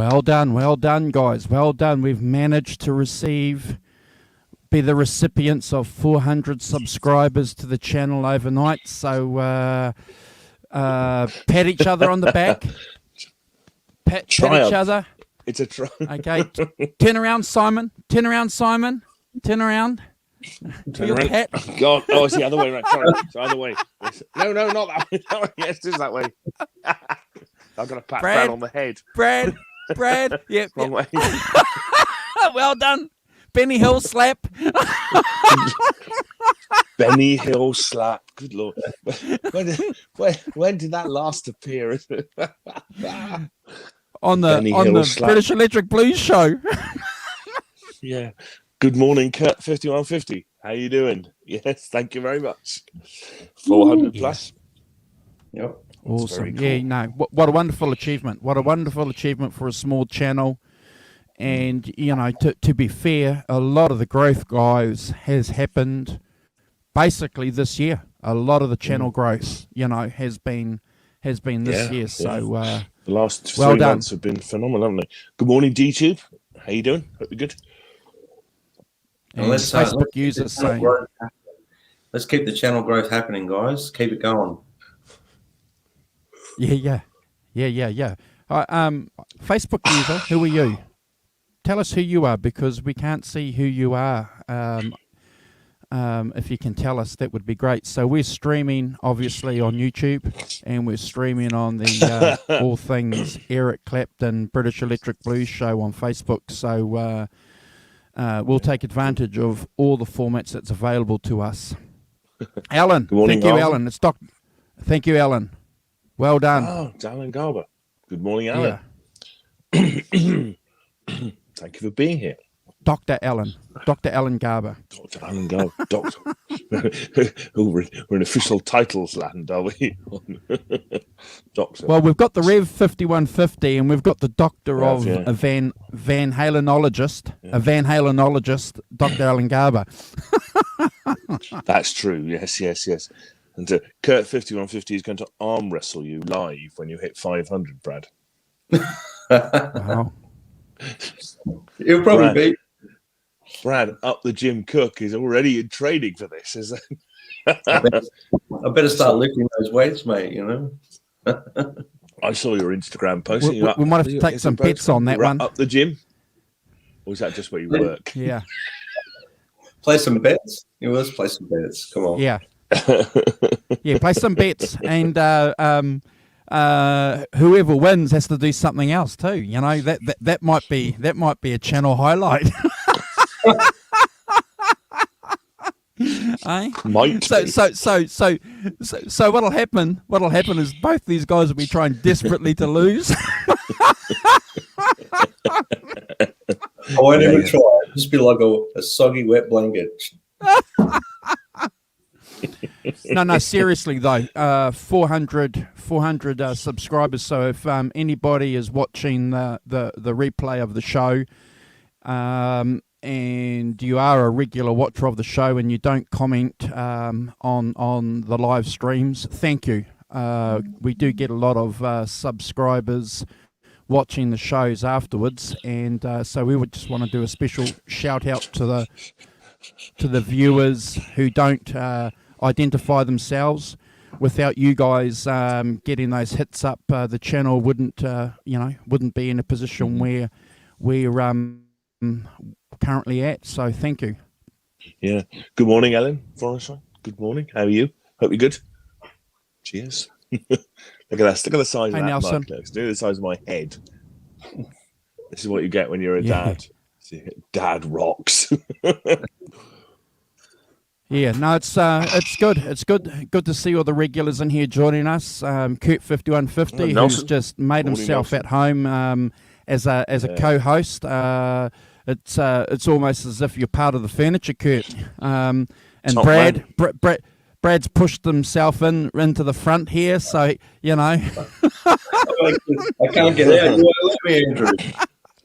Well done, guys. Well done. We've managed to be the recipients of 400 subscribers to the channel overnight. So pat each other on the back. Pat each other. It's a try. Okay. Turn around, Simon. Turn around. Turn around. Pat. God. Oh, it's the other way. Right. Sorry. It's the other way. No, not that way. That way. Yes, it is that way. I've got a pat Brad on the head. Brad. Yep. Wrong way. Well done. Benny Hill slap. Benny Hill slap. Good Lord. When did that last appear? on the British Electric Blues show. Yeah. Good morning, Kurt 5150. How you doing? Yes, thank you very much. 400 plus. Yep. Awesome. Cool. Yeah, no. What a wonderful achievement. What a wonderful achievement for a small channel. And, you know, to be fair, a lot of the growth, guys, has happened basically this year. A lot of the channel growth, you know, has been this year. So the last 3 months have been phenomenal, haven't they? Good morning, DTube. How you doing? Hope you're good. And Facebook users saying, let's keep the channel growth happening, guys. Keep it going. Yeah. Facebook user, who are you? Tell us who you are, because we can't see who you are. If you can tell us, that would be great. So we're streaming, obviously, on YouTube, and we're streaming on the All Things Eric Clapton British Electric Blues show on Facebook. So we'll take advantage of all the formats that's available to us. Alan, good morning, thank you, Alan. Thank you, Alan. Well done. Oh, it's Alan Garber. Good morning, Alan. Yeah. Thank you for being here. Dr. Alan Garber. Dr. Alan Garber. Doctor. We're in official titles land, are we? Doctor. Well, we've got the Rev 5150, and we've got the doctor of a Van Halenologist, Dr. Alan Garber. That's true. Yes. And Kurt 5150 is going to arm wrestle you live when you hit 500, Brad. Wow. It'll probably be. Brad, up the gym cook is already in training for this, isn't it? I better start lifting those weights, mate, you know. I saw your Instagram post. We might have to take some bets on that one. Up the gym? Or is that just where you work? Yeah. Play some bets? Yeah, let's play some bets. Come on. Yeah. Yeah, play some bets, and whoever wins has to do something else too. You know, that might be a channel highlight. Might. So what'll happen is both these guys will be trying desperately to lose. I won't even try. It'll just be like a soggy wet blanket. No, seriously though, 400 subscribers. So if anybody is watching the replay of the show, and you are a regular watcher of the show and you don't comment on the live streams, thank you. We do get a lot of subscribers watching the shows afterwards, and so we would just want to do a special shout out to the viewers who don't identify themselves. Without you guys getting those hits up, the channel wouldn't be in a position where we're currently at. So thank you. Yeah. Good morning, Ellen Forrester. Good morning. How are you? Hope you're good. Cheers. Look at that. Look at the size of that Nelson. mug. Look at the size of my head. This is what you get when you're a dad. Dad rocks. Yeah, no, it's good. It's good to see all the regulars in here joining us. Kurt 5150, who's just made himself at home as a co-host. It's almost as if you're part of the furniture, Kurt. And Top Brad's pushed himself into the front here, so you know. I can't get out. You won't let me, Andrew.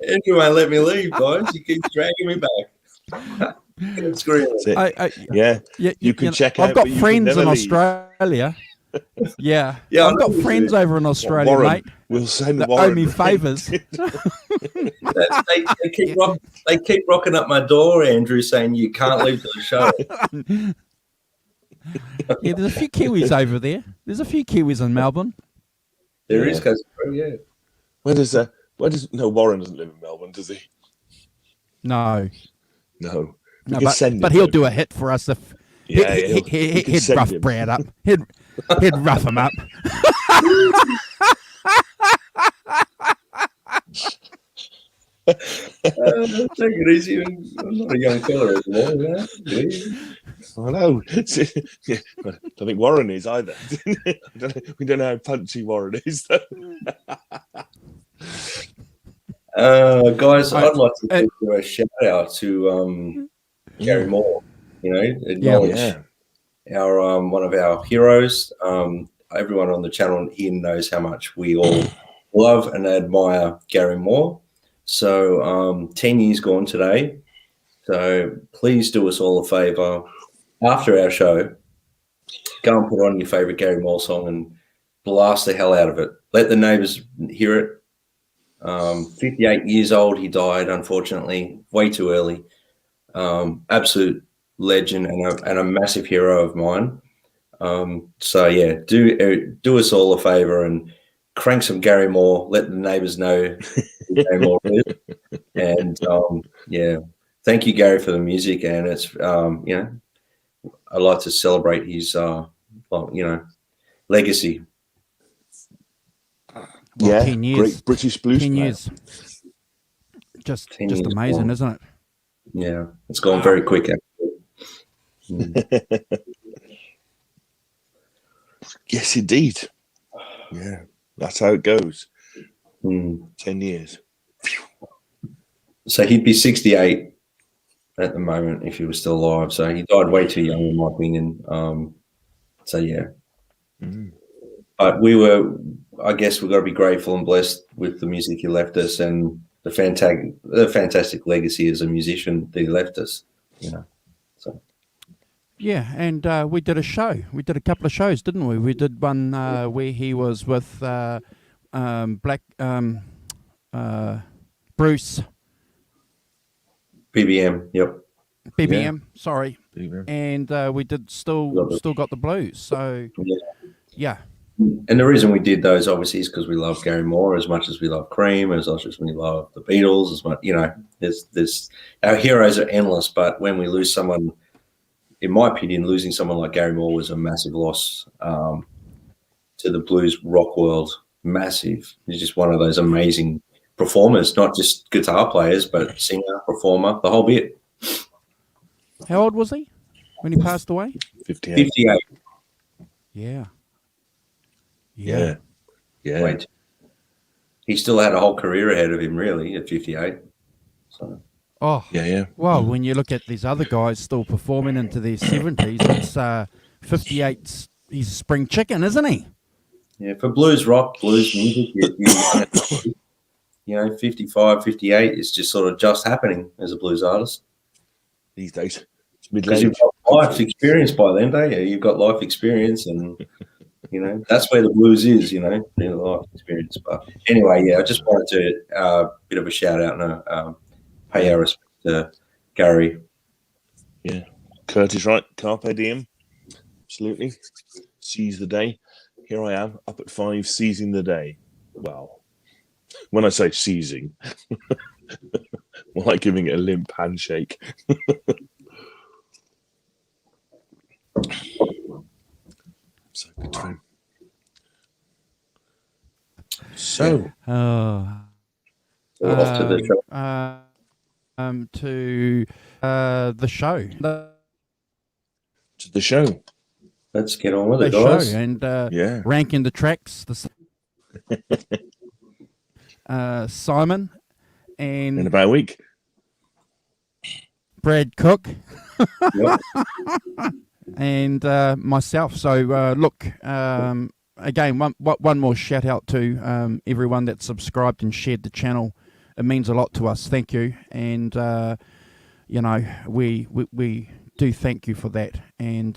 Andrew won't let me leave, guys. He keeps dragging me back. You can check out. I've got friends in Australia. Yeah, I've got friends over in Australia, mate. We'll send They Warren. owe me favours. They keep rocking up my door, Andrew, saying you can't leave the show. Yeah, there's a few Kiwis over there. There's a few Kiwis in Melbourne. There is, yeah. Where does no, Warren doesn't live in Melbourne, does he? No, No. but he'll do a hit for us if Yeah, he'd rough Brad up. He'd rough him up. Take it easy. I'm not a young fella anymore. I know. Yeah, I don't think Warren is either. We don't know how punchy Warren is, though. Guys, I'd like to do a shout out to Gary Moore. Acknowledge our one of our heroes. Everyone on the channel here knows how much we all love and admire Gary Moore. So 10 years gone today. So please do us all a favour. After our show, go and put on your favourite Gary Moore song and blast the hell out of it. Let the neighbours hear it. 58 years old, he died, unfortunately, way too early. Absolute legend and a massive hero of mine. So yeah, do us all a favour and crank some Gary Moore. Let the neighbours know who Gary Moore is. And thank you, Gary, for the music. And it's I'd like to celebrate his legacy. Well, 10 years. Great British blues 10 player. years. Just years amazing, gone. isn't it? Yeah, it's gone very quick, actually. Yes, indeed. Yeah, that's how it goes. 10 years. So he'd be 68 at the moment if he was still alive. So he died way too young, in my opinion. So yeah. But I guess we've got to be grateful and blessed with the music he left us and the fantastic legacy as a musician that he left us. So. Yeah, and we did a show. We did a couple of shows, didn't we? We did one where he was with Bruce. BBM, yep. BBM, sorry. BBM. And we did still got the blues. So yeah. And the reason we did those obviously is because we love Gary Moore as much as we love Cream, as much as we love the Beatles, as much there's our heroes are endless, but when we lose someone, in my opinion, losing someone like Gary Moore was a massive loss to the blues rock world. Massive. He's just one of those amazing performers, not just guitar players, but singer, performer, the whole bit. How old was he when he passed away? 58. Yeah. Wait. He still had a whole career ahead of him, really, at 58. So. Oh. Yeah. Well, when you look at these other guys still performing into their 70s, it's 58's he's a spring chicken, isn't he? Yeah, for blues rock, blues music, 55, 58 is just sort of just happening as a blues artist. These days. It's Because middle-aged. you've got life experience by then, don't you? You've got life experience and, that's where the blues is, the life experience. But anyway, I just wanted to bit of a shout out and pay our respect to Gary. Yeah. Kurt is right. Carpe diem. Absolutely. Seize the day. Here I am, up at 5, seizing the day. Well, when I say seizing, more like giving it a limp handshake. So good to him. So, Off to the show. To the show. to the show. Let's get on with The it, guys. show and Yeah. ranking the tracks. Simon In and about a week. Brad Cook. Yep. And myself. So look, again, one more shout out to everyone that subscribed and shared the channel. It means a lot to us. Thank you, and we do thank you for that, and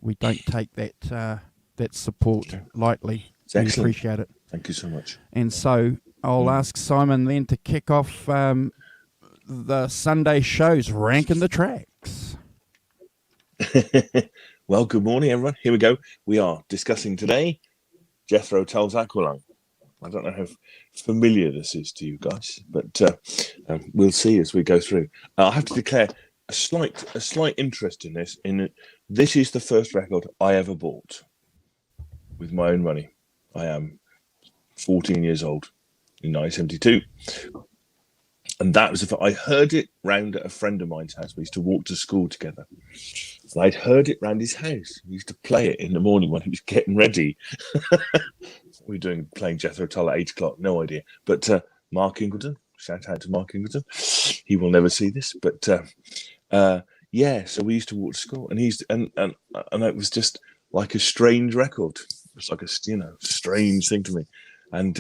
we don't take that support lightly. It's We excellent. appreciate it. Thank you so much. And so I'll ask Simon then to kick off the Sunday shows, Rankin the Tracks. Well, good morning, everyone. Here we go. We are discussing today Jethro Tull's Aqualung. I don't know how familiar this is to you guys, but we'll see as we go through. I have to declare a slight interest in this. This is the first record I ever bought with my own money. I am 14 years old in 1972. And that was I heard it round at a friend of mine's house. We used to walk to school together. So I'd heard it round his house. We used to play it in the morning when he was getting ready. We were playing Jethro Tull at 8 o'clock, no idea. But Mark Ingleton, shout out to Mark Ingleton. He will never see this, but yeah. So we used to walk to school, and it was just like a strange record. It was like a strange thing to me, and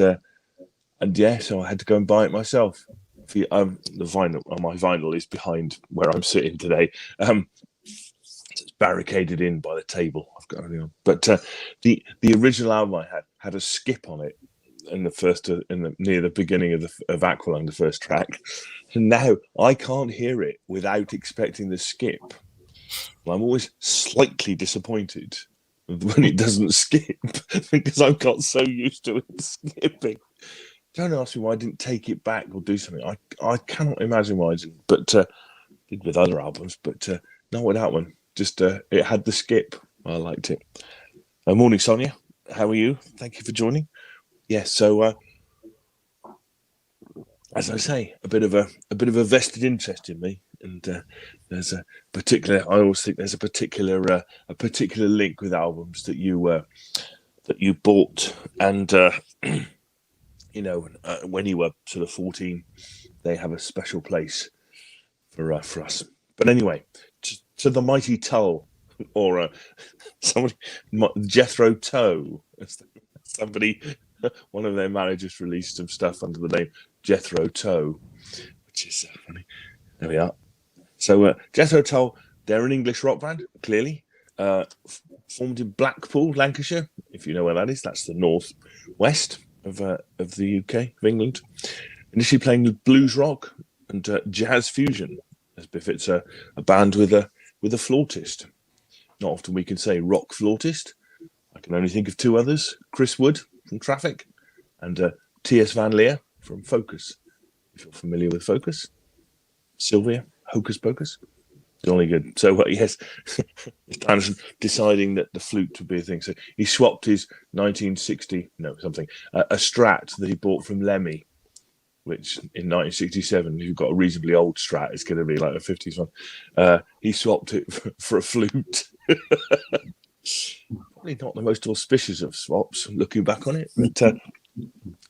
yeah. So I had to go and buy it myself. The vinyl, my vinyl is behind where I'm sitting today. It's barricaded in by the table. I've got everything on. But the original album I had a skip on it in the first near the beginning of Aqualung, the first track. And now I can't hear it without expecting the skip. I'm always slightly disappointed when it doesn't skip because I've got so used to it skipping. Don't ask me why I didn't take it back or do something. I cannot imagine why I didn't. But did with other albums, but not with that one. Just it had the skip. I liked it. Morning, Sonia. How are you? Thank you for joining. Yes. So as I say, a bit of a vested interest in me, and there's a particular. I always think there's a particular link with albums that you bought and. When you were sort of 14, they have a special place for us. But anyway, to the mighty Tull, or Jethro Tull, somebody, one of their managers released some stuff under the name Jethro Tull, which is funny. There we are. So Jethro Tull, they're an English rock band, clearly, formed in Blackpool, Lancashire. If you know where that is, that's the northwest of the UK, of England. Initially playing with blues rock and jazz fusion, as befits a band with a flautist. Not often we can say rock flautist. I can only think of two others: Chris Wood from Traffic and T.S. Van Leer from Focus. If you're familiar with Focus, Sylvia, Hocus Pocus. Jolly good. So yes, Anderson deciding that the flute would be a thing. So he swapped his 1960 a Strat that he bought from Lemmy, which in 1967, if you've got a reasonably old Strat, it's going to be like a 50s one. He swapped it for a flute. Probably not the most auspicious of swaps, looking back on it, but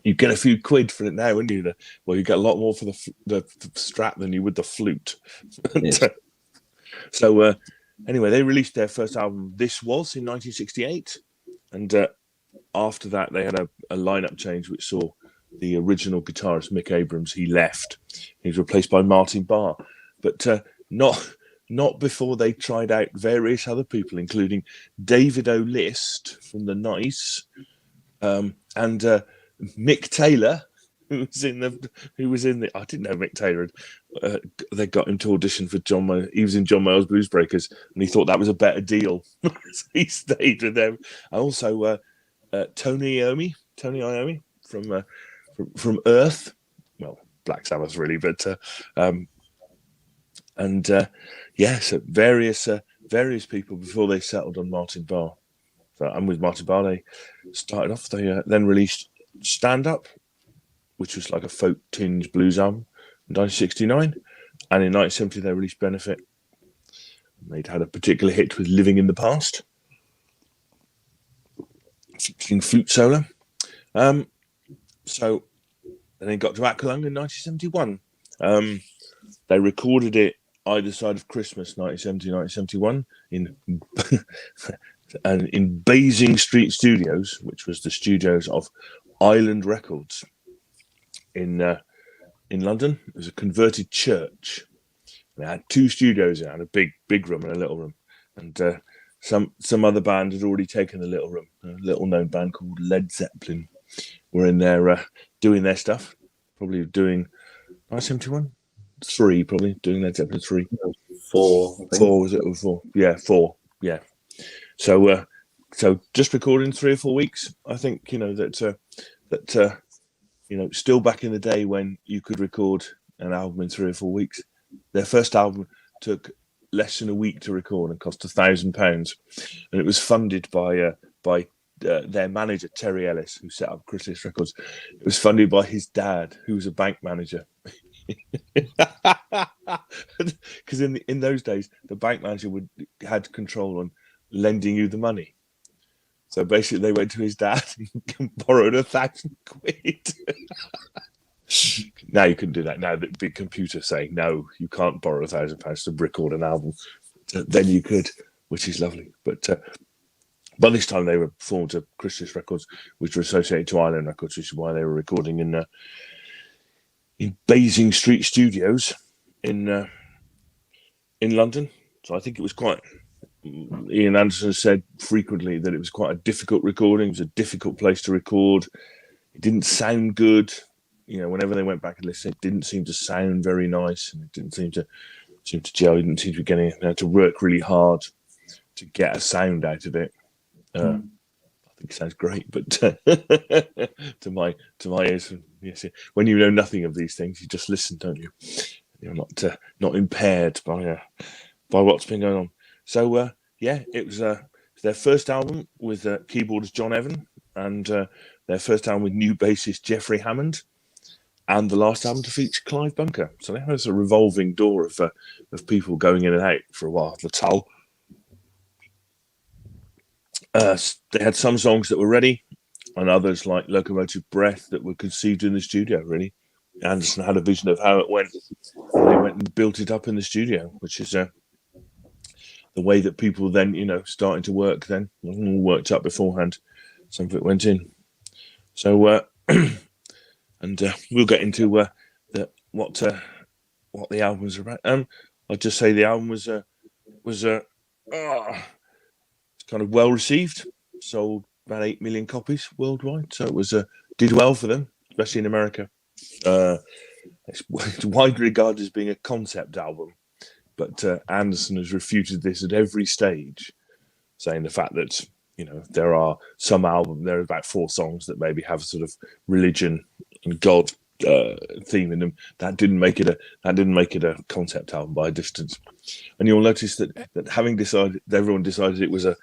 you get a few quid for it now, wouldn't you? You get a lot more for the Strat than you would the flute. Yes. So anyway, they released their first album, This Was, in 1968. And after that, they had a lineup change, which saw the original guitarist, Mick Abrams, he left. He was replaced by Martin Barr. But not before they tried out various other people, including David O'List from The Nice and Mick Taylor, who was in the. I didn't know Mick Taylor. They got him to audition for John Mayall. He was in John Mayall's Blues Breakers, and he thought that was a better deal. So he stayed with them. And also Tony Iommi from Earth. Well, Black Sabbath really, but so various people before they settled on Martin Barr. So and with Martin Barr, they started off. They then released Stand Up, which was like a folk tinged blues album, in 1969, and in 1970 they released Benefit. They'd had a particular hit with Living in the Past, featuring flute solo. So then they got to Aqualung in 1971. They recorded it either side of Christmas, 1970, 1971, in Basing Street Studios, which was the studios of Island Records in London. It was a converted church. They had two studios. It had a big room and a little room, and some other band had already taken the little room. A little known band called Led Zeppelin. were in there doing their stuff, probably doing 71, 3, probably doing Led Zeppelin 3. 4, I think. 4, was it? Or 4? Yeah, 4. Yeah. So just recording 3 or 4 weeks. I think that still back in the day when you could record an album in 3 or 4 weeks. Their first album took less than a week to record and cost £1,000, and it was funded by their manager Terry Ellis, who set up Chrysalis Records. It was funded by his dad, who was a bank manager. Because in those days, the bank manager had control on lending you the money. So basically, they went to his dad and borrowed £1,000. Now you couldn't do that. Now the big computer saying no, you can't borrow £1,000 to record an album. Then you could, which is lovely. But by this time, they were formed to Chrysalis Records, which were associated to Island Records, which is why they were recording in Basing Street Studios in London. So I think it was quite. Ian Anderson said frequently that it was quite a difficult recording. It was a difficult place to record. It didn't sound good. Whenever they went back and listened, it didn't seem to sound very nice, and it didn't seem to gel. It didn't seem to be getting. They had to work really hard to get a sound out of it. I think it sounds great, but to my ears, yes. When you know nothing of these things, you just listen, don't you? You're not impaired by what's been going on. So it was their first album with keyboardist John Evan, and their first album with new bassist Jeffrey Hammond, and the last album to feature Clive Bunker. So there was a revolving door of people going in and out for a while. The Tull. They had some songs that were ready, and others like Locomotive Breath that were conceived in the studio. Really, Anderson had a vision of how it went, and they went and built it up in the studio, which is the way that people then, starting to work. Then it wasn't all worked up beforehand. Some of it went in. So. And we'll get into what the albums are about. I'll just say the album was kind of well received. Sold about 8 million copies worldwide, so it was did well for them, especially in America. It's widely regarded as being a concept album, but Anderson has refuted this at every stage, saying the fact that there are some albums. There are about 4 songs that maybe have sort of religion and God theme in them. That didn't make it a concept album by a distance. And you'll notice that having decided, everyone decided it was a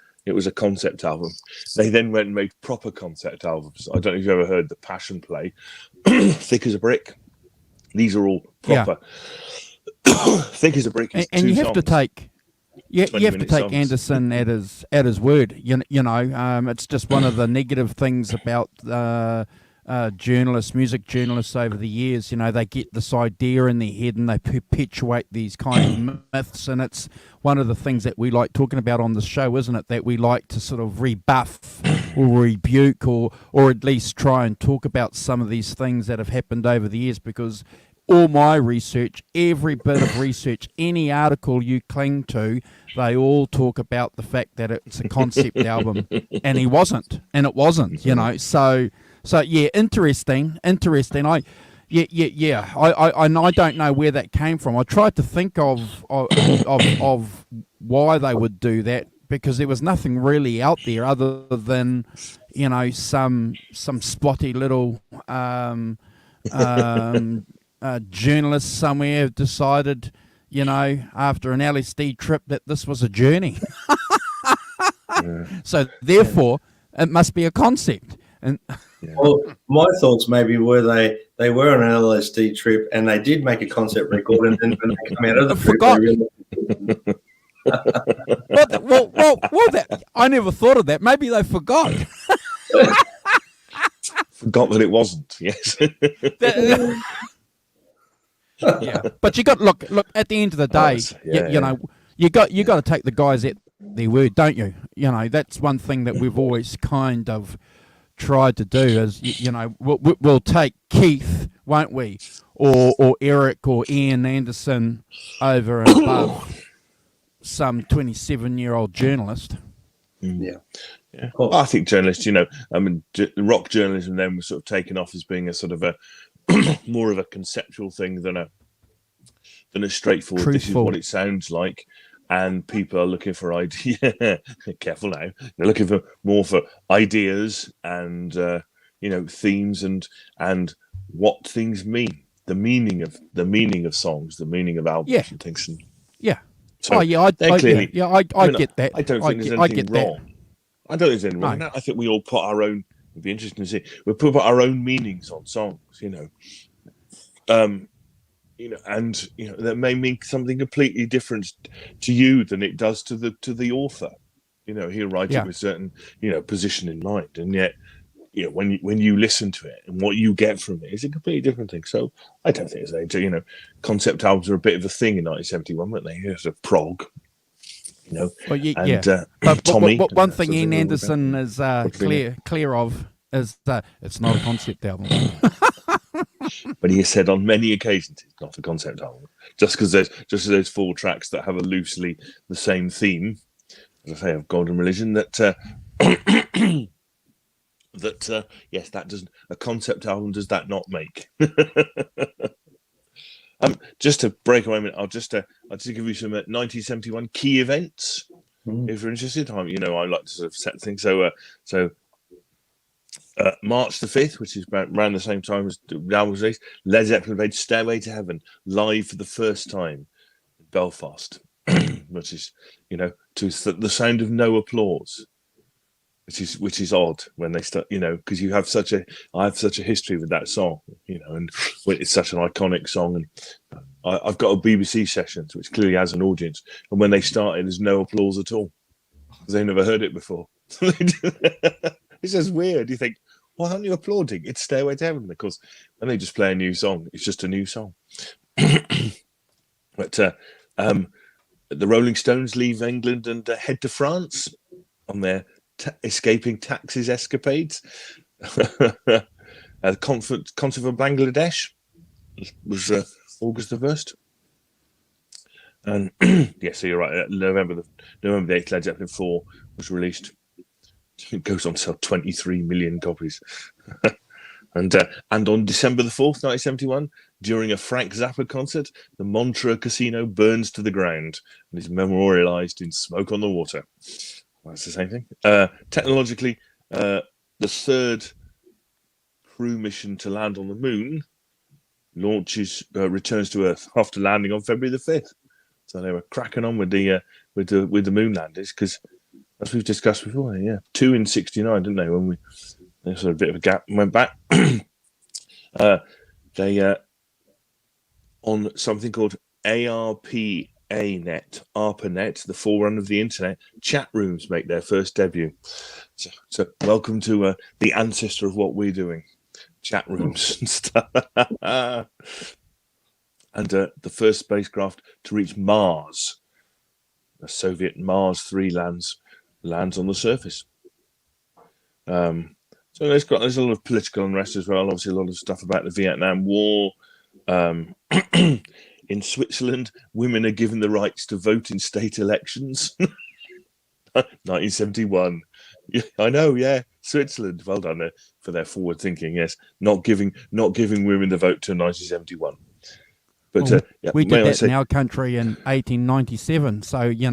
concept album. They then went and made proper concept albums. I don't know if you've ever heard the Passion Play, Thick as a Brick. These are all proper. Yeah. Thick as a Brick. And you have to take. You have to take songs. Anderson at his word. It's just one of the negative things about music journalists over the years. They get this idea in their head and they perpetuate these kind of myths, and it's one of the things that we like talking about on the show, isn't it? That we like to sort of rebuff or rebuke or at least try and talk about some of these things that have happened over the years, because all my research, every bit of research, any article you cling to, they all talk about the fact that it's a concept album, and it wasn't. So yeah, interesting. I don't know where that came from. I tried to think of why they would do that, because there was nothing really out there other than some spotty little journalist somewhere decided, after an LSD trip, that this was a journey. So therefore, it must be a concept. And well, my thoughts maybe were they were on an LSD trip and they did make a concept record, and then when they come out of the trip, that I never thought of that. Maybe they forgot. Forgot that it wasn't. Yes. Yeah, but you got look at the end of the day. You got to take the guys at their word, don't you? That's one thing that we've always kind of tried to do is, we'll take Keith, won't we, or Eric or Ian Anderson over and above some 27-year-old journalist. Yeah. Yeah. I think journalists, I mean, rock journalism then was sort of taken off as being a sort of a more of a conceptual thing than a straightforward. Truthful. This is what it sounds like, and people are looking for ideas. Careful now. They're looking for more for ideas and themes and what things mean, the meaning of songs, the meaning of albums and things. And yeah. so I get that. I don't think there's anything wrong. I don't think there's anything wrong. No. I think we all put our own. It'd be interesting to see. We put our own meanings on songs. And that may mean something completely different to you than it does to the author. He'll write it with certain position in mind, and yet when you listen to it and what you get from it is a completely different thing. So I don't think it's concept albums are a bit of a thing in 1971, weren't they? Here's a prog. But Tommy. One thing Ian Anderson is clear of is that it's not a concept album. But he has said on many occasions it's not a concept album. Just because there's 4 tracks that have a loosely the same theme, as I say, of God and religion, that yes, that doesn't a concept album does that not make. Just to break away a minute, I'll just give you some 1971 key events if you're interested. I like to sort of set things. So March the 5th, which is around the same time as the album was released, Led Zeppelin played "Stairway to Heaven" live for the first time in Belfast, which is to the sound of no applause. Which is odd when they start, because I have such a history with that song, and it's such an iconic song, and I've got a BBC sessions which clearly has an audience, and when they started, there's no applause at all because they've never heard it before. It's just weird. You think, why aren't you applauding? It's "Stairway to Heaven." Of course, when they just play a new song, it's just a new song. But the Rolling Stones leave England and head to France on their escaping taxes escapades. The concert for Bangladesh was August the 1st. And so you're right. November the 8th, Led Zeppelin 4 was released. It goes on to sell 23 million copies. And on December the 4th, 1971, during a Frank Zappa concert, the Montreux Casino burns to the ground and is memorialized in smoke on the water. Well, that's the same thing. Technologically, the 3rd crew mission to land on the moon returns to Earth after landing on February the 5th. So they were cracking on with the moon landings because, as we've discussed before, 2 in 69, didn't they? When there's sort of a bit of a gap and went back. They on something called ARPANET, the forerunner of the internet, chat rooms make their first debut. So welcome to the ancestor of what we're doing, chat rooms and stuff. And the first spacecraft to reach Mars, the Soviet Mars 3 lands on the surface. So there's a lot of political unrest as well. Obviously, a lot of stuff about the Vietnam War. In Switzerland, women are given the rights to vote in state elections. 1971. Yeah, I know, yeah. Switzerland, well done for their forward thinking. Yes, not giving women the vote till 1971. But we did that in our country in 1897. So you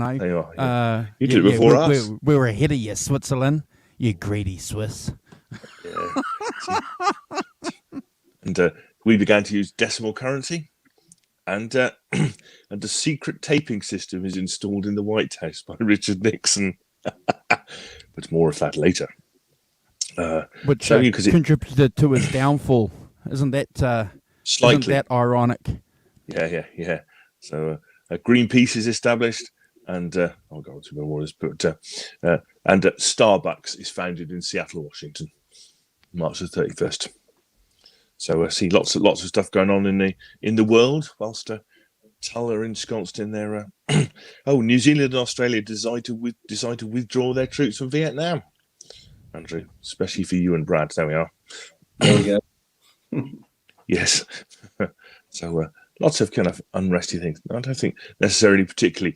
did it before us. We were ahead of you, Switzerland. You greedy Swiss. Yeah. And we began to use decimal currency, and a secret taping system is installed in the White House by Richard Nixon. But more of that later. Which contributed to his downfall. Isn't that slightly? Isn't that ironic? Yeah. So Greenpeace is established, and I'll go on to more of this, but and Starbucks is founded in Seattle, Washington, March the 31st. So I see lots of stuff going on in the world, whilst Tull are ensconced in their. New Zealand and Australia decide to withdraw their troops from Vietnam. Andrew, especially for you and Brad. There we are. There we go. Yes. So lots of kind of unresty things. I don't think necessarily particularly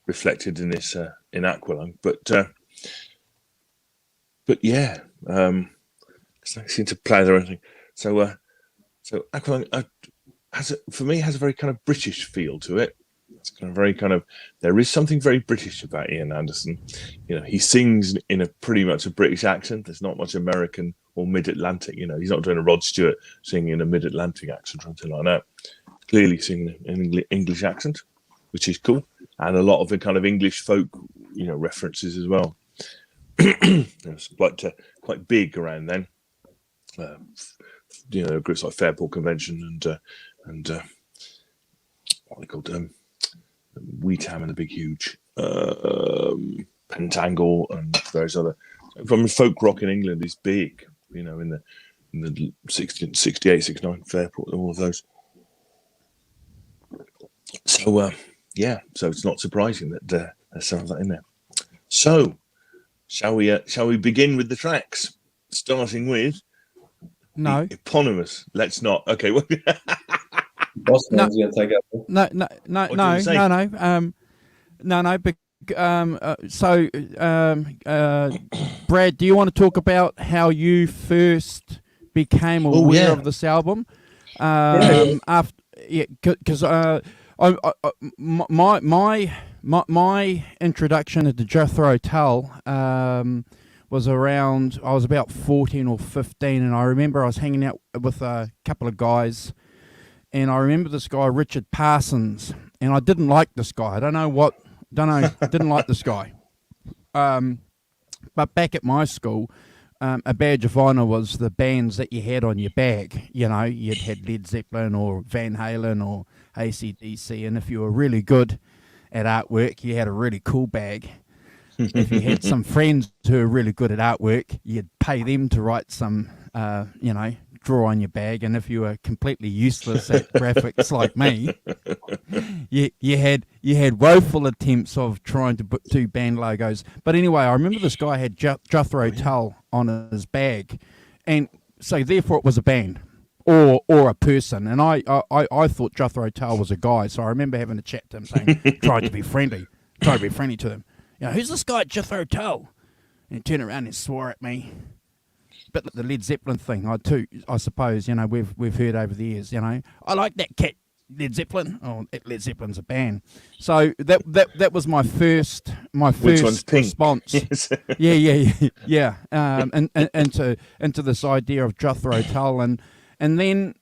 reflected in this in Aqualung, but but yeah, because I seem to plan everything. So Aqualung for me has a very kind of British feel to it. It's kind of very kind of, there is something very British about Ian Anderson. You know, he sings in a pretty much a British accent. There's not much American or mid-Atlantic. You know, he's not doing a Rod Stewart singing in a mid-Atlantic accent or anything like that. Clearly singing in an English accent, which is cool, and a lot of the kind of English folk, you know, references as well. It's quite big around then. You know, groups like Fairport Convention and what they called Weetham and the Big Huge, Pentangle and various other. From folk rock in England is big, you know, in the 68, 69, Fairport, all of those. So so it's not surprising that there's some of that in there. So shall we begin with the tracks, starting with no eponymous? Let's not. Okay. Well, Bossman's going to take up. Brad, do you want to talk about how you first became aware of this album? Because my introduction into Jethro Tull was around, I was about 14 or 15, and I remember I was hanging out with a couple of guys, and I remember this guy Richard Parsons, and I didn't like this guy. I didn't like this guy. But back at my school, a badge of honour was the bands that you had on your bag. You know, you'd had Led Zeppelin or Van Halen or AC/DC, and if you were really good at artwork, you had a really cool bag. If you had some friends who were really good at artwork, you'd pay them to write some, draw on your bag. And if you were completely useless at graphics like me, you had woeful attempts of trying to do band logos. But anyway, I remember this guy had Jethro Tull on his bag, and so therefore it was a band or a person. And I thought Jethro Tull was a guy, so I remember having a chat to him, saying, try to be friendly to them. You know, who's this guy Jethro Tull? And he turned around and swore at me. But the Led Zeppelin thing, I suppose, you know, we've heard over the years, you know, I like that cat, Led Zeppelin. Oh, Led Zeppelin's a band. So that was my first response. Yes. Yeah. Into this idea of Jethro Tull, and then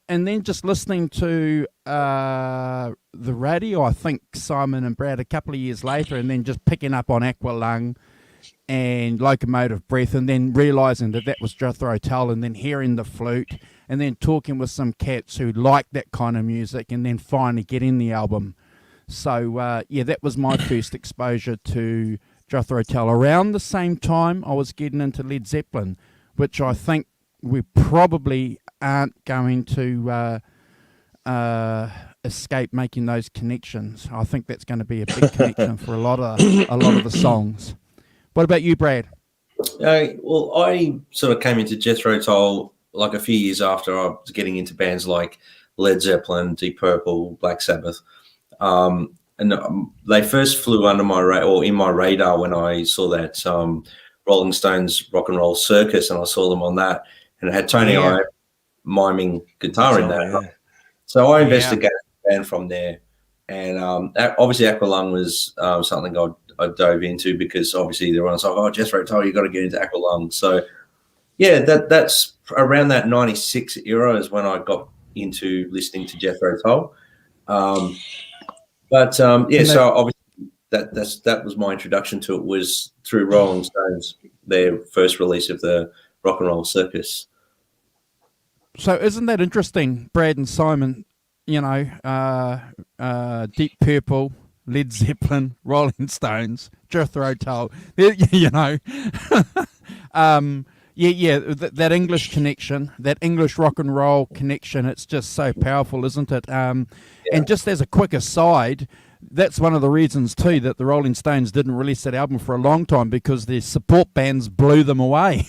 just listening to the radio, I think Simon and Brad a couple of years later, and then just picking up on Aqualung and Locomotive Breath, and then realising that was Jethro Tull, and then hearing the flute, and then talking with some cats who like that kind of music, and then finally getting the album. So, that was my first exposure to Jethro Tull. Around the same time, I was getting into Led Zeppelin, which I think we probably aren't going to escape making those connections. I think that's going to be a big connection for a lot of the songs. What about you, Brad? Well, I sort of came into Jethro Tull like a few years after I was getting into bands like Led Zeppelin, Deep Purple, Black Sabbath. They first flew under in my radar when I saw that Rolling Stones Rock and Roll Circus, and I saw them on that, and it had Tony I miming guitar in that. Yeah. So I investigated the band from there, and obviously Aqualung was something I dove into, because obviously everyone's like, oh, Jethro Tull, you got to get into Aqualung. So yeah, that's around that 96 era is when I got into listening to Jethro Tull. So obviously that was my introduction to it, was through Rolling Stones, their first release of the Rock and Roll Circus. So isn't that interesting, Brad and Simon? You know, Deep Purple, Led Zeppelin, Rolling Stones, Jethro Tull. You know, that English connection, that English rock and roll connection. It's just so powerful, isn't it? And just as a quick aside, that's one of the reasons too that the Rolling Stones didn't release that album for a long time, because their support bands blew them away.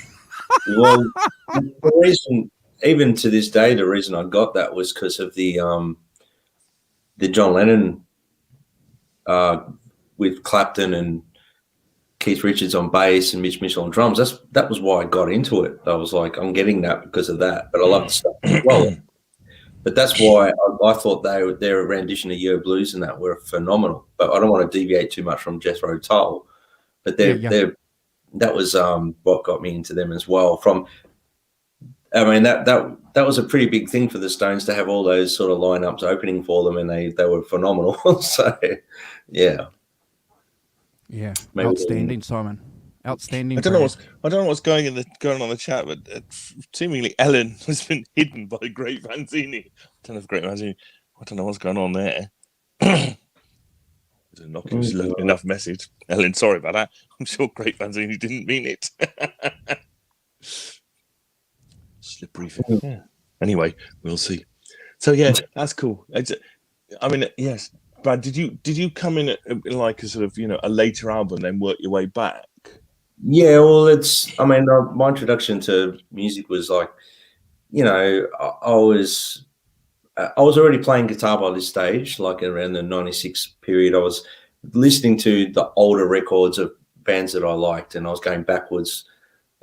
Well, the reason, even to this day, the reason I got that was because of the John Lennon with Clapton and Keith Richards on bass and Mitch Mitchell on drums. That was why I got into it. I was like, I'm getting that because of that. But I love the stuff as well. But that's why I thought their rendition of Yo Blues and that were phenomenal. But I don't want to deviate too much from Jethro Tull. But that was what got me into them as well. That was a pretty big thing for the Stones to have all those sort of lineups opening for them, and they were phenomenal. So, yeah. Yeah, maybe outstanding, Simon. Outstanding. I don't know what's going on the chat, but seemingly Ellen has been hidden by Great Vanzini. I don't know what's going on there. There's a innocuous enough message. Ellen, sorry about that. I'm sure Great Vanzini didn't mean it. Slippery. Yeah. Anyway, we'll see. So yeah, that's cool. Yes. Brad, did you come in at like a sort of, a later album, then work your way back? Yeah, well, my introduction to music was like, I was already playing guitar by this stage, like around the 96 period. I was listening to the older records of bands that I liked, and I was going backwards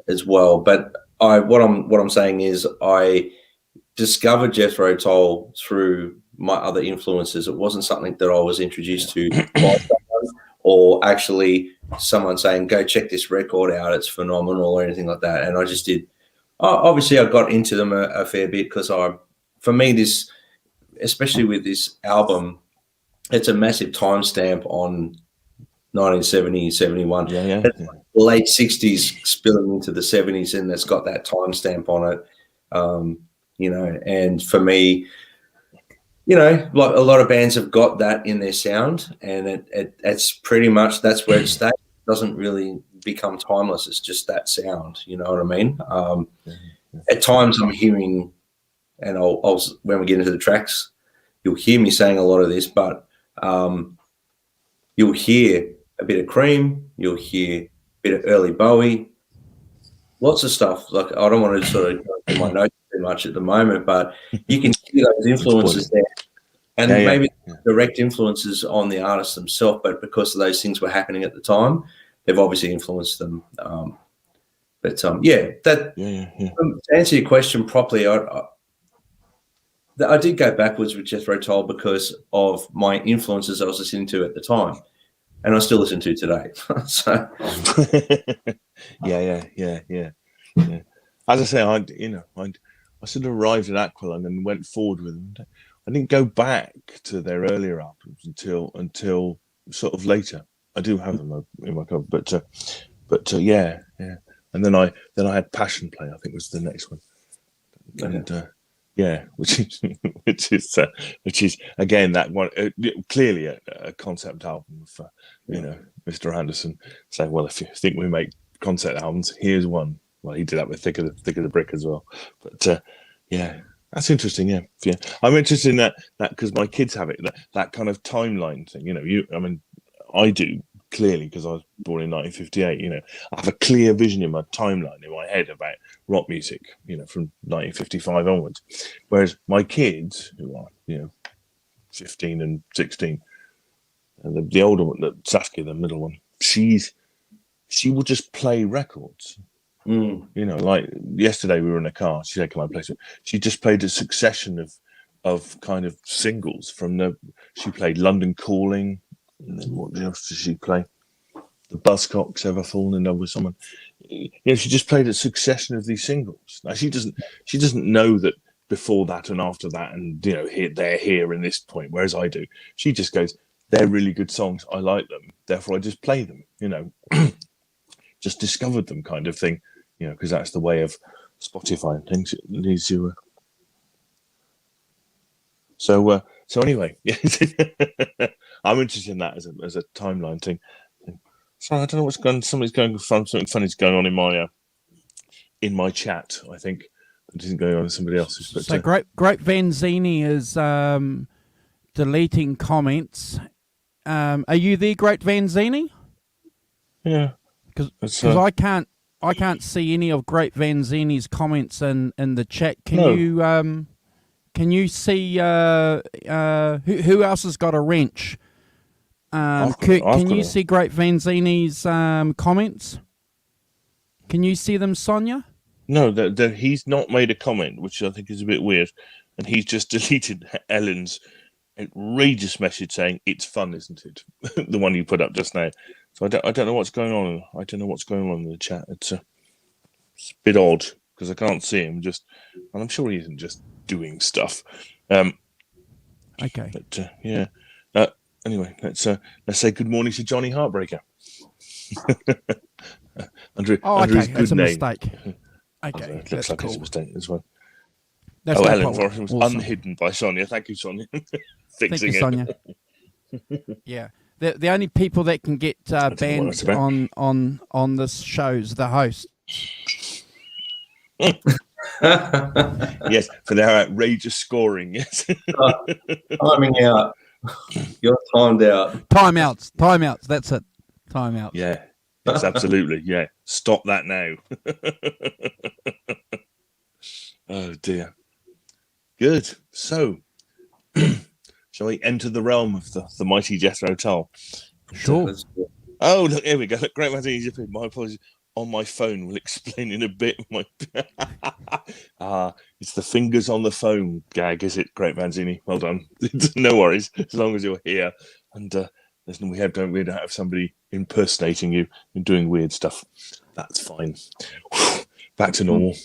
as well. But what I'm saying is I discovered Jethro Tull through my other influences. It wasn't something that I was introduced to by someone, or actually someone saying, go check this record out, it's phenomenal, or anything like that. And I just did. Obviously, I got into them a fair bit because for me, this, especially with this album, it's a massive timestamp on 1970, 71. Yeah. Late 60s spilling into the 70s, and it's got that timestamp on it. And for me, like a lot of bands have got that in their sound, and it's pretty much, that's where it stays. It doesn't really become timeless. It's just that sound. You know what I mean? At times I'm hearing, and I'll when we get into the tracks, you'll hear me saying a lot of this, but you'll hear a bit of Cream, you'll hear a bit of early Bowie, lots of stuff. Like, I don't want to sort of go through my notes too much at the moment, but you can see those influences there. And maybe direct influences on the artists themselves, but because those things were happening at the time, they've obviously influenced them. To answer your question properly, I did go backwards with Jethro Tull because of my influences I was listening to at the time, and I still listen to today. So, yeah. As I say, I sort of arrived at Aqualung and went forward with them. I didn't go back to their earlier albums until sort of later. I do have them in my cover, but yeah. And then I had Passion Play, I think was the next one, and which is again that one clearly a concept album for Mr. Anderson saying, well, if you think we make concept albums, here's one. Well, he did that with Thick of the Brick as well, but that's interesting. Yeah. I'm interested in that because my kids have it, that kind of timeline thing. I do clearly because I was born in 1958. I have a clear vision in my timeline in my head about rock music, from 1955 onwards. Whereas my kids, who are 15 and 16, and the older one, Saskia, the middle one, she will just play records. Like yesterday we were in a car. She said, "Can I play some?" She just played a succession of kind of singles from she played London Calling, and then what else did she play? The Buzzcocks, Ever Fallen in Love with Someone. She just played a succession of these singles. Now she doesn't know that before that and after that, and they're here in this point. Whereas I do. She just goes, "They're really good songs. I like them. Therefore, I just play them." Just discovered them, kind of thing. Because that's the way of Spotify and things. It leads you. So anyway, I'm interested in that as a timeline thing. So I don't know what's going. Something funny's going on in my chat. I think it isn't going on in somebody else's. But so Great Vanzini is deleting comments. Are you there, Great Vanzini? Yeah, because I can't see any of Great Vanzini's comments in the chat. Can you see who else has got a wrench? Kurt, can you see Great Vanzini's comments? Can you see them, Sonia? No, he's not made a comment, which I think is a bit weird, and he's just deleted Ellen's outrageous message saying it's fun, isn't it? The one you put up just now. So I don't know what's going on. I don't know what's going on in the chat. It's a bit odd because I can't see him. And I'm sure he isn't just doing stuff. Okay. But yeah. Anyway, let's say good morning to Johnny Heartbreaker. Under his good that's a name. mistake. Okay, it looks like cool. it's a mistake as well. That's no Ellen problem. was unhidden by Sonia. Thank you, Sonia. Thank you, Sonia. Yeah, the only people that can get banned on this show's the host. Yes, for their outrageous scoring. Yes. Timing out. You're timed out. Timeouts. That's it. Timeouts. Yeah. Yes, absolutely. Yeah. Stop that now. Oh dear. Good. So, shall we enter the realm of the mighty Jethro Tull? Sure. Oh, look, here we go. Look, Great Manzini, my apologies. On my phone, we'll explain in a bit. It's the fingers on the phone gag, is it, Great Manzini? Well done. No worries, as long as you're here. And we don't have somebody impersonating you and doing weird stuff. That's fine. Back to normal.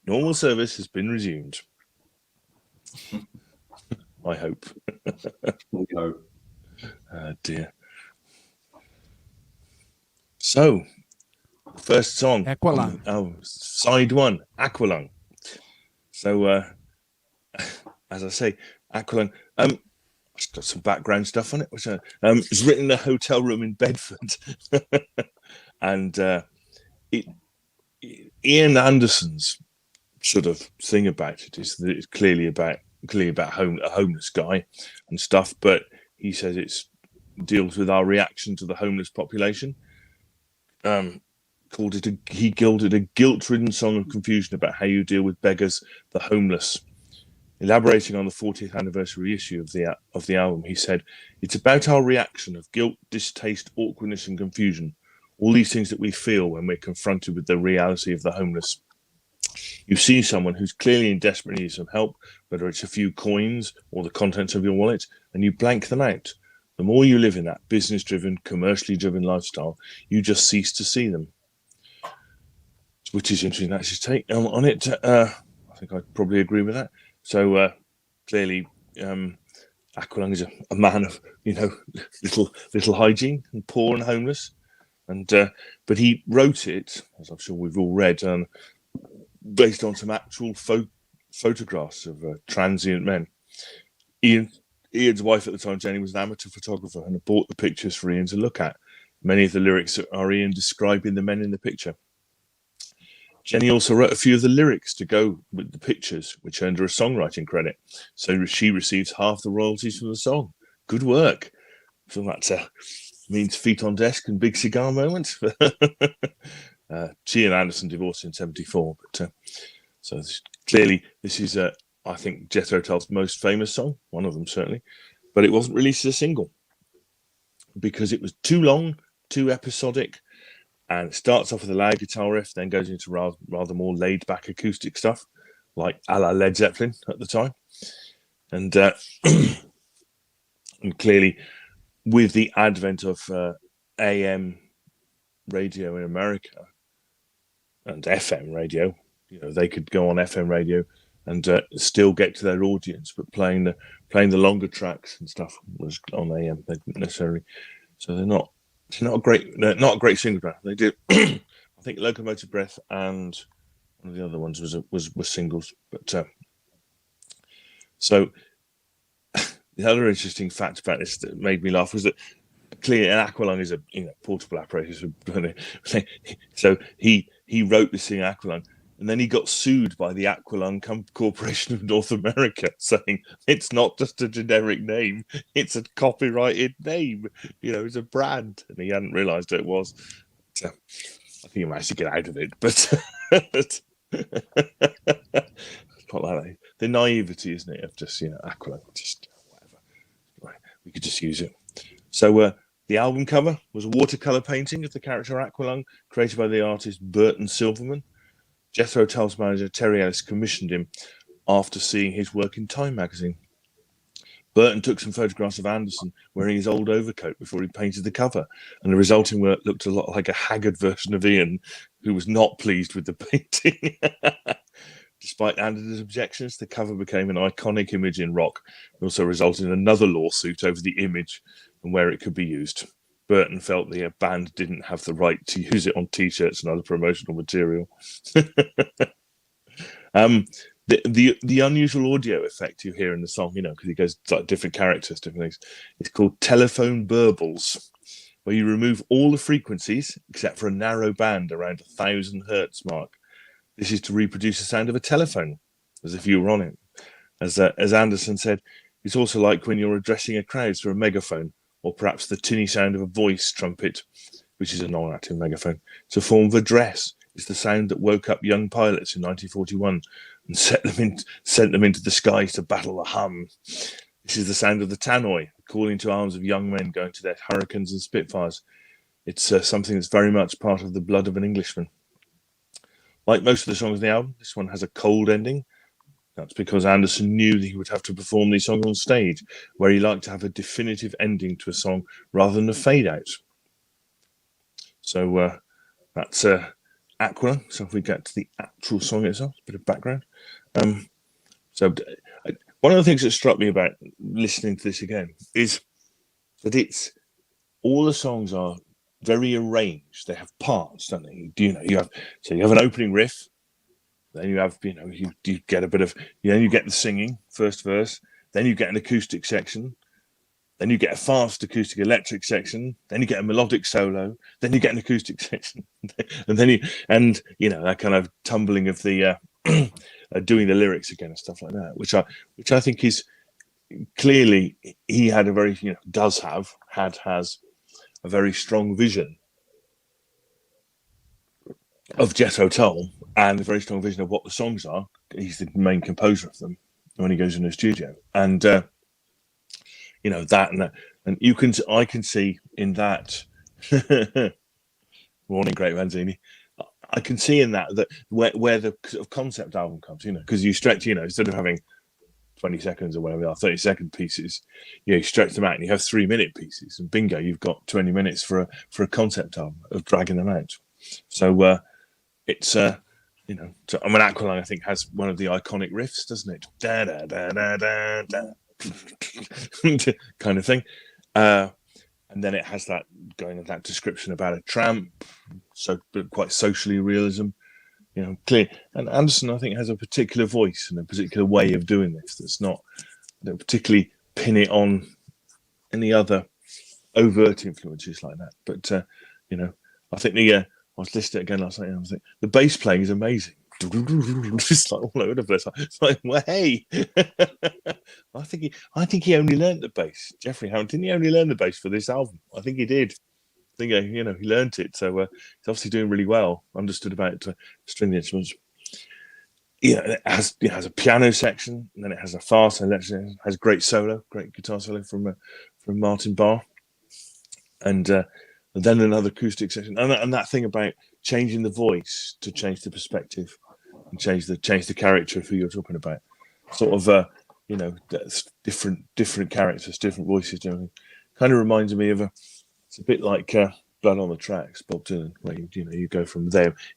Normal service has been resumed. I hope. We hope. Dear. So, first song. Aqualung. Side one, Aqualung. So, as I say, Aqualung. It's got some background stuff on it, which it's written in a hotel room in Bedford, and Ian Anderson's sort of thing about it is that it's clearly about a homeless guy and stuff, but he says it deals with our reaction to the homeless population. He called it a guilt-ridden song of confusion about how you deal with beggars, the homeless. Elaborating on the 40th anniversary issue of the album, he said, "It's about our reaction of guilt, distaste, awkwardness, and confusion. All these things that we feel when we're confronted with the reality of the homeless. You see someone who's clearly in desperate need of some help, whether it's a few coins or the contents of your wallet, and you blank them out. The more you live in that business-driven, commercially driven lifestyle, you just cease to see them." Which is interesting. That's his take on it. I think I'd probably agree with that. So clearly, Aqualung is a man of little hygiene and poor and homeless, and but he wrote it, as I'm sure we've all read, based on some actual photographs of transient men. Ian's wife at the time, Jenny, was an amateur photographer and bought the pictures for Ian to look at. Many of the lyrics are Ian describing the men in the picture. Jenny also wrote a few of the lyrics to go with the pictures, which earned her a songwriting credit. So she receives half the royalties from the song. Good work. So that means feet on desk and big cigar moment. She and Anderson divorced in 1974. But so clearly this is, I think, Jethro Tull's most famous song, one of them certainly. But it wasn't released as a single because it was too long, too episodic. And it starts off with a loud guitar riff, then goes into rather more laid-back acoustic stuff, like a la Led Zeppelin at the time. And and clearly, with the advent of AM radio in America and FM radio, they could go on FM radio and still get to their audience, but playing the longer tracks and stuff was on AM. They didn't necessarily, so they're not a great single band. They did, I think, Locomotive Breath and one of the other ones was singles. But so the other interesting fact about this that made me laugh was that clearly an Aqualung is a portable apparatus. So he wrote this thing Aqualung, and then he got sued by the Aqualung Corporation of North America, saying it's not just a generic name, it's a copyrighted name. It's a brand, and he hadn't realised it was. So I think he managed to get out of it, but it's not like that. The naivety, isn't it, of just Aqualung, just whatever. we could just use it. So the album cover was a watercolor painting of the character Aqualung, created by the artist Burton Silverman. Jethro Tull's manager Terry Ellis commissioned him after seeing his work in Time magazine. Burton took some photographs of Anderson wearing his old overcoat before he painted the cover, and the resulting work looked a lot like a haggard version of Ian, who was not pleased with the painting. Despite Anderson's objections, the cover became an iconic image in rock. It also resulted in another lawsuit over the image and where it could be used. Burton felt the band didn't have the right to use it on T-shirts and other promotional material. The unusual audio effect you hear in the song, because it goes like different characters, different things. It's called telephone burbles, where you remove all the frequencies except for a narrow band around 1,000 hertz mark. This is to reproduce the sound of a telephone, as if you were on it. As Anderson said, it's also like when you're addressing a crowd through a megaphone, or perhaps the tinny sound of a voice trumpet, which is a non-active megaphone. It's a form of address. It's the sound that woke up young pilots in 1941 and sent them into the skies to battle the Hun. This is the sound of the tannoy, calling to arms of young men going to their Hurricanes and Spitfires. It's something that's very much part of the blood of an Englishman. Like most of the songs in the album, this one has a cold ending. That's because Anderson knew that he would have to perform these songs on stage, where he liked to have a definitive ending to a song rather than a fade out. So that's Aqualung. So if we get to the actual song itself, a bit of background. So one of the things that struck me about listening to this again is that all the songs are very arranged. They have parts, don't they? You have an opening riff, then you have you get a bit of you get the singing first verse, then you get an acoustic section, then you get a fast acoustic electric section, then you get a melodic solo, then you get an acoustic section, and then that kind of tumbling of the doing the lyrics again and stuff like that, which I think is clearly he had a very has a very strong vision of Jethro Tull and a very strong vision of what the songs are. He's the main composer of them when he goes in the studio, and that and I can see in that. Morning, Great Manzini. I can see in that where the sort of concept album comes, because you stretch, instead of having 20 seconds or whatever they are, 30-second pieces, you stretch them out and you have 3-minute pieces, and bingo, you've got 20 minutes for a concept album of dragging them out. So it's Aqualung, I think, has one of the iconic riffs, doesn't it? Da da da da da da kind of thing. And then it has that description about a tramp, but quite socially realism, clear. And Anderson, I think, has a particular voice and a particular way of doing this that's not, particularly pin it on any other overt influences like that. But I think I was listening again last night, and I was thinking the bass playing is amazing. Just like all over the place. It's like, well, hey, I think he only learned the bass. Jeffrey Howard, didn't he only learn the bass for this album? I think he did. I think he learned it. So he's obviously doing really well. Understood about string instruments. It has a piano section, and then it has a fast electric. It has great guitar solo from Martin Barr, and then another acoustic section, and that thing about changing the voice to change the perspective and change the character of who you're talking about. Sort of that's different characters, different voices. Kind of reminds me of it's a bit like Blood on the Tracks, Bob Dylan, where you go from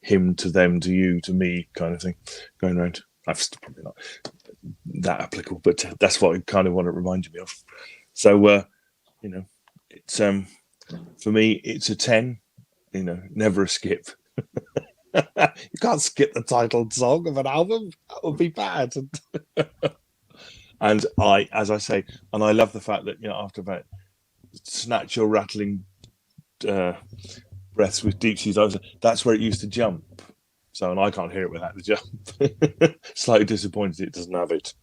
him to them to you to me kind of thing, going around. That's probably not that applicable, but that's what I kind of want to remind me of. So it's for me, it's a 10. Never a skip. You can't skip the titled song of an album. That would be bad. And as I say, and I love the fact that after about snatch your rattling breaths with deep seas, that's where it used to jump. So, and I can't hear it without the jump. Slightly disappointed it doesn't have it.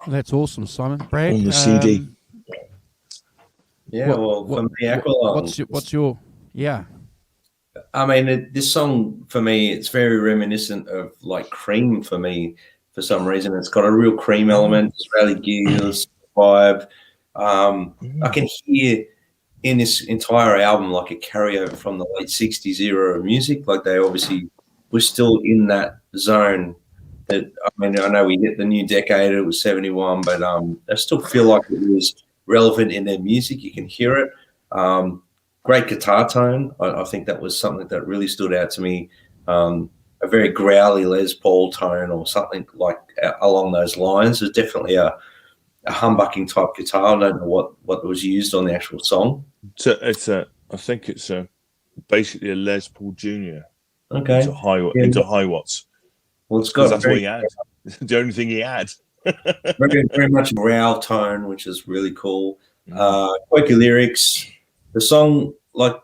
That's awesome, Simon. Brad, on the CD. Yeah, for me, Aqualung. What's your I mean, this song for me, it's very reminiscent of like Cream for me. For some reason, it's got a real Cream element. Israeli gears, vibe. I can hear in this entire album like a carryover from the late 60s era of music. Like they obviously were still in that zone. That, I mean, I know we hit the new decade, it was 71, but I still feel like it was relevant in their music. You can hear it. Great guitar tone. I think that was something that really stood out to me. A very growly Les Paul tone or something like along those lines. There's definitely a humbucking type guitar. I don't know what was used on the actual song. So I think it's basically a Les Paul Jr. Okay. into high watts. Well, it's got that's what he had. The only thing he had. very, very much a growl tone, which is really cool. Quirky lyrics. The song, like,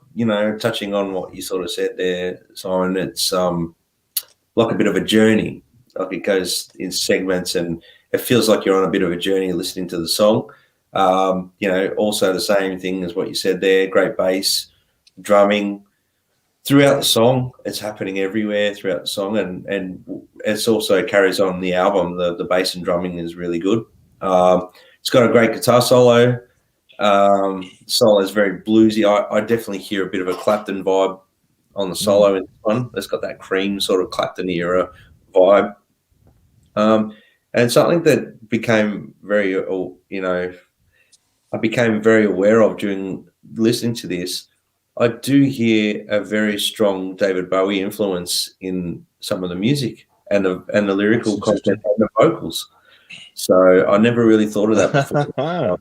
touching on what you sort of said there, Simon, it's like a bit of a journey. Like it goes in segments and it feels like you're on a bit of a journey listening to the song. Also the same thing as what you said there, great bass, drumming. Throughout the song, it's happening everywhere throughout the song, and it's also carries on the album. The bass and drumming is really good. It's got a great guitar solo. Solo is very bluesy. I definitely hear a bit of a Clapton vibe on the solo in this one. It's got that Cream sort of Clapton era vibe. And something that became I became very aware of during listening to this. I do hear a very strong David Bowie influence in some of the music and the lyrical content and the vocals. So I never really thought of that before.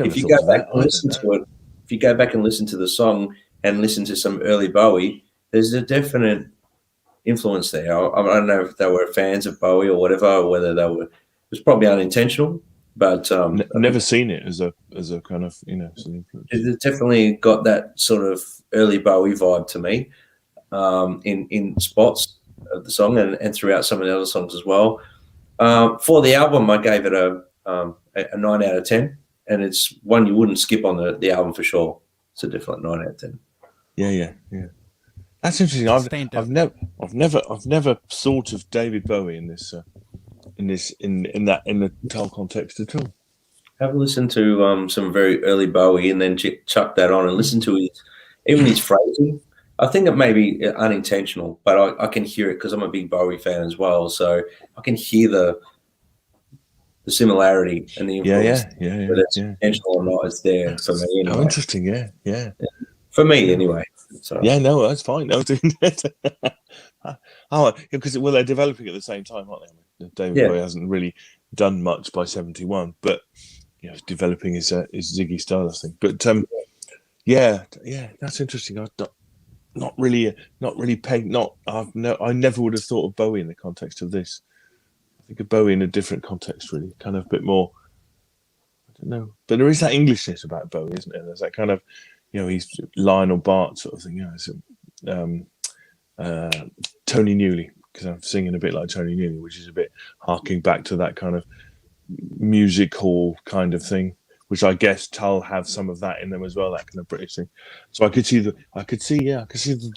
If you go back and listen to it, if you go back and listen to the song and listen to some early Bowie, there's a definite influence there. I don't know if they were fans of Bowie or whatever, or whether it was probably unintentional. But never seen it as a kind of some influence. It's definitely got that sort of early Bowie vibe to me, in spots of the song and throughout some of the other songs as well. For the album, I gave it a 9 out of 10, and it's one you wouldn't skip on the album for sure. It's a definite 9 out of 10. Yeah. That's interesting. I've never thought of David Bowie in the Tull context at all. Have a listen to some very early Bowie, and then chuck that on and listen to his phrasing. I think it may be unintentional, but I can hear it because I'm a big Bowie fan as well. So I can hear the similarity and the influence. Yeah. Whether it's intentional or not, it's there for me. Anyway. Oh, interesting. Yeah. For me, anyway. So. Yeah, no, that's fine. No, because they're developing at the same time, aren't they? David Bowie hasn't really done much by 71, but developing his Ziggy Stardust thing. But that's interesting. I never would have thought of Bowie in the context of this. I think of Bowie in a different context, really, kind of a bit more. I don't know, but there is that Englishness about Bowie, isn't there? There's that kind of, he's Lionel Bart sort of thing. Tony Newley, because I'm singing a bit like Tony Newley, which is a bit harking back to that kind of music hall kind of thing, which I guess Tull have some of that in them as well, that kind of British thing. So I could see the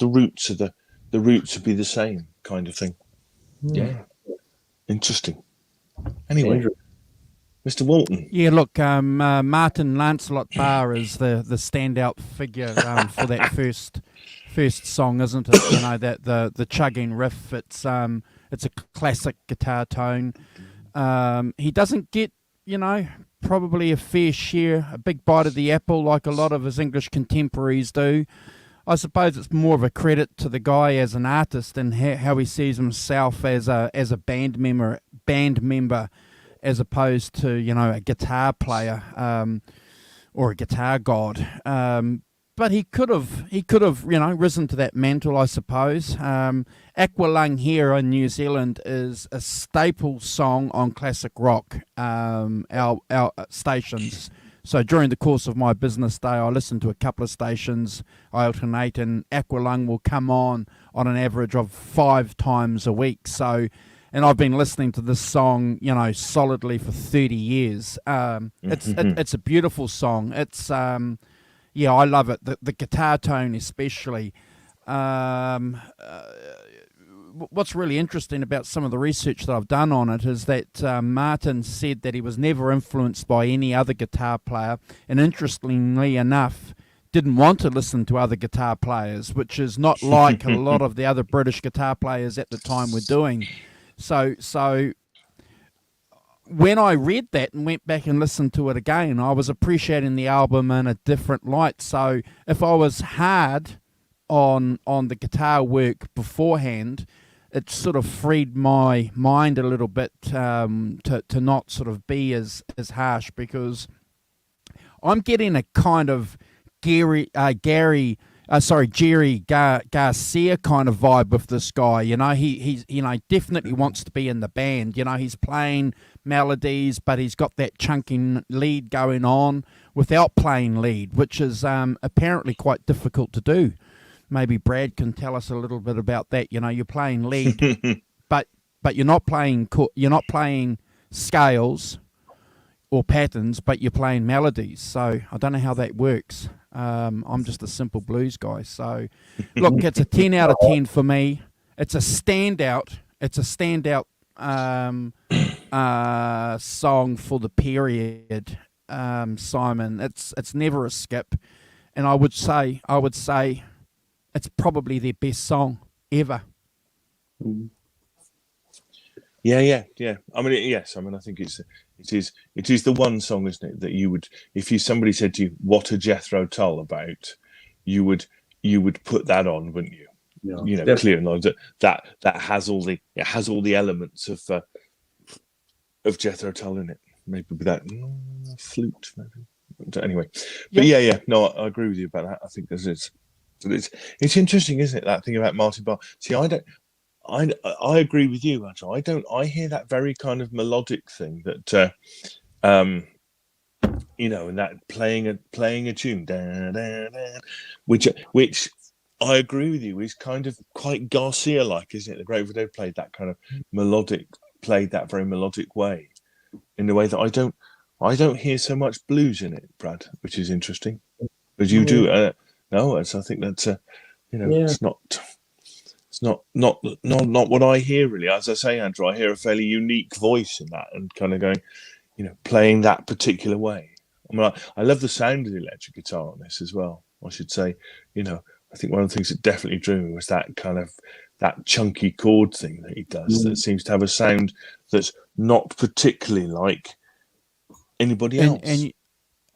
roots of the roots would be the same kind of thing. Yeah, interesting. Anyway, Mr. Walton. Yeah, look, Martin Lancelot Barr is the standout figure for that first song, isn't it? That the chugging riff. It's a classic guitar tone. He doesn't get probably a fair share, a big bite of the apple like a lot of his English contemporaries do. I suppose it's more of a credit to the guy as an artist and how he sees himself as a band member, as opposed to a guitar player or a guitar god. But he could have risen to that mantle, I suppose. Aqualung here in New Zealand is a staple song on classic rock, our stations. So during the course of my business day, I listen to a couple of stations, I alternate, and Aqualung will come on an average of 5 times a week. So, and I've been listening to this song, solidly for 30 years. It's a beautiful song. It's I love it. The guitar tone especially. what's really interesting about some of the research that I've done on it is that Martin said that he was never influenced by any other guitar player, and interestingly enough, didn't want to listen to other guitar players, which is not like a lot of the other British guitar players at the time were doing. So when I read that and went back and listened to it again, I was appreciating the album in a different light. So if I was hard on the guitar work beforehand, it sort of freed my mind a little bit to not sort of be as harsh, because I'm getting a kind of Jerry Garcia kind of vibe with this guy. You know, he's definitely wants to be in the band. You know, he's playing melodies, but he's got that chunking lead going on without playing lead, which is apparently quite difficult to do. Maybe Brad can tell us a little bit about that. You know, you're playing lead, but you're not playing scales or patterns, but you're playing melodies. So I don't know how that works. I'm just a simple blues guy. So look, it's a 10 out of 10 for me. It's a standout. It's a standout song for the period, Simon. It's never a skip, and I would say it's probably their best song ever. Yeah. I mean, yes. I mean, I think it is the one song, isn't it, that you would, if somebody said to you, "What are Jethro Tull about?" you would put that on, wouldn't you? Yeah, you know, definitely. Clear knowledge that has all the elements of Jethro Tull in it. Maybe with that flute, maybe. Anyway, but yeah. No, I agree with you about that. I think it's interesting, isn't it, that thing about Martin Barr? See, I agree with you, Andrew. I hear that very kind of melodic thing that, you know, and that playing a tune, which I agree with you is kind of quite Garcia-like, isn't it? The Great Video played that kind of very melodic way, in a way that I don't hear so much blues in it, Brad, which is interesting. But you do. No, so I think that's it's not what I hear really. As I say, Andrew, I hear a fairly unique voice in that, and kind of going, you know, playing that particular way. I mean, I love the sound of the electric guitar on this as well. I should say, you know, I think one of the things that definitely drew me was that kind of that chunky chord thing that he does. That seems to have a sound that's not particularly like anybody else.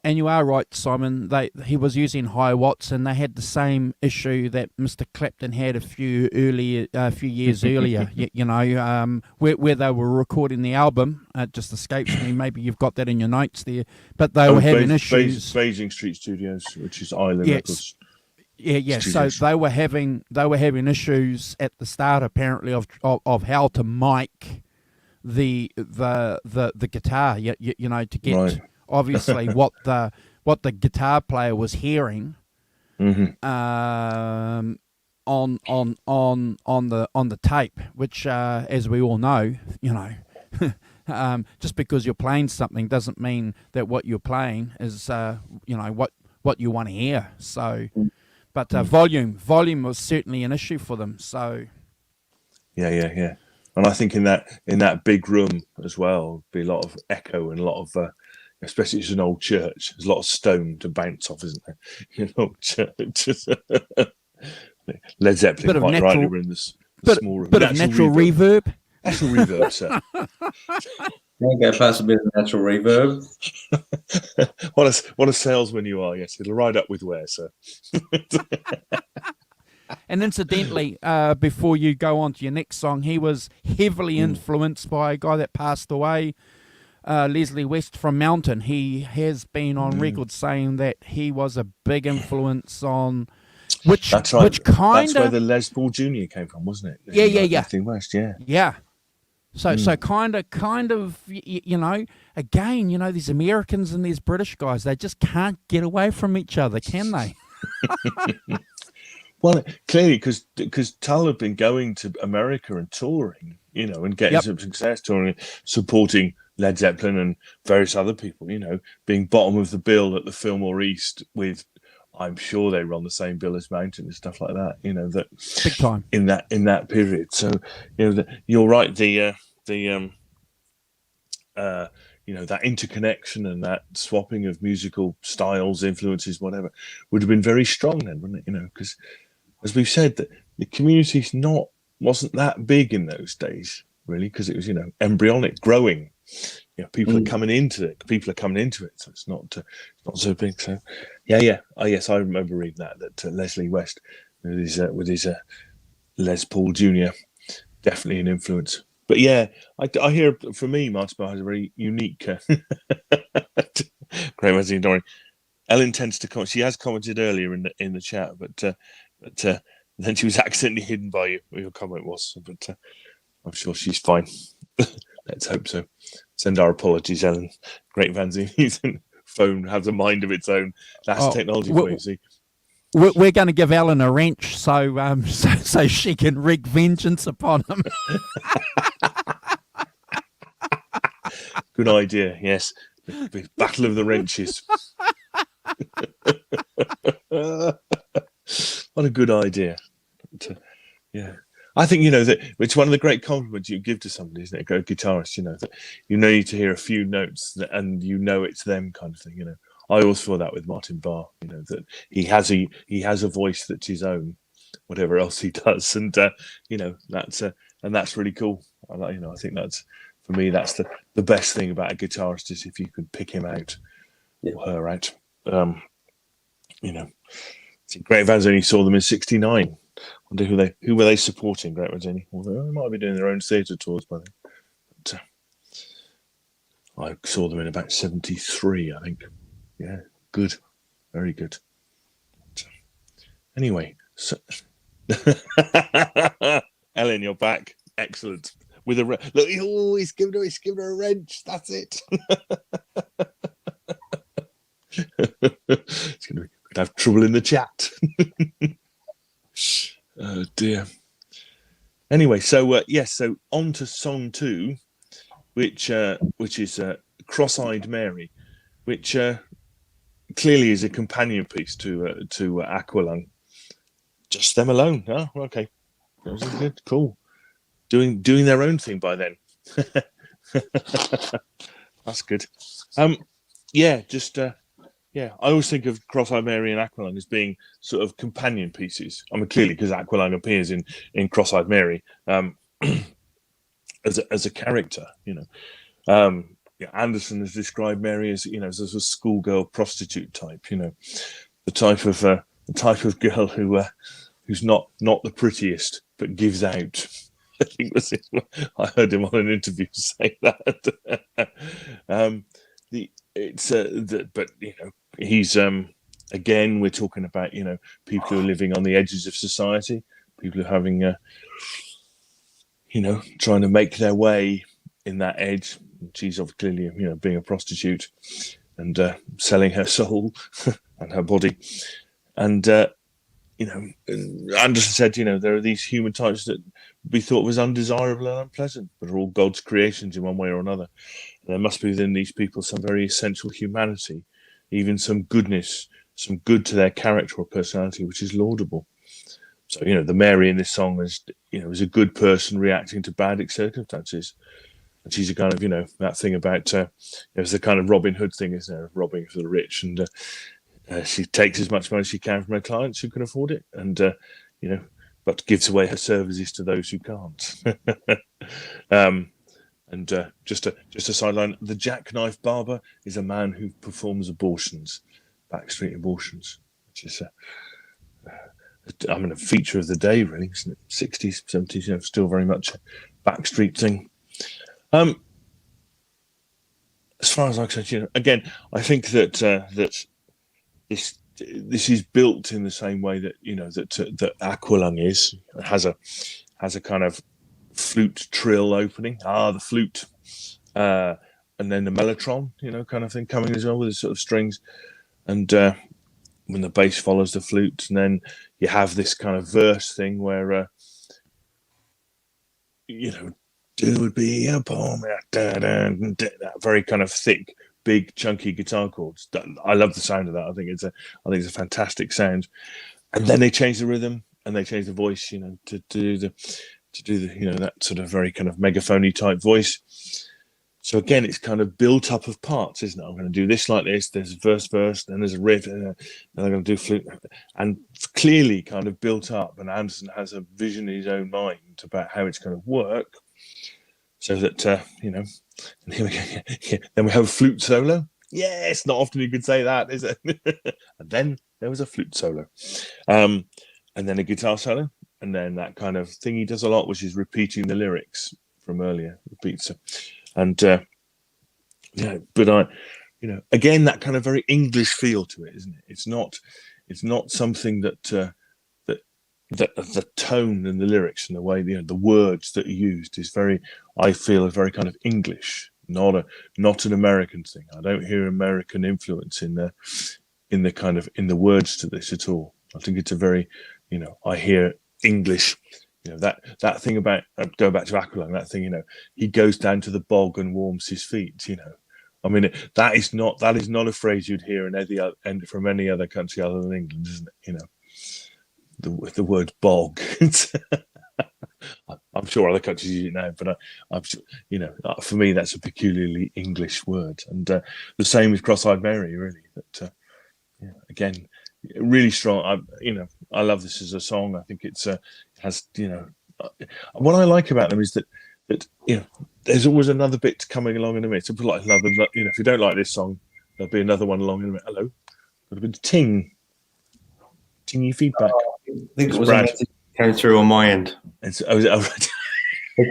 And you are right, Simon. He was using high watts, and they had the same issue that Mr. Clapton had a few years earlier. You know, where they were recording the album. It just escapes me. Maybe you've got that in your notes there. But they were having issues. Basing Street Studios, which is Island Records. Yeah. Studios. So they were having issues at the start, apparently, of how to mic the guitar. You know, to get. Right. Obviously, what the guitar player was hearing on the tape, which, as we all know, you know, just because you're playing something doesn't mean that what you're playing is you know, what you want to hear. So, but volume was certainly an issue for them. So, yeah. And I think in that big room as well, be a lot of echo and a lot of. Especially it's an old church. There's a lot of stone to bounce off, isn't there? An old church. Led Zeppelin quite rightly were in this small room. Bit of natural reverb. Natural reverb, sir. Can't go past a bit of natural reverb. What a salesman you are! Yes, it'll ride up with wear, sir. And incidentally, before you go on to your next song, he was heavily influenced by a guy that passed away. Leslie West from Mountain. He has been on record saying that he was a big influence on That's right. Which kind of... That's where the Les Paul Jr. came from, wasn't it? Yeah. West, yeah. Yeah. So kind of, you know, again, you know, these Americans and these British guys, they just can't get away from each other, can they? Well, clearly, because Tull had been going to America and touring, you know, and getting some success touring, supporting Led Zeppelin and various other people, you know, being bottom of the bill at the Fillmore East with I'm sure they were on the same bill as Mountain and stuff like that. You know, that big time in that period. So you know, you're right. You know, that interconnection and that swapping of musical styles, influences, whatever, would have been very strong then, wouldn't it? You know, because as we've said, that the community's wasn't that big in those days, really, because it was, you know, embryonic, growing. You know, people are coming into it. So it's not so big. So, yeah. Oh, yes, I remember reading that Leslie West with his Les Paul Jr. definitely an influence. But yeah, I hear, for me, Martin Barr has a very unique. Great Wesley Dorian. Ellen tends to comment. She has commented earlier in the chat, but then she was accidentally hidden by you. What your comment was, but I'm sure she's fine. Let's hope so. Send our apologies, Ellen. Great Van Zeen's phone has a mind of its own. That's technology for you, see. We're going to give Ellen a wrench so she can wreak vengeance upon him. Good idea. Yes, the battle of the wrenches. What a good idea. Yeah. I think, you know, that it's one of the great compliments you give to somebody, isn't it? A guitarist, you know, that you need to hear a few notes and you know it's them, kind of thing. You know, I always feel that with Martin Barr, you know, that he has a voice that's his own, whatever else he does, and you know, that's really cool. You know, I think that's, for me, that's the best thing about a guitarist, is if you can pick him out or her out. You know, Great Vans only saw them in '69. Wonder who were they supporting, Great Mazzini? Well, they might be doing their own theatre tours by then. But I saw them in about '73, I think. Yeah, good, very good. But, anyway, so Ellen, you're back. Excellent. With a look, he's given her a wrench. That's it. It's going to have trouble in the chat. Oh dear. Anyway, so so on to song 2, which is Cross-Eyed Mary, which clearly is a companion piece to Aqualung. Just them alone. Oh, okay. Good, cool. Doing their own thing by then. That's good. I always think of Cross-Eyed Mary and Aqualung as being sort of companion pieces. I mean, clearly, because Aqualung appears in Cross-Eyed Mary as a character, you know. Anderson has described Mary as, you know, as a schoolgirl prostitute type, you know, the type of girl who's not the prettiest but gives out. I think I heard him on an interview say that. But you know, he's again, we're talking about, you know, people who are living on the edges of society, people who are having you know, trying to make their way in that edge. She's clearly, you know, being a prostitute and selling her soul and her body. And you know, Anderson said, you know, there are these human types that we thought was undesirable and unpleasant, but are all God's creations in one way or another. And there must be within these people some very essential humanity, even some goodness, some good to their character or personality, which is laudable. So, you know, the Mary in this song is, you know, is a good person reacting to bad circumstances. And she's a kind of, you know, that thing about, it's the kind of Robin Hood thing, isn't it? Robbing for the rich. And she takes as much money as she can from her clients who can afford it. And, you know, but gives away her services to those who can't. And just a sideline, the jackknife barber is a man who performs abortions, backstreet abortions, which is a feature of the day, really, isn't it? 60s, 70s, you know, still very much a backstreet thing. As far as I can, you know, again, I think that this is built in the same way that, you know, that Aqualung has a kind of flute trill opening. The flute, and then the mellotron, you know, kind of thing coming as well with the sort of strings, and when the bass follows the flute, and then you have this kind of verse thing where, you know, it would be upon that very kind of thick big chunky guitar chords. I love the sound of that. I think it's a fantastic sound. And then they change the rhythm and they change the voice, to do the that sort of very kind of megaphony type voice. So again, it's kind of built up of parts, isn't it? I'm going to do this like this. There's verse, then there's a riff, and then I'm going to do flute, and clearly kind of built up. And Anderson has a vision in his own mind about how it's going to work, so that and here we go. Then we have a flute solo. Yeah, it's not often you could say that, is it? And then there was a flute solo, and then a guitar solo, and then that kind of thing he does a lot, which is repeating the lyrics from earlier, repeats. And but again, that kind of very English feel to it, isn't it? It's not something that the tone and the lyrics and the way the words that are used is very, I feel, a very kind of English, not an American thing. I don't hear American influence in the words to this at all. I think it's a very, I hear English. That thing about going back to Aqualung, that thing, he goes down to the bog and warms his feet. I mean, that is not a phrase you'd hear from any other country other than England, isn't it? The word bog. I'm sure other countries use it now, but I'm sure, for me that's a peculiarly English word, and the same with Cross-Eyed Mary, really. That again, really strong. I love this as a song. I think it's has what I like about them is that there's always another bit coming along in a minute. It's like another, if you don't like this song, there'll be another one along in a minute. Hello, got a bit of tingy feedback. I think it was Brad. Came through on my end. It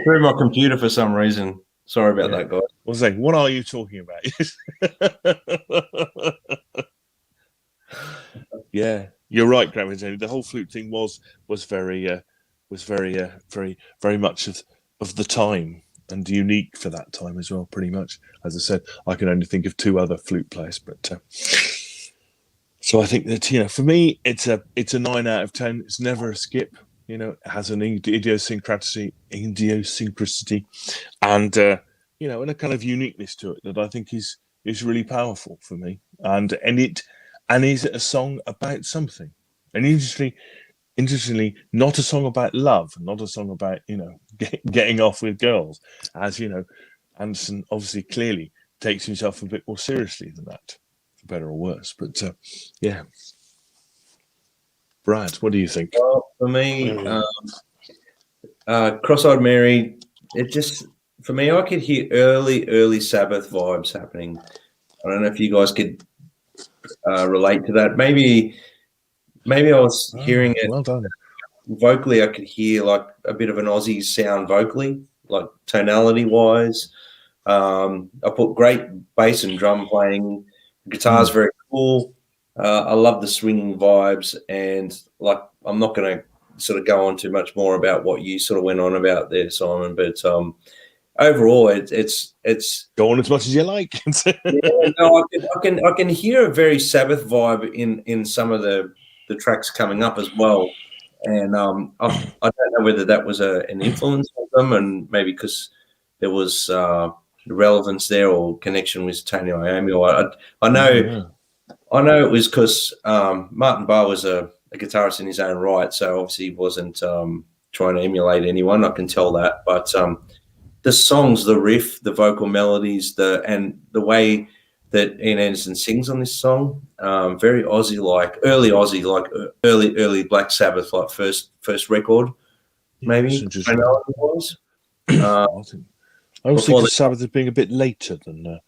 threw my computer for some reason. Sorry about that, guys. I was saying, what are you talking about? Yeah, you're right, Graham. The whole flute thing was very much of the time and unique for that time as well. Pretty much, as I said, I can only think of 2 other flute players, but so I think that for me, it's a 9 out of 10. It's never a skip. It has an idiosyncrasy, and and a kind of uniqueness to it that I think is really powerful for me. And is it a song about something? And interestingly, not a song about love, not a song about getting off with girls, as Anderson obviously clearly takes himself a bit more seriously than that, for better or worse. But yeah, Brad, what do you think? Well, for me, Cross-Eyed Mary, it just, for me, I could hear early Sabbath vibes happening. I don't know if you guys could relate to that. Maybe I was hearing it. Well done. Vocally, I could hear like a bit of an Aussie sound vocally, like tonality wise. I put great bass and drum playing. The guitar's very cool. I love the swinging vibes, and like, I'm not going to sort of go on too much more about what you sort of went on about there, Simon, but overall, it's go on as much as you like. No, I can hear a very Sabbath vibe in some of the tracks coming up as well, and I don't know whether that was an influence of them, and maybe because there was relevance there or connection with Tony Iommi, or I know it was because Martin Barr was a guitarist in his own right, so obviously he wasn't trying to emulate anyone. I can tell that, but the songs, the riff, the vocal melodies, and the way that Ian Anderson sings on this song, very Aussie-like, early Black Sabbath, like first record, maybe. I know it was. I always think of Sabbath as being a bit later than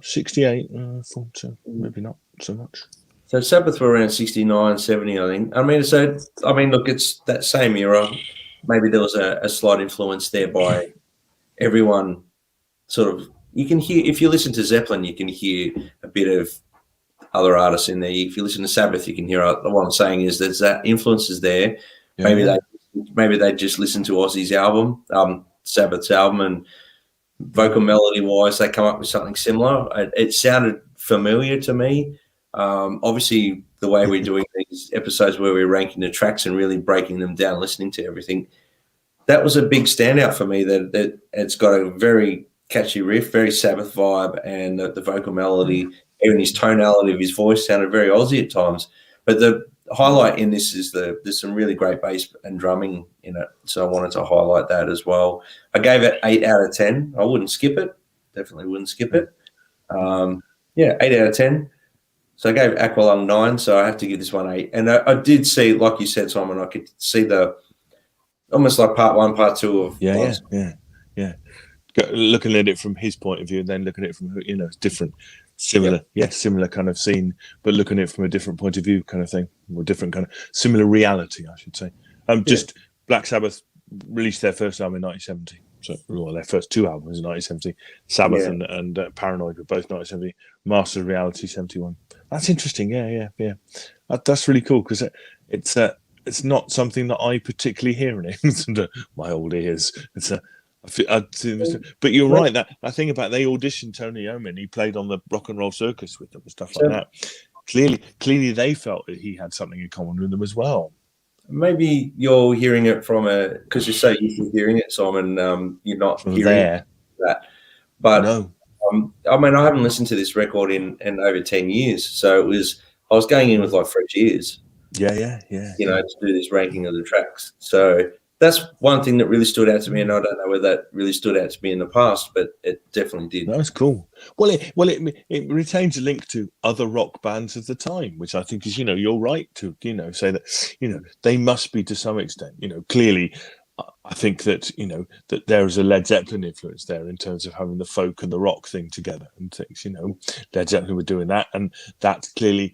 68. I thought maybe not so much. So Sabbath were around 69, 70, I think. Look, it's that same era. Maybe there was a slight influence there by everyone. Sort of, you can hear, if you listen to Zeppelin, you can hear a bit of other artists in there. If you listen to Sabbath, you can hear. What I'm saying is there's that influence is there. Yeah. Maybe they just listen to Ozzy's album, Sabbath's album, and vocal melody wise, they come up with something similar. It sounded familiar to me. Obviously, the way we're doing these episodes where we're ranking the tracks and really breaking them down, listening to everything, that was a big standout for me. That it's got a very catchy riff, very Sabbath vibe, and the vocal melody, even his tonality of his voice sounded very Aussie at times. But the highlight in this is there's some really great bass and drumming in it, so I wanted to highlight that as well. I gave it 8 out of 10. I wouldn't skip it. Definitely wouldn't skip it. 8 out of 10. So I gave Aqualung 9, so I have to give this one 8. And I did see, like you said, Simon, I could see the almost like part 1, part 2 of looking at it from his point of view, and then looking at it from different, similar, similar kind of scene, but looking at it from a different point of view, kind of thing, or different kind of similar reality, I should say. Black Sabbath released their first album in 1970. So, their first 2 albums in 1970. Sabbath and Paranoid were both 1970. Master of Reality 71. That's interesting. Yeah. That's really cool because it's not something that I particularly hear in it. My old ears. But you're right. That thing about they auditioned Tony Iommi and he played on the Rock and Roll Circus with them and stuff like that. Clearly, they felt that he had something in common with them as well. Maybe you're hearing it from because you're so used to hearing it, Simon. You're not from hearing that. But no. I haven't listened to this record in over 10 years, so I was going in with like fresh ears. Yeah. To do this ranking of the tracks. So that's one thing that really stood out to me, and I don't know whether that really stood out to me in the past, but it definitely did. That was cool. Well, it retains a link to other rock bands of the time, which I think is, you're right to, say that, they must be to some extent, clearly. I think that, that there is a Led Zeppelin influence there in terms of having the folk and the rock thing together and things, Led Zeppelin were doing that. And that's clearly,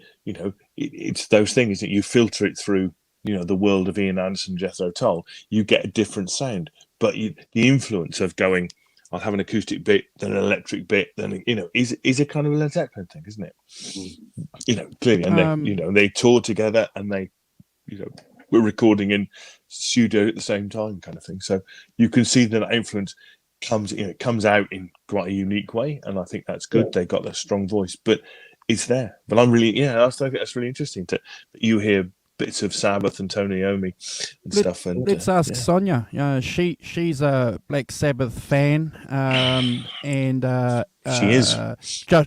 it's those things that you filter it through, the world of Ian Anderson, Jethro Tull, you get a different sound. But the influence of going, I'll have an acoustic bit, then an electric bit, then, is a kind of a Led Zeppelin thing, isn't it? Clearly. And they toured together and they, were recording in studio at the same time kind of thing. So you can see that influence comes out in quite a unique way. And I think that's good. Yeah. They got a strong voice, but it's there. But I think that's really interesting that you hear bits of Sabbath and Tony Iommi and stuff. And let's ask Sonia. She's a Black Sabbath fan, and she is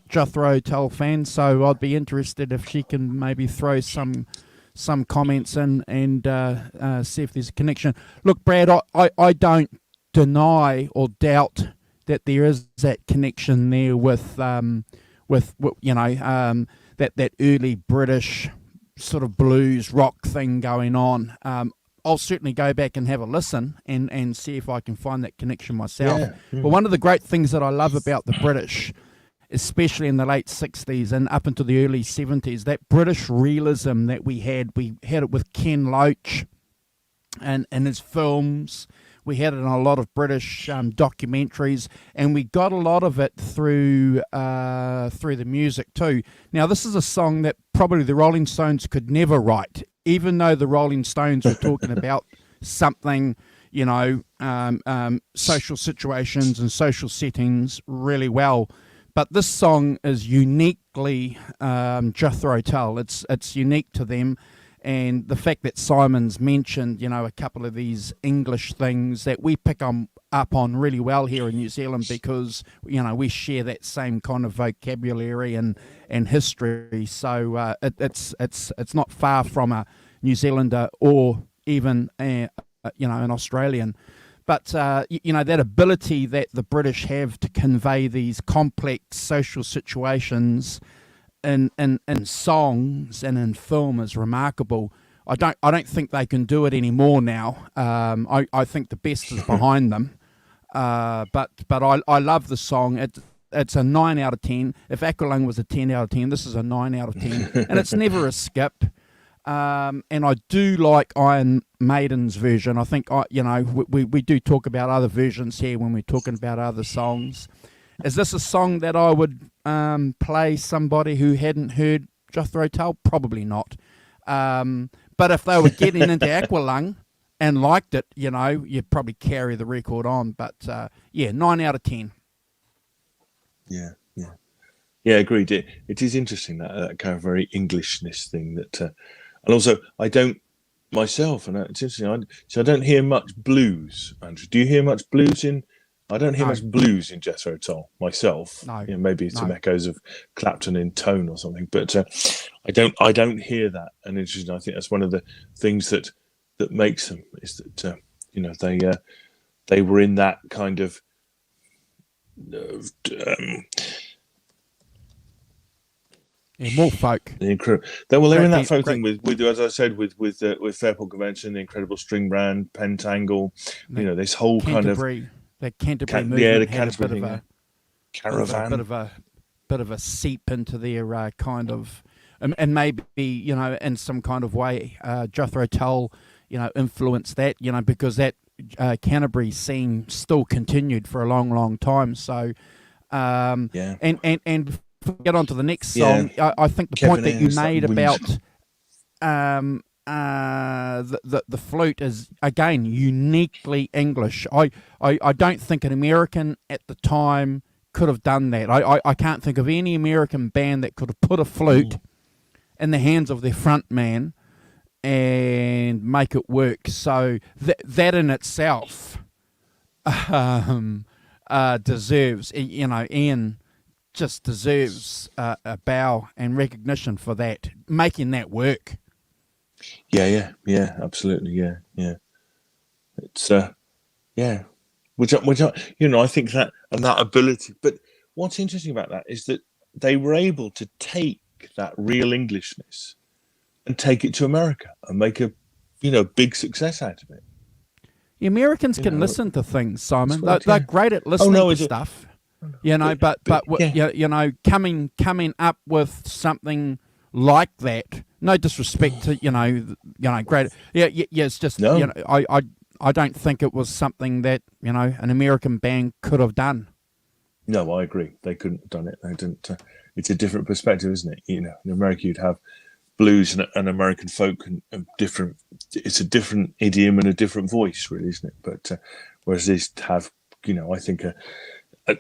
Jethro Tull fan. So I'd be interested if she can maybe throw some comments in and see if there's a connection. Look, Brad, I don't deny or doubt that there is that connection there with that early British sort of blues rock thing going on. I'll certainly go back and have a listen and see if I can find that connection myself. Yeah. But one of the great things that I love about the British, especially in the late 60s and up into the early 70s, that British realism that we had it with Ken Loach and his films. We had it in a lot of British documentaries, and we got a lot of it through the music too. Now, this is a song that probably the Rolling Stones could never write, even though the Rolling Stones were talking about something, social situations and social settings really well. But this song is uniquely Jethro Tull. It's unique to them. And the fact that Simon's mentioned, a couple of these English things that we pick up on really well here in New Zealand because, we share that same kind of vocabulary and history. So it's not far from a New Zealander or even, an Australian. But, that ability that the British have to convey these complex social situations in songs and in film is remarkable. I don't think they can do it anymore now. I think the best is behind them. But I love the song. It's a 9 out of 10. If Aqualung was a 10 out of 10, this is a 9 out of 10. And it's never a skip. And I do like Iron Maiden's version. I think we do talk about other versions here when we're talking about other songs. Is this a song that I would play somebody who hadn't heard Jethro Tull? Probably not. But if they were getting into Aqualung and liked it, you'd probably carry the record on. But 9 out of 10. Yeah, agreed. It is interesting that kind of very Englishness thing that, and also I don't myself, and it's interesting. I don't hear much blues. Andrew, do you hear much blues in I don't hear much blues in Jethro Tull myself. No, maybe some echoes of Clapton in tone or something, but I don't hear that. And interesting, I think that's one of the things that makes them is that they were in that kind of more folk. They're in that folk thing with as I said with Fairport Convention, the Incredible String Band, Pentangle, this whole kind of the Canterbury movement had a bit of a caravan, bit of a seep into their kind of, and maybe in some kind of way, Jethro Tull, influenced that, because that Canterbury scene still continued for a long, long time. So, and get on to the next song. I think the point that you made about the flute is again uniquely English. I don't think an American at the time could have done that. I can't think of any American band that could have put a flute in the hands of their front man and make it work. So that in itself deserves, Ian just deserves a bow and recognition for that, making that work. Yeah, absolutely, yeah. It's which I think that and that ability. But what's interesting about that is that they were able to take that real Englishness and take it to America and make a big success out of it. The Americans can listen to things, Simon. They're great at listening to stuff. But coming up with something like that. No disrespect to great. It's just I don't think it was something that an American band could have done. No, I agree. They couldn't have done it. They didn't. It's a different perspective, isn't it? In America, you'd have blues and American folk and different. It's a different idiom and a different voice, really, isn't it? But whereas these have, I think a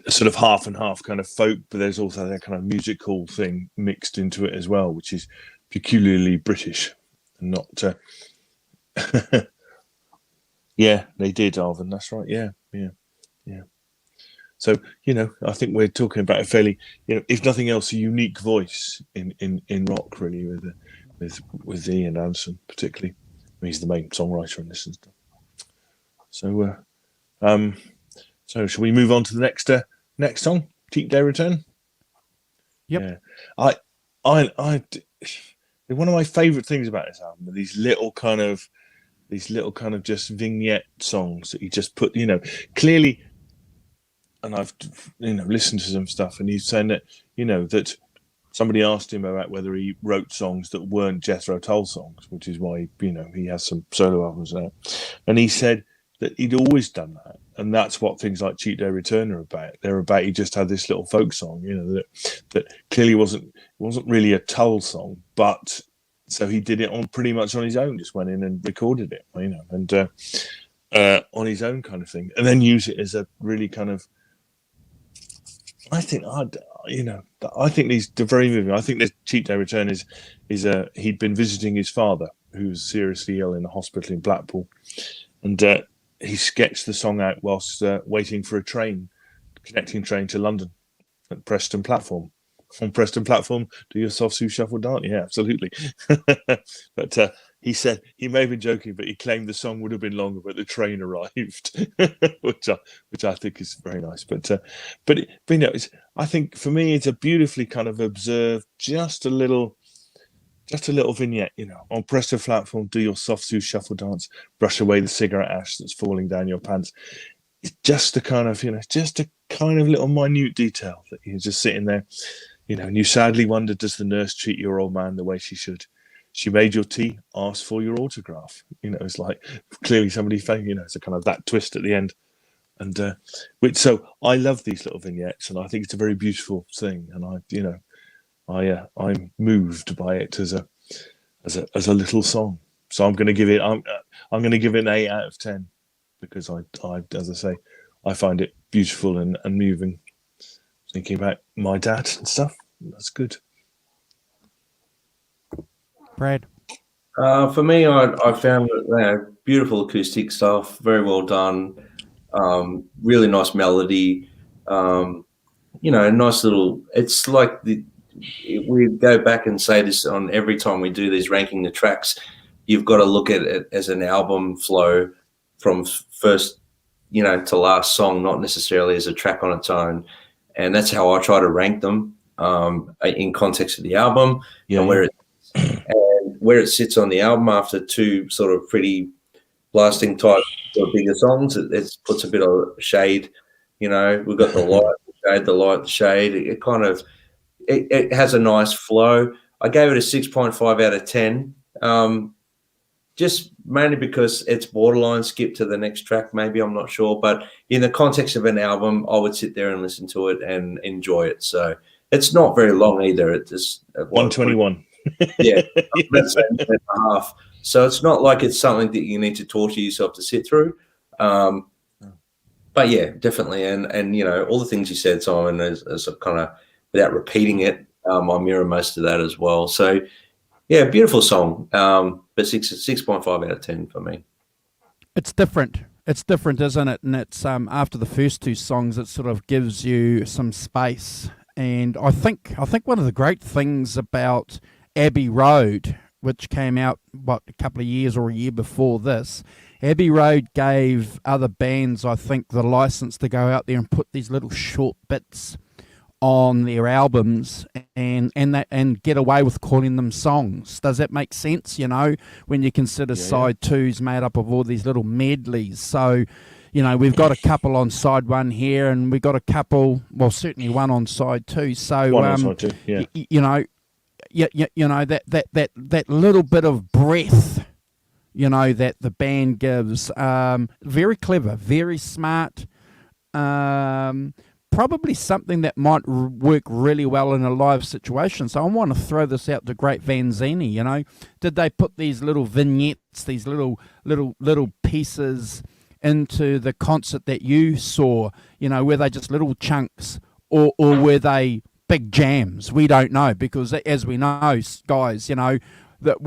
sort of half and half kind of folk, but there's also that kind of musical thing mixed into it as well, which is peculiarly British and not. Yeah, they did, Arvin. That's right. Yeah. So I think we're talking about a fairly, if nothing else, a unique voice in rock, really, with Ian Anderson particularly. He's the main songwriter in this and stuff. So, so shall we move on to the next song, Cheap Day Return? Yep. Yeah. I one of my favourite things about this album are these little kind of just vignette songs that he just put, clearly. And I've listened to some stuff, and he's saying that that somebody asked him about whether he wrote songs that weren't Jethro Tull songs, which is why he has some solo albums now, and he said that he'd always done that, and that's what things like Cheap Day Return are about. They're about he just had this little folk song, that clearly wasn't really a Tull song, but so he did it pretty much on his own, just went in and recorded it, and on his own kind of thing, and then use it as a really kind of. I think they're very moving. I think this Cheap Day Return is he'd been visiting his father, who was seriously ill in a hospital in Blackpool, and he sketched the song out whilst waiting for a connecting train to London at Preston platform. On Preston platform, do your soft shoe shuffle dance? Yeah, absolutely. But he said he may have been joking, but he claimed the song would have been longer, but the train arrived, which I think is very nice. But I think for me, it's a beautifully kind of observed, just a little vignette. On Preston platform, do your soft shoe shuffle dance, brush away the cigarette ash that's falling down your pants. It's just a kind of little minute detail that you're just sitting there. And you sadly wonder, does the nurse treat your old man the way she should? She made your tea, asked for your autograph. It's like clearly somebody found, it's a kind of that twist at the end. And so I love these little vignettes, and I think it's a very beautiful thing. And I'm moved by it as a little song. So I'm going to give it an 8 out of 10 because I as I say, I find it beautiful and moving. Thinking about my dad and stuff. That's good. Brad? For me, I found it beautiful acoustic stuff, very well done. Really nice melody. Nice little. It's like we go back and say this on every time we do these ranking the tracks. You've got to look at it as an album flow from first, to last song, not necessarily as a track on its own. And that's how I try to rank them in context of the album and where it sits on the album after two sort of pretty blasting type sort of bigger songs. It puts a bit of shade. We've got the light, the shade, the light, the shade. It kind of it has a nice flow. I gave it a 6.5 out of 10. Just mainly because it's borderline skip to the next track, maybe, I'm not sure. But in the context of an album, I would sit there and listen to it and enjoy it. So it's not very long either. It's just 121. Yeah, that's an hour and a half. So it's not like it's something that you need to torture yourself to sit through. But yeah, definitely. And all the things you said, Simon, as a kind of, without repeating it, I mirror most of that as well. So yeah, beautiful song. But 6.5 out of 10 for me. It's different. It's different, isn't it? And it's after the first two songs, it sort of gives you some space. And I think one of the great things about Abbey Road, which came out a couple of years or a year before this, Abbey Road gave other bands, I think, the license to go out there and put these little short bits on their albums and get away with calling them songs. Does that make sense? When you consider side two's made up of all these little medleys. So, we've got a couple on side one here, and we've got a couple, well, certainly one on side two. So, one on side two, yeah. That little bit of breath, that the band gives, very clever, very smart. Probably something that might work really well in a live situation. So I want to throw this out to Great Vanzini. Did they put these little vignettes, these little pieces into the concert that you saw? Were they just little chunks, or were they big jams? We don't know, because as we know, guys, that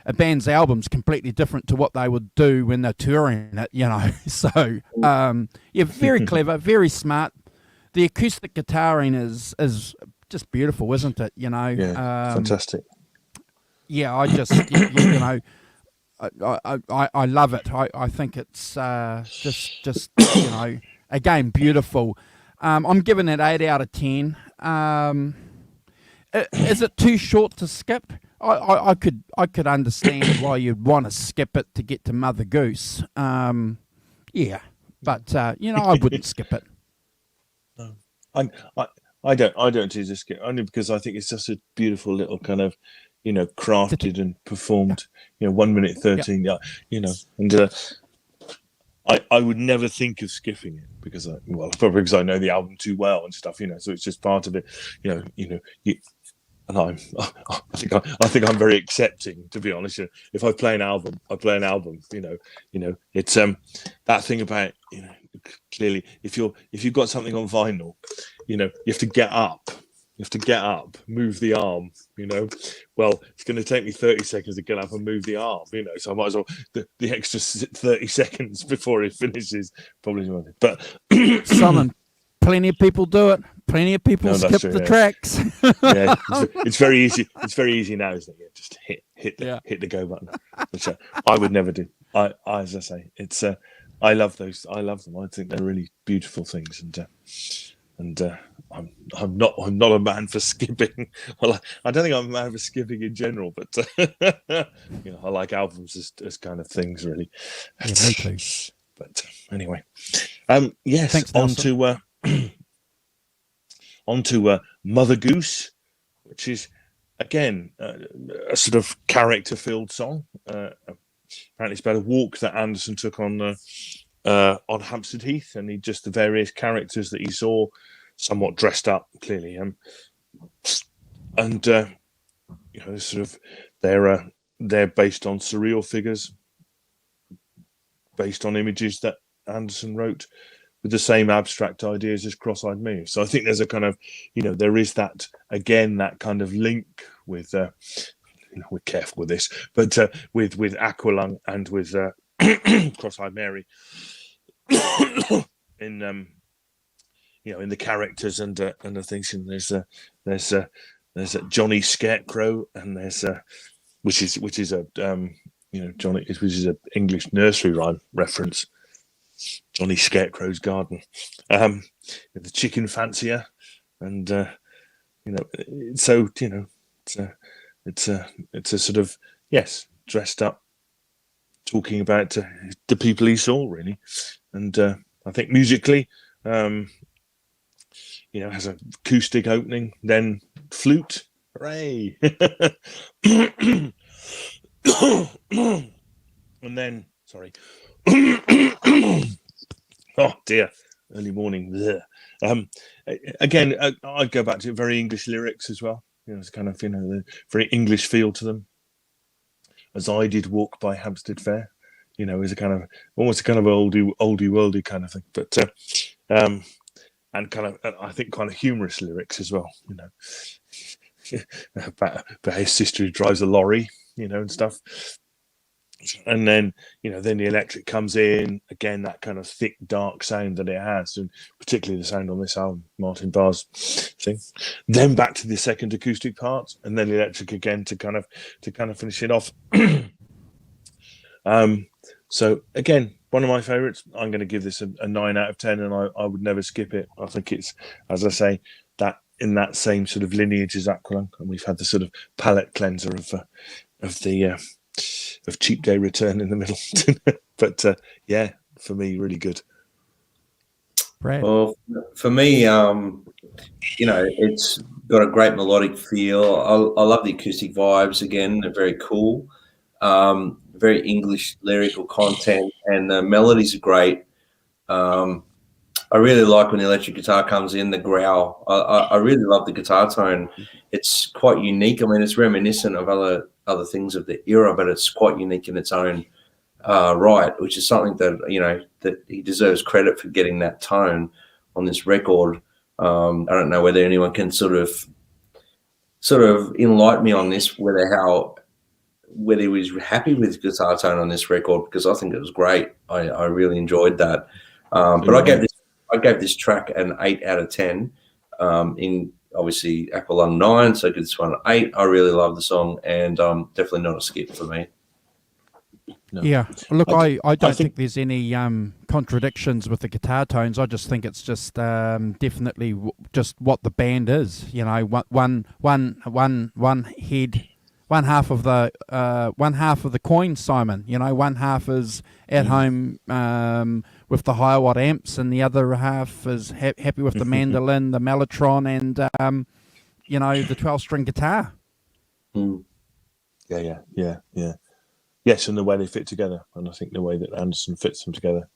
a band's album's completely different to what they would do when they're touring it, So, very clever, very smart. The acoustic guitaring is just beautiful, isn't it? Yeah, fantastic. Yeah, I just, I love it. I think it's just again, beautiful. I'm giving it 8 out of 10. Is it too short to skip? I could understand why you'd want to skip it to get to Mother Goose. Yeah, but I wouldn't skip it. No, I don't choose to skip, only because I think it's just a beautiful little kind of, crafted and performed, 1 minute 13, and I would never think of skipping it because probably because I know the album too well and stuff, so it's just part of it, and I think I'm very accepting, to be honest. If I play an album, I play an album. It's that thing about clearly if you've got something on vinyl, you have to get up. You have to get up, move the arm. Well, it's going to take me 30 seconds to get up and move the arm. So I might as well the extra 30 seconds before it finishes probably. But Simon, plenty of people do it. Plenty of people skip the tracks. Yeah, it's very easy. It's very easy now, isn't it? Just hit the go button, which I would never do. As I say, it's I love those. I love them. I think they're really beautiful things, and I'm not a man for skipping. Well, I don't think I'm a man for skipping in general, but I like albums as kind of things, really. Yeah, me too. But anyway, yes. Thanks, On to Mother Goose, which is again a sort of character-filled song. Apparently, it's about a walk that Anderson took on Hampstead Heath, and the various characters that he saw, somewhat dressed up, clearly, and sort of they're based on surreal figures, based on images that Anderson wrote, with the same abstract ideas as Cross-Eyed Me. So I think there's a kind of, there is that, again, that kind of link with, we're careful with this, but with Aqualung and with Cross-Eyed Mary. in in the characters and the things. And there's a Johnny Scarecrow, and there's which is a Johnny, which is an English nursery rhyme reference. Johnny Scarecrow's garden, the chicken fancier, and so it's a sort of, yes, dressed up, talking about the people he saw, really. And I think musically, has an acoustic opening, then flute, hooray! And then, sorry. Oh dear, early morning. Again, I'd go back to very English lyrics as well. It's kind of the very English feel to them. As I did walk by Hampstead Fair, is a kind of almost a kind of oldie worldy kind of thing. But and kind of, I think, kind of humorous lyrics as well. About his sister who drives a lorry, and stuff. And then, then the electric comes in again, that kind of thick, dark sound that it has, and particularly the sound on this album, Martin Barr's thing. Then back to the second acoustic part, and then the electric again to kind of finish it off. So again, one of my favourites. I'm going to give this a 9 out of 10, and I would never skip it. I think it's, as I say, that in that same sort of lineage as Aqualung, and we've had the sort of palate cleanser of Cheap Day Return in the middle. But yeah, for me, really good. Brad. Well, for me, it's got a great melodic feel. I love the acoustic vibes. Again, they're very cool. Very English lyrical content, and the melodies are great. I really like when the electric guitar comes in, the growl. I really love the guitar tone. It's quite unique. I mean, it's reminiscent of other things of the era, but it's quite unique in its own right, which is something that, that he deserves credit for getting that tone on this record. I don't know whether anyone can sort of enlighten me on this, whether he was happy with the guitar tone on this record, because I think it was great. I really enjoyed that. But I gave this track an 8 out of 10. In obviously Aqualung 9, so I give this one an 8. I really love the song, and definitely not a skip for me. No. Yeah, look, I don't think there's any contradictions with the guitar tones. I just think it's just definitely just what the band is. One head. One half of the coin, Simon. One half is at home with the higher watt amps, and the other half is happy with the mandolin, the mellotron, and the 12-string guitar. Mm. Yeah. Yes, and the way they fit together, and I think the way that Anderson fits them together,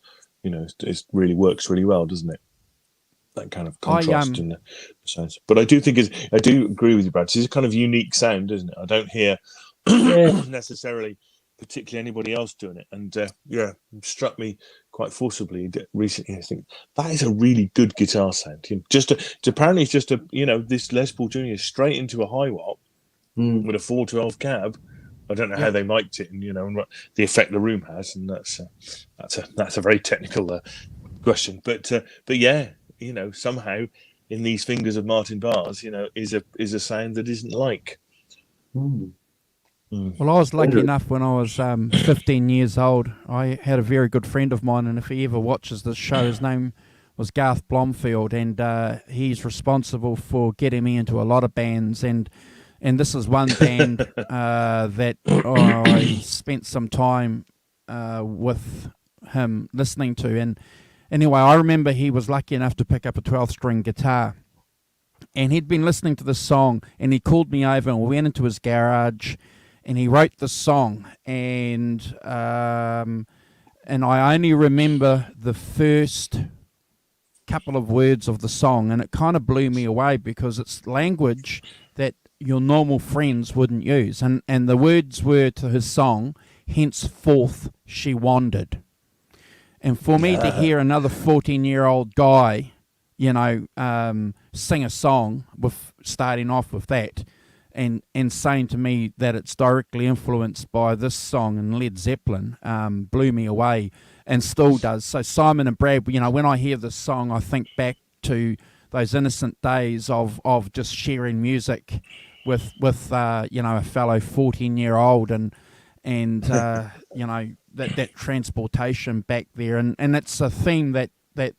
it really works really well, doesn't it? That kind of contrast in the sounds. But I do agree with you, Brad. It's a kind of unique sound, isn't it? I don't hear necessarily particularly anybody else doing it. And it struck me quite forcibly recently. I think that is a really good guitar sound. Apparently it's just this Les Paul Jr. straight into a high watt with a 412 cab. I don't know how they mic'd it, and what the effect the room has, and that's a very technical question. But yeah. Somehow in these fingers of Martin Barr's, is a sound that isn't like. Well, I was lucky enough when I was 15 years old. I had a very good friend of mine, and if he ever watches this show, his name was Garth Blomfield, and he's responsible for getting me into a lot of bands, and this is one band that I spent some time with him listening to, and anyway, I remember he was lucky enough to pick up a 12-string guitar, and he'd been listening to this song, and he called me over, and we went into his garage, and he wrote this song, and I only remember the first couple of words of the song, and it kind of blew me away because it's language that your normal friends wouldn't use, and the words were to his song, "Henceforth she wandered." And for me to hear another 14-year-old guy, sing a song with starting off with that, and saying to me that it's directly influenced by this song and Led Zeppelin blew me away, and still does. So Simon and Brad, when I hear this song, I think back to those innocent days of just sharing music with a fellow 14-year-old, and that transportation back there, and it's a theme that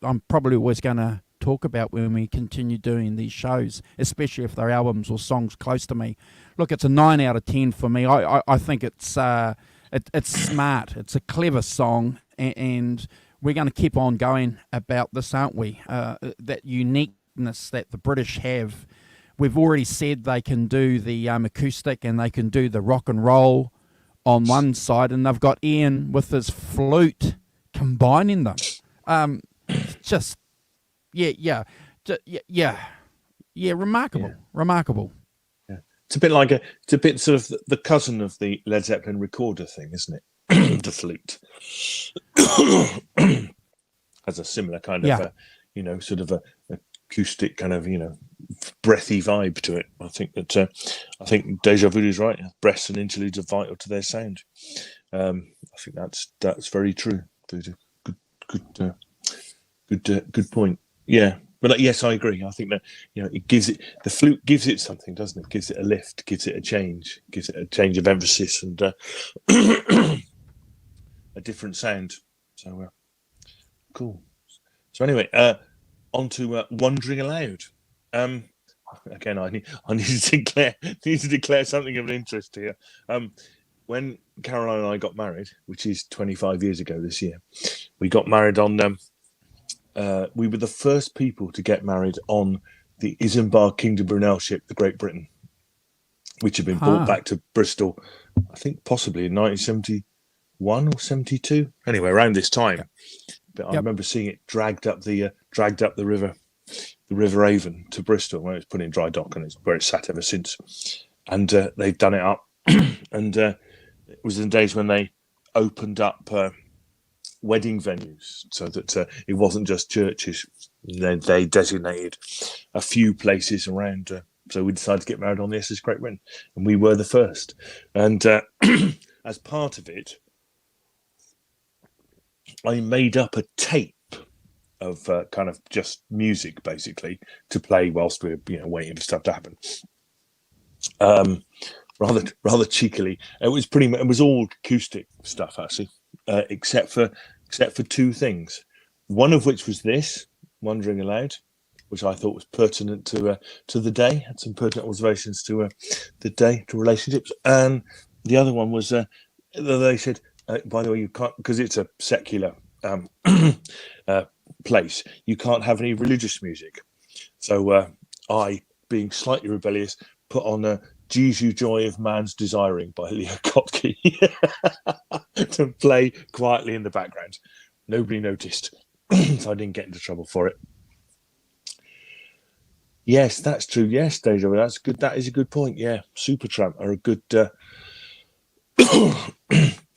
I'm probably always going to talk about when we continue doing these shows, especially if they're albums or songs close to me. Look, it's a 9 out of 10 for me. I think it's smart. It's a clever song, and we're going to keep on going about this, aren't we? That uniqueness that the British have. We've already said they can do the acoustic and they can do the rock and roll on one side, and they've got Ian with his flute combining them. Remarkable. Yeah. It's a bit sort of the cousin of the Led Zeppelin recorder thing, isn't it? The flute has a similar kind of, sort of a acoustic kind of, breathy vibe to it. I think Deja Voodoo is right. Breaths and interludes are vital to their sound. I think that's very true. Voodoo. Good point. Yeah, but yes, I agree. I think that the flute gives it something, doesn't it? Gives it a lift, gives it a change of emphasis, and a different sound. So cool. So anyway, on to Wandering Aloud. Again, I need to declare something of an interest here. When Caroline and I got married, which is 25 years ago this year, we got married on. We were the first people to get married on the Isambard Kingdom Brunel ship, the Great Britain, which had been brought back to Bristol, I think possibly in 1971 or 72. Anyway, around this time. But I remember seeing it dragged up the River Avon to Bristol when it was put in dry dock, and it's where it's sat ever since. And they've done it up, and it was in the days when they opened up wedding venues, so that it wasn't just churches. They designated a few places around. So we decided to get married on the SS Great Britain, and we were the first. And as part of it, I made up a tape of kind of just music, basically, to play whilst we were waiting for stuff to happen. Rather cheekily, it was all acoustic stuff actually, except for two things. One of which was this Wandering Aloud, which I thought was pertinent to the day. Had some pertinent observations to the day, to relationships. And the other one was they said, by the way, you can't, because it's a secular place, you can't have any religious music. So I, being slightly rebellious, put on Jesu Joy of Man's Desiring by Leo Kotke to play quietly in the background. Nobody noticed, so I didn't get into trouble for it. Yes, that's true. Yes, Deja, that's good. That is a good point. Yeah, Supertramp are a good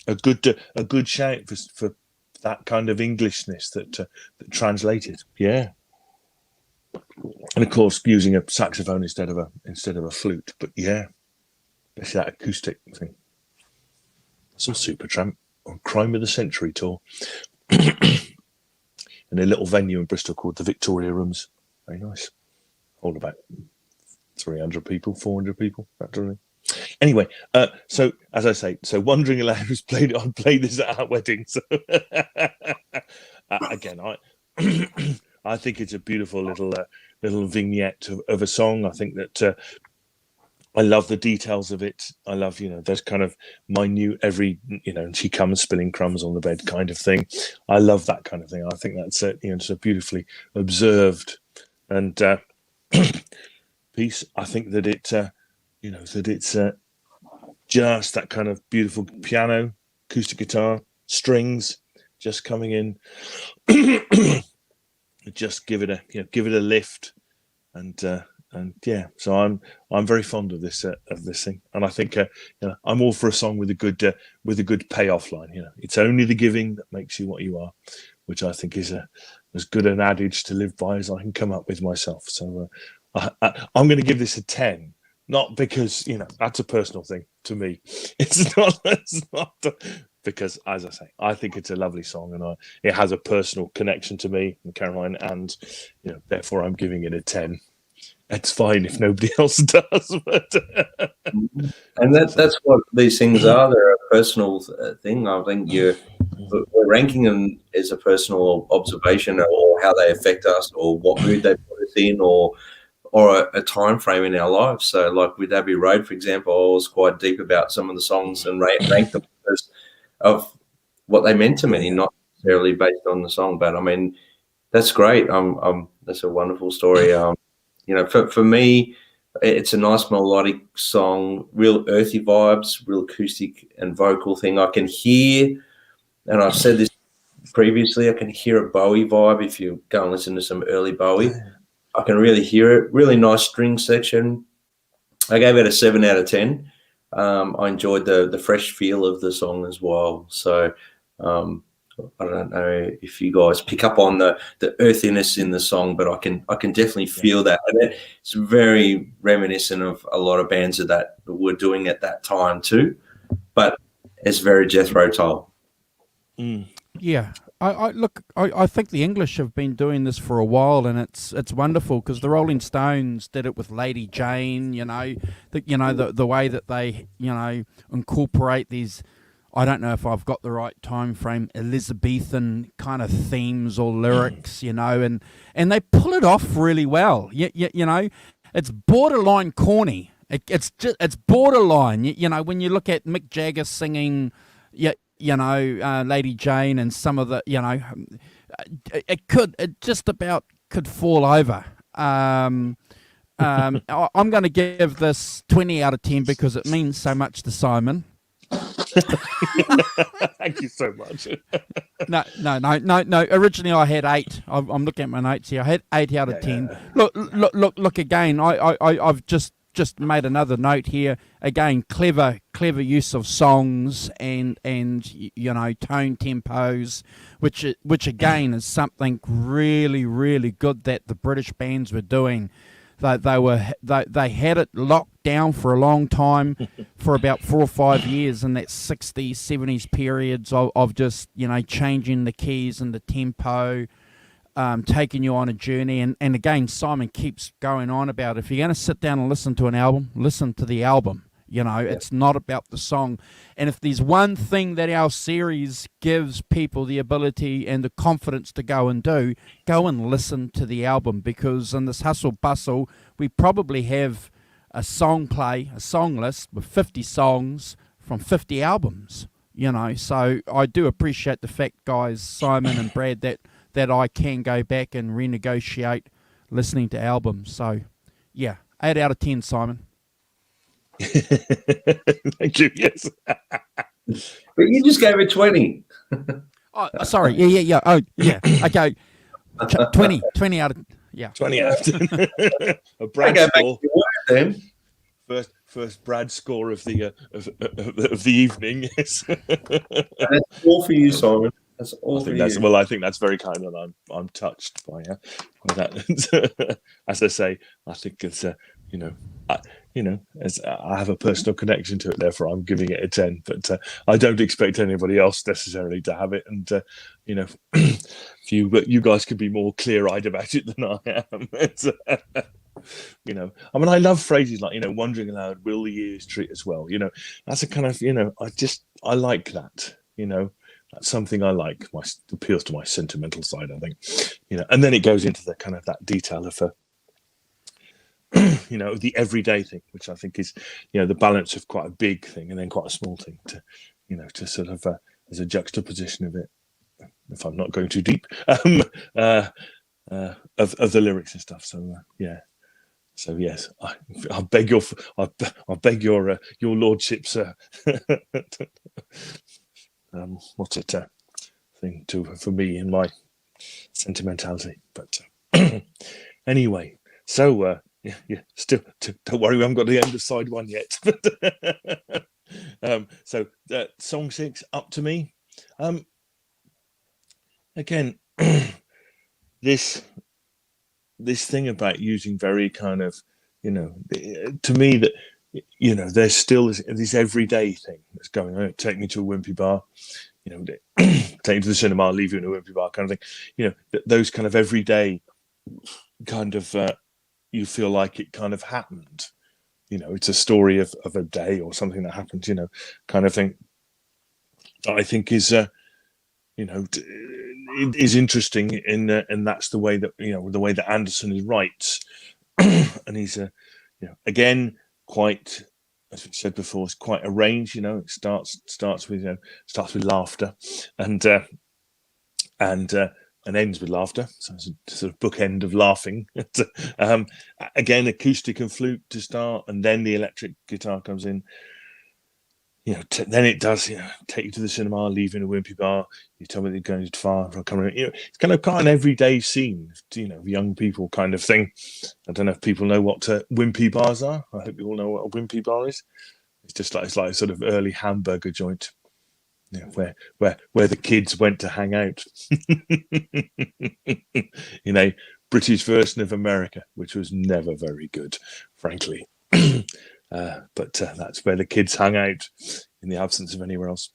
a good shout for that kind of Englishness that translated. Yeah, and of course using a saxophone instead of a flute. But yeah, especially that acoustic thing. Some Supertramp on Crime of the Century tour, in a little venue in Bristol called the Victoria Rooms. Very nice. Hold about 300 people, 400 people, that sort of thing. Anyway, so as I say, Wandering Aloud was played. I played this at our wedding. So again, I think it's a beautiful little vignette of a song. I think that I love the details of it. I love, there's kind of minute every, and she comes spilling crumbs on the bed kind of thing. I love that kind of thing. I think that's it's a beautifully observed and piece. I think that it. That it's just that kind of beautiful piano, acoustic guitar, strings just coming in, just give it a lift, and yeah. So I'm very fond of this thing, and I think I'm all for a song with a good payoff line. It's only the giving that makes you what you are, which I think is as good an adage to live by as I can come up with myself. So I'm going to give this a 10. not because that's a personal thing to me. It's not. Because, as I say, I think it's a lovely song, and it has a personal connection to me and Caroline, and therefore I'm giving it a 10. It's fine if nobody else does, but and that's what these things are. They're a personal thing. I think we're ranking them as a personal observation, or how they affect us, or what mood they put us in, or a time frame in our lives. So, like with Abbey Road, for example, I was quite deep about some of the songs and ranked them because of what they meant to me, not necessarily based on the song. But I mean, that's great. That's a wonderful story. For me, it's a nice melodic song, real earthy vibes, real acoustic and vocal thing. I can hear, and I've said this previously, I can hear a Bowie vibe. If you go and listen to some early Bowie, I can really hear it. Really nice string section. I gave it a 7 out of 10. I enjoyed the fresh feel of the song as well. So I don't know if you guys pick up on the earthiness in the song, but I can definitely feel that. And it's very reminiscent of a lot of bands that were doing at that time too. But it's very Jethro Tull. Yeah. I think the English have been doing this for a while, and it's wonderful because the Rolling Stones did it with Lady Jane. The way that they incorporate these. I don't know if I've got the right time frame, Elizabethan kind of themes or lyrics, and they pull it off really well. It's borderline corny. It's borderline. When you look at Mick Jagger singing, Lady Jane and some of the, it just about could fall over. I'm going to give this 20 out of 10 because it means so much to Simon. Thank you so much. No. Originally, I had 8. I'm looking at my notes here. I had 8 out of 10. Look again. I've just made another note here. Again, clever use of songs and tone tempos, which again is something really, really good that the British bands were doing. They had it locked down for a long time, for about 4 or 5 years in that 60s, 70s periods of just changing the keys and the tempo, taking you on a journey. And again, Simon keeps going on about, if you're going to sit down and listen to an album, listen to the album. It's not about the song. And if there's one thing that our series gives people the ability and the confidence to go and do, go and listen to the album, because in this hustle bustle, we probably have a song list with 50 songs from 50 albums, So I do appreciate the fact, guys, Simon and Brad, that I can go back and renegotiate listening to albums. So, yeah, 8 out of 10, Simon. Thank you. Yes. But you just gave it 20. Oh, sorry. Yeah. Oh, yeah. Okay. 20 out of 20 out of 10. A Brad score. Then. First Brad score of the evening. Yes. That's all for you, Simon. That's all for you. Well, I think that's very kind, and I'm touched by that. As I say, I think it's as I have a personal connection to it, therefore I'm giving it a 10. But I don't expect anybody else necessarily to have it. And if you guys could be more clear-eyed about it than I am. I love phrases like wondering aloud, will the years treat us well? That's a kind of I like that. That's something I like. Appeals to my sentimental side, I think. And then it goes into the kind of that detail of the everyday thing, which I think is, the balance of quite a big thing and then quite a small thing to sort of as a juxtaposition of it, if I'm not going too deep, of the lyrics and stuff. So So yes, I beg your lordship's what's it thing for me in my sentimentality. But anyway, so. Yeah. Still, don't worry, we haven't got to the end of side 1 yet. So song 6, Up to Me. Again, this thing about using very kind of to me that there's still this everyday thing that's going on. Take me to a wimpy bar, take you to the cinema, leave you in a wimpy bar, kind of thing. Those kind of everyday kind of you feel like it kind of happened. It's a story of a day or something that happened. Kind of thing. That I think is is interesting and that's the way that the way that Anderson writes, and he's again quite, as we said before, it's quite arranged. It starts with laughter and ends with laughter, so it's a sort of bookend of laughing. Again, acoustic and flute to start, and then the electric guitar comes in. Then it does, take you to the cinema, leave you in a wimpy bar. You tell me they're going too far for coming. It's kind of quite an everyday scene, young people kind of thing. I don't know if people know what wimpy bars are. I hope you all know what a wimpy bar is. It's like a sort of early hamburger joint, where the kids went to hang out. British version of America, which was never very good, frankly. But that's where the kids hung out in the absence of anywhere else.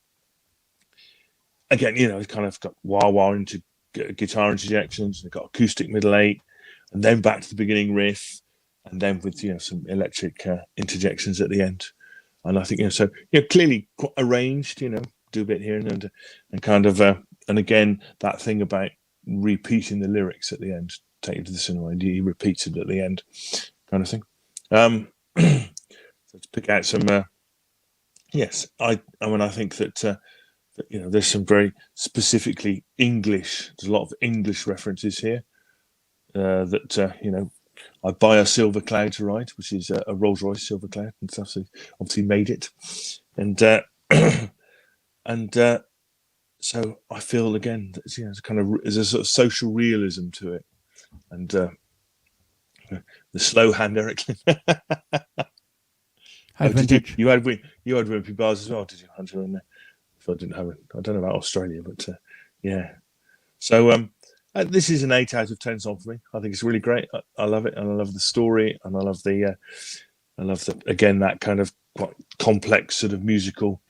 Again, it's kind of got wah-wah into guitar interjections, they've got acoustic middle eight, and then back to the beginning riff, and then with some electric interjections at the end. And I think so clearly quite arranged. Do a bit here and kind of and again that thing about repeating the lyrics at the end. Take you to the cinema, and he repeats it at the end, kind of thing. So to pick out some, yes, I think that there's some very specifically English. There's a lot of English references here. That I buy a silver cloud to ride, which is a Rolls Royce silver cloud and stuff. So obviously made it, and so I feel again that it's kind of there's a sort of social realism to it, and the slow hand, Eric. You had wimpy bars as well, did you, Hunter? If I didn't have it, I don't know about Australia, but yeah. So this is an 8 out of 10 song for me. I think it's really great. I love it, and I love the story, and I love the again that kind of quite complex sort of musical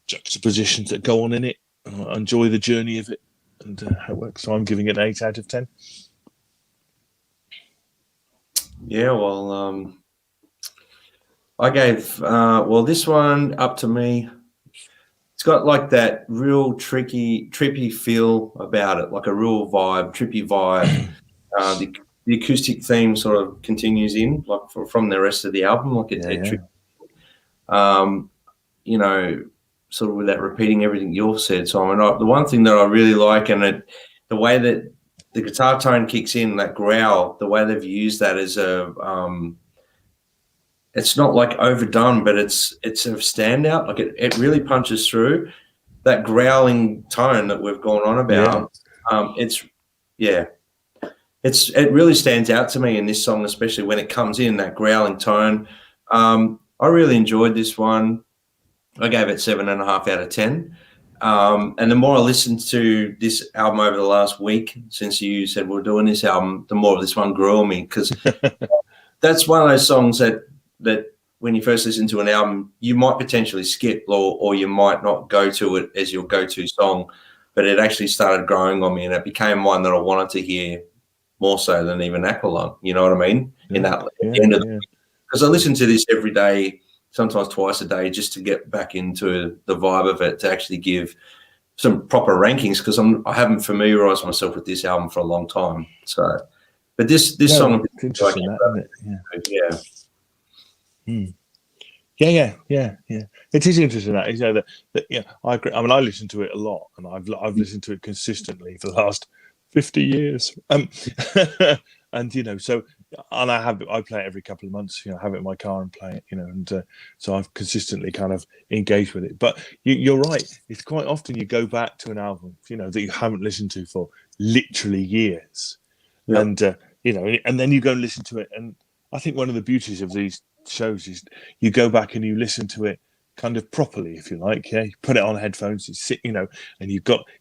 juxtapositions that go on in it. I enjoy the journey of it and how it works. So I'm giving it an 8 out of 10. Yeah, well, I gave this one up to me. It's got like that real trippy feel about it, like a real trippy vibe. The acoustic theme sort of continues in, like from the rest of the album, like sort of with that repeating everything you've said, Simon. The one thing that I really like, and the way that the guitar tone kicks in, that growl, the way they've used that as a it's not like overdone, but it's a standout. Like it really punches through that growling tone that we've gone on about. Yeah. It really stands out to me in this song, especially when it comes in, that growling tone. I really enjoyed this one. I gave it 7.5 out of 10. And the more I listened to this album over the last week, since you said we're doing this album, the more this one grew on me, because that's one of those songs that when you first listen to an album, you might potentially skip or you might not go to it as your go-to song, but it actually started growing on me, and it became one that I wanted to hear more so than even Aqualung. You know what I mean? Because I listen to this every day, sometimes twice a day, just to get back into the vibe of it, to actually give some proper rankings, because I haven't familiarized myself with this album for a long time. So, but this song, it's interesting, isn't it? Yeah. It is interesting that I agree. I mean, I listen to it a lot, and I've listened to it consistently for the last 50 years. And so, and I play it every couple of months. I have it in my car and play it. And so I've consistently kind of engaged with it. But you're right. It's quite often you go back to an album, that you haven't listened to for literally years, and and then you go and listen to it. And I think one of the beauties of these shows is you go back and you listen to it kind of properly, if you like. You put it on headphones, you sit, and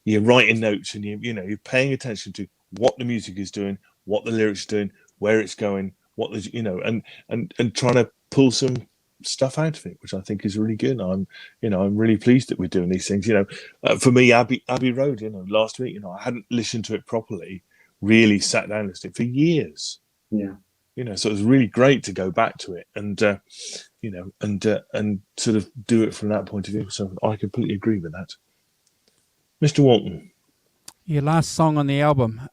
you're writing notes, and you're paying attention to what the music is doing, what the lyrics are doing, where it's going, what there's, you know, and trying to pull some stuff out of it, which I think is really good. I'm really pleased that we're doing these things. You know, for me, Abbey Road, you know, last week, you know, I hadn't listened to it properly, really sat down and listened to it for years. Yeah. You know, so it was really great to go back to it and, you know, and sort of do it from that point of view. So I completely agree with that. Mr. Walton. Your last song on the album.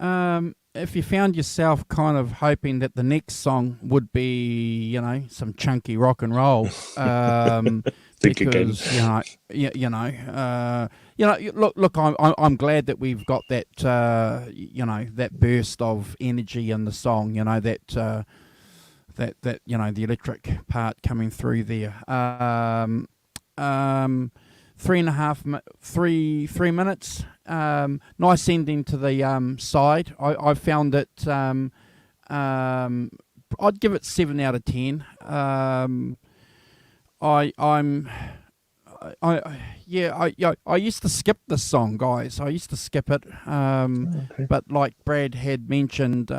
If you found yourself kind of hoping that the next song would be, you know, some chunky rock and roll, because look, I'm glad that we've got that, you know, that burst of energy in the song, you know, that you know, the electric part coming through there. 3 minutes. Nice ending to the side. I found it. I'd give it 7 out of 10. I used to skip this song, guys. I used to skip it. Okay. But like Brad had mentioned,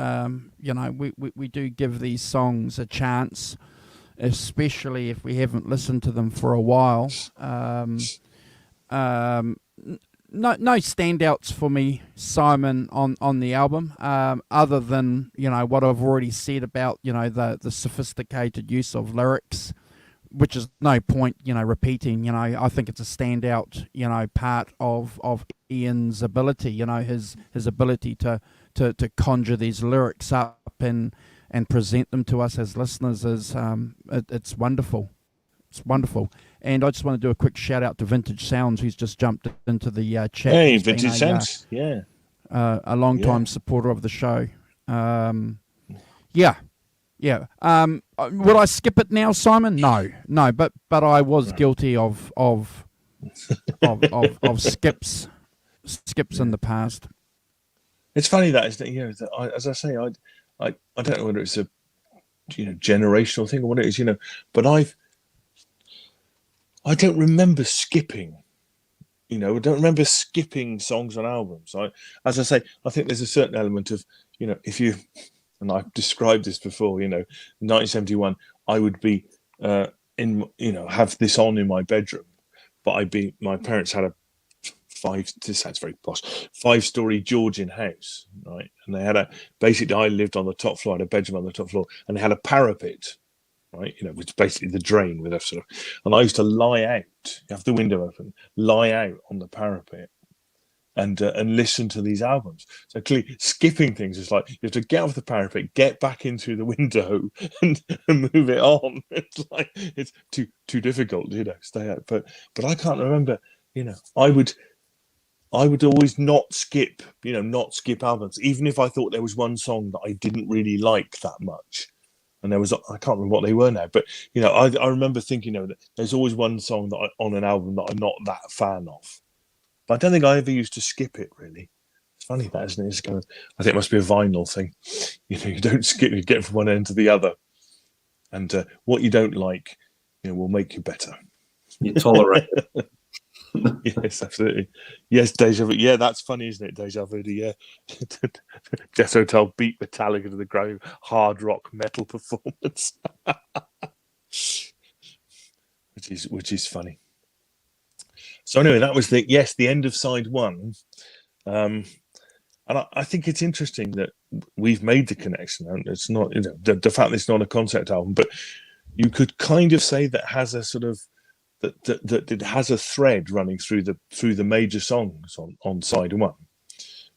you know, we do give these songs a chance, especially if we haven't listened to them for a while. No standouts for me, Simon, on the album, other than, you know, what I've already said about, you know, the sophisticated use of lyrics, which is no point, you know, repeating. You know, I think it's a standout, you know, part of Ian's ability, you know, his ability to conjure these lyrics up and present them to us as listeners is it's wonderful. It's wonderful. And I just want to do a quick shout out to Vintage Sounds, who's just jumped into the chat. Hey, Vintage Sounds, a long time supporter of the show. Yeah. Would I skip it now, Simon? No, but I was guilty of skips in the past. It's funny that, isn't it? You know, as I say, I don't know whether it's a, you know, generational thing or what it is, you know, but I don't remember skipping. You know, I don't remember skipping songs on albums. As I say, I think there's a certain element of, you know, if you, and I've described this before, you know, 1971, I would be in, you know, have this on in my bedroom, but my parents had a this sounds very posh, 5-story Georgian house, right? And they had basically I lived on the top floor, I had a bedroom on the top floor, and they had a parapet, right? You know, which is basically the drain with a sort of, and I used to lie out, have the window open, lie out on the parapet and listen to these albums. So clearly skipping things is like you have to get off the parapet, get back in through the window and move it on. It's like it's too difficult, you know, stay out. But I can't remember, you know, I would always not skip albums, even if I thought there was one song that I didn't really like that much. And I can't remember what they were now, but, you know, I remember thinking, you know, that there's always one song on an album that I'm not that fan of. But I don't think I ever used to skip it, really. It's funny that, isn't it? It's kind of, I think it must be a vinyl thing. You know, you don't skip, you get from one end to the other. And what you don't like, you know, will make you better. You tolerate it. Yes, absolutely. Yes, Deja Vu. Yeah, that's funny, isn't it? Deja Vu. Yeah, Jethro Tull beat Metallica to the ground. Hard rock metal performance, which is funny. So anyway, that was the end of side one, and I think it's interesting that we've made the connection. And it's not, you know, the fact that it's not a concept album, but you could kind of say that has a sort of that it has a thread running through the major songs on side one,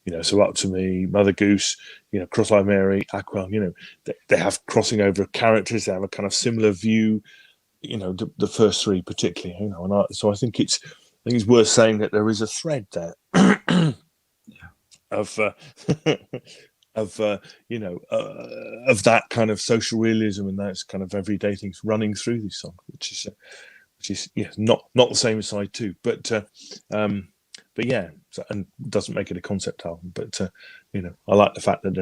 you know. So Up to Me, Mother Goose, you know, Cross-Eyed Mary, Aqualung, you know, they have crossing over of characters. They have a kind of similar view, you know, the first three particularly, you know. And so I think it's worth saying that there is a thread there of you know, of that kind of social realism and those kind of everyday things running through these songs, which is not the same as side two, but yeah, so, and doesn't make it a concept album, but you know, I like the fact that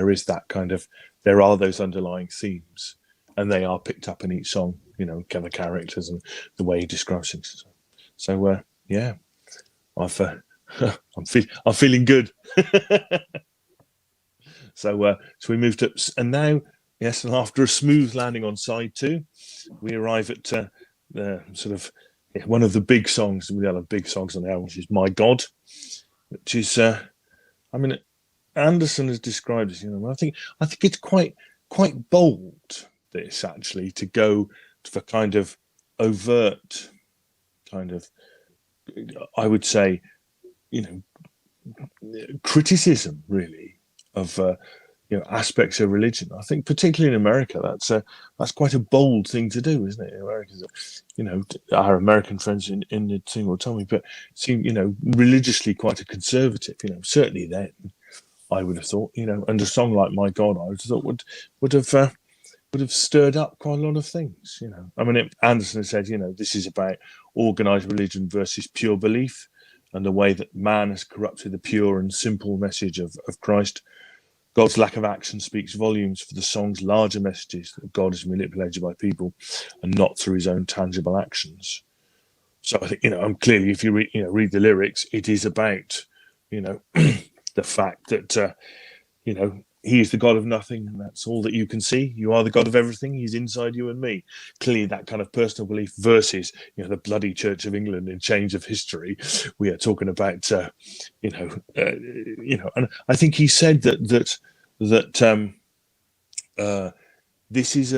there are those underlying themes, and they are picked up in each song, you know, kind of characters and the way he describes things. So yeah, I'm feeling good. So we moved up, and now Yes, and after a smooth landing on side 2, we arrive at the sort of one of the big songs. We have big songs on the album, which is "My God," which is, I mean, Anderson has described it. I think it's quite bold. This actually to go for kind of overt, kind of, I would say, criticism really of aspects of religion. I think particularly in America, that's quite a bold thing to do, isn't it? In America, our American friends in the thing will tell me, but seem religiously quite a conservative. Certainly then, I would have thought, and a song like "My God," I would have thought would have stirred up quite a lot of things. I mean, Anderson said, this is about organized religion versus pure belief, and the way that man has corrupted the pure and simple message of Christ. God's lack of action speaks volumes for the song's larger messages that God is manipulated by people and not through his own tangible actions. So I think, I'm clearly, if you read the lyrics, it is about, the fact that, he is the God of nothing, and that's all that you can see. You are the God of everything. He's inside you and me. Clearly, that kind of personal belief versus, the bloody Church of England in change of history. We are talking about, and I think he said that this is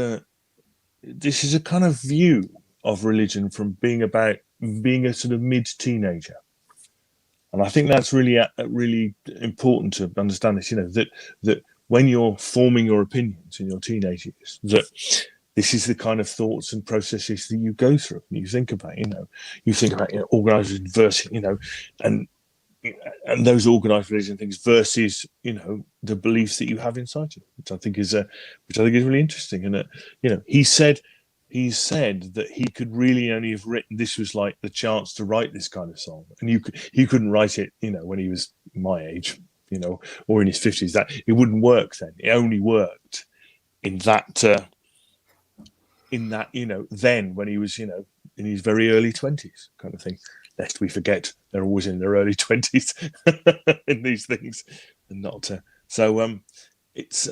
a kind of view of religion from being a sort of mid-teenager. And I think that's really important to understand this, that when you're forming your opinions in your teenage years, that this is the kind of thoughts and processes that you go through. You think about, organized versus, and those organized religion things versus, the beliefs that you have inside you, which I think is really interesting. And he said that he could really only have written, this was like the chance to write this kind of song, and he couldn't write it, when he was my age, or in his 50s. That it wouldn't work then. It only worked in that then when he was, in his very early 20s kind of thing. Lest we forget, they're always in their early 20s in these things, and not. It's.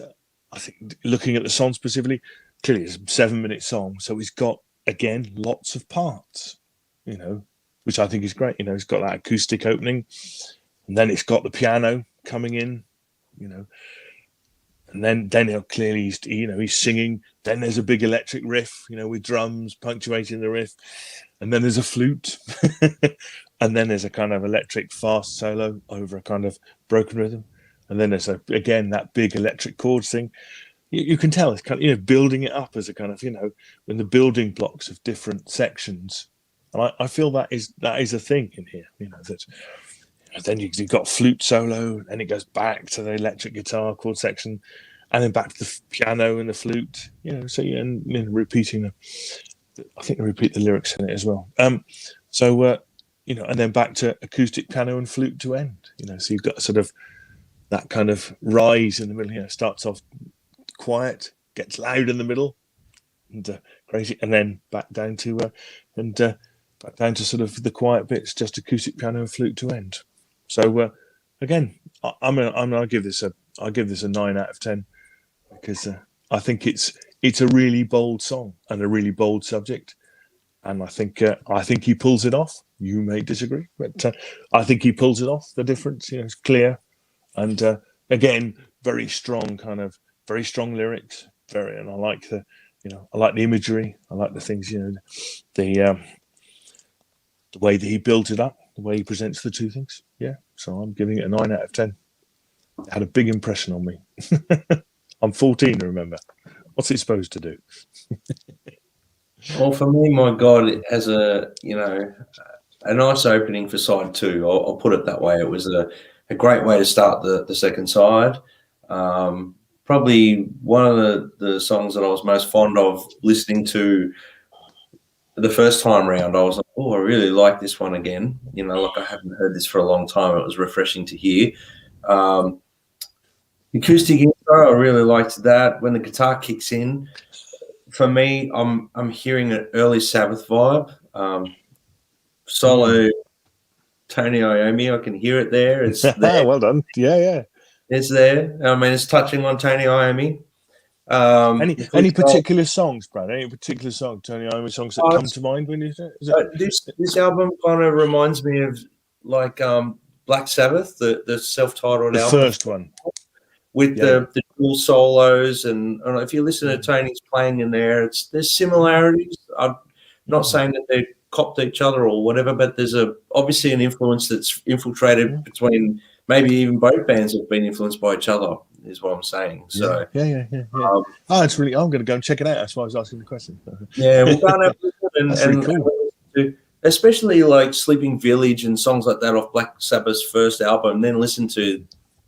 I think looking at the song specifically, clearly it's a 7-minute song, so it's got again lots of parts, which I think is great. It's got that acoustic opening, and then it's got the piano coming in, and then clearly he's singing. Then there's a big electric riff, with drums punctuating the riff, and then there's a flute, and then there's a kind of electric fast solo over a kind of broken rhythm, and then there's again that big electric chords thing. You can tell it's kind of building it up as a kind of when the building blocks of different sections, and I feel that is a thing in here. That. Then you've got flute solo, and it goes back to the electric guitar chord section, and then back to the piano and the flute. So and repeating I think they repeat the lyrics in it as well. And then back to acoustic piano and flute to end. So you've got sort of that kind of rise in the middle. Starts off quiet, gets loud in the middle, and crazy, and then back down to back down to sort of the quiet bits, just acoustic piano and flute to end. So again, I'll give this a 9 out of 10 because I think it's a really bold song and a really bold subject, and I think he pulls it off. You may disagree, but I think he pulls it off. The difference, is clear, and again, very strong lyrics. And I like I like the imagery. I like the things, the way that he builds it up, the way he presents the two things. Yeah, so I'm giving it a 9 out of 10. It had a big impression on me. I'm 14, remember. What's it supposed to do? Well, for me, My God, it has a nice opening for side 2. I'll put it that way. It was a great way to start the second side. Probably one of the songs that I was most fond of listening to the first time round. I was like, oh, I really like this one again. Like I haven't heard this for a long time. It was refreshing to hear. Acoustic intro, I really liked that. When the guitar kicks in, for me, I'm hearing an early Sabbath vibe. Solo Tony Iommi, I can hear it there. It's there. Well done. Yeah. It's there. I mean, it's touching on Tony Iommi. Any particular songs, Brad? Any particular song, Tony? Any songs that come to mind when you say this album kind of reminds me of like Black Sabbath, the self-titled album, the first one, with the dual solos, and if you listen to Tony's playing in there, there's similarities. I'm not saying that they copped each other or whatever, but there's obviously an influence that's infiltrated between, maybe even both bands have been influenced by each other, is what I'm saying. So it's really. I'm going to go and check it out. That's why I was asking the question. Yeah, we'll go and have a listen, That's really cool. Especially like Sleeping Village and songs like that off Black Sabbath's first album. Then listen to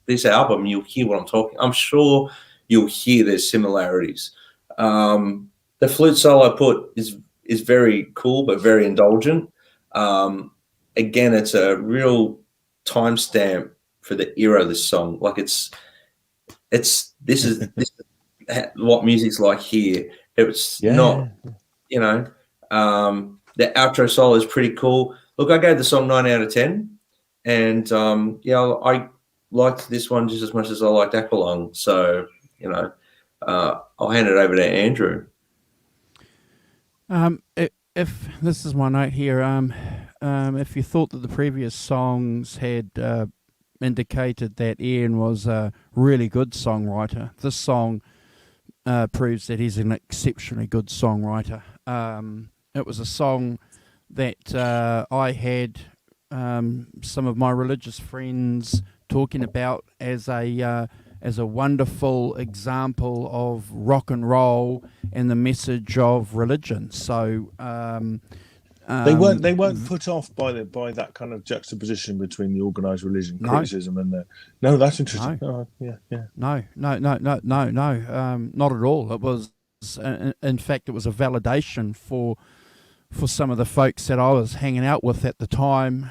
this album, you'll hear what I'm talking. I'm sure you'll hear there's similarities. The flute solo put is very cool, but very indulgent. Again, it's a real timestamp for the era of this song. Like this is what music's like here. It's not, the outro solo is pretty cool. Look, I gave the song 9 out of 10, and I liked this one just as much as I liked Aqualung. So I'll hand it over to Andrew. If this is my note here, if you thought that the previous songs had indicated that Ian was a really good songwriter, this song proves that he's an exceptionally good songwriter. It was a song that I had some of my religious friends talking about as a wonderful example of rock and roll and the message of religion. So they weren't put off by that kind of juxtaposition between the organised religion criticism and the. No, that's interesting. No. No, not at all. It was, in fact, it was a validation for some of the folks that I was hanging out with at the time,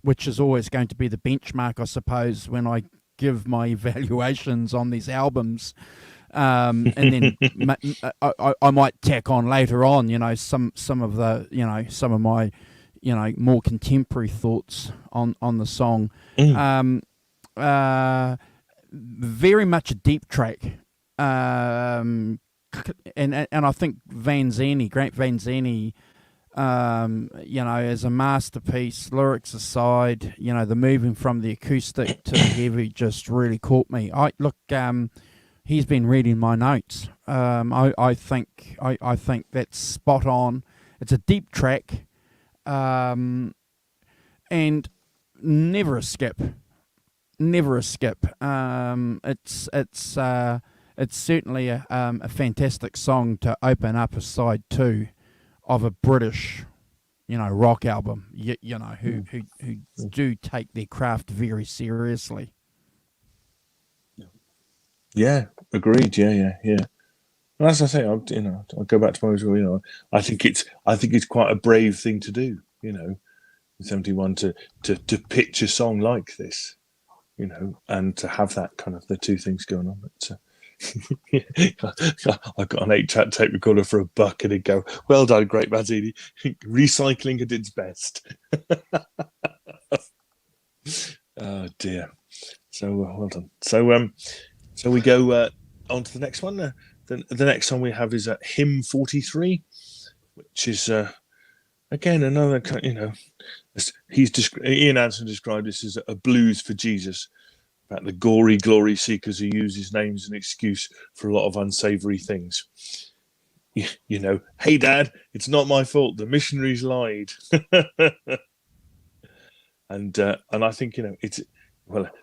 which is always going to be the benchmark, I suppose, when I give my evaluations on these albums. And then I might tack on later on, some of my, more contemporary thoughts on the song. Very much a deep track. And I think Grant Van Zandt, as a masterpiece, lyrics aside, the moving from the acoustic to the heavy just really caught me. He's been reading my notes. I think that's spot on. It's a deep track, and never a skip. It's certainly a fantastic song to open up a side 2 of a British, rock album. Who do take their craft very seriously. Yeah, agreed. Yeah. Well, as I say, I'll go back to my original. I think it's quite a brave thing to do. In 71 to pitch a song like this, and to have that kind of the two things going on. But, I got an 8-track tape recorder for $1 and it'd go, well done, great Mazzini. Recycling at its best. Oh dear. So well done. So we go on to the next one. The next song we have is Hymn 43, which is again another Ian Anderson described this as a blues for Jesus, about the gory glory seekers who use his name as an excuse for a lot of unsavory things. Hey Dad, it's not my fault. The missionaries lied. and I think it's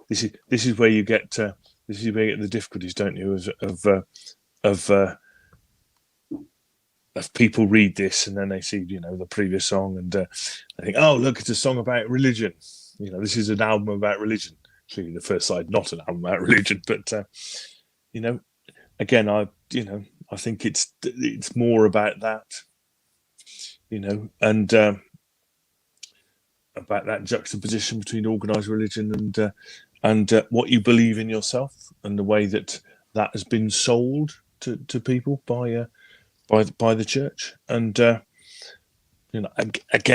this is where you get the difficulties, don't you? Of people read this and then they see the previous song and they think, oh look, it's a song about religion. This is an album about religion. Clearly the first side not an album about religion, but again I think it's more about that, and about that juxtaposition between organised religion and what you believe in yourself, and the way that has been sold to people by the church. And again,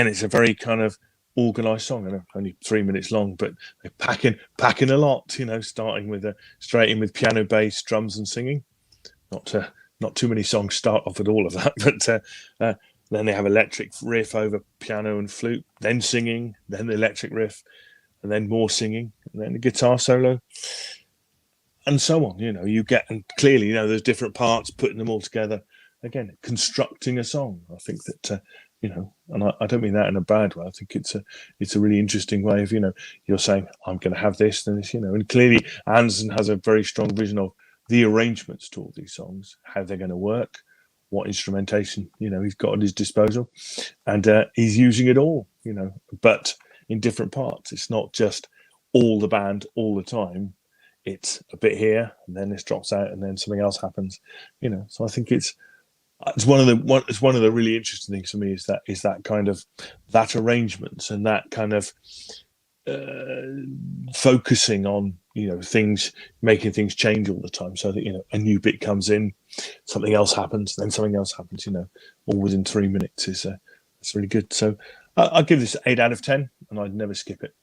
it's a very kind of organised song, and only 3 minutes long, but they're packing a lot. Starting with straight in with piano, bass, drums, and singing. not too many songs start off with all of that, but then they have electric riff over piano and flute, then singing, then the electric riff, and then more singing, and then the guitar solo, and so on. You get, and clearly, there's different parts, putting them all together. Again, constructing a song. I think that and I don't mean that in a bad way. I think it's a really interesting way of you're saying I'm going to have this and this, and clearly Anderson has a very strong vision of the arrangements to all these songs, how they're going to work, what instrumentation he's got at his disposal, and he's using it all, but in different parts. It's not just all the band all the time. It's a bit here, and then this drops out, and then something else happens. So I think it's one of the really interesting things for me is that kind of that arrangements and that kind of focusing on things, making things change all the time, so that a new bit comes in, something else happens, then something else happens, all within 3 minutes is it's really good. So I'll give this 8 out of 10, and I'd never skip it.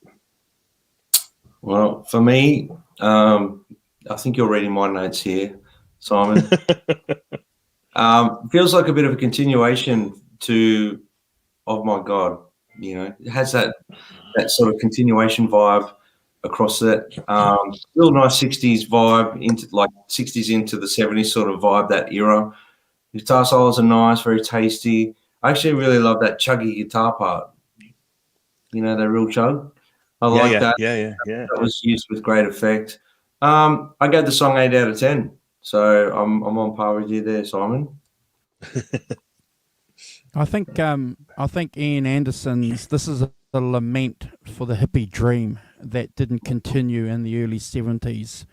Well, for me, I think you're reading my notes here, Simon. Feels like a bit of a continuation to "Oh My God." It has that sort of continuation vibe across it. Real nice 60s vibe, into like 60s into the 70s sort of vibe, that era. Guitar solos are nice, very tasty. I actually really love that chuggy guitar part. That real chug. I like that. Yeah. That was used with great effect. I gave the song 8 out of 10. So I'm on par with you there, Simon. I think Ian Anderson's this is a lament for the hippie dream that didn't continue in the early 70s,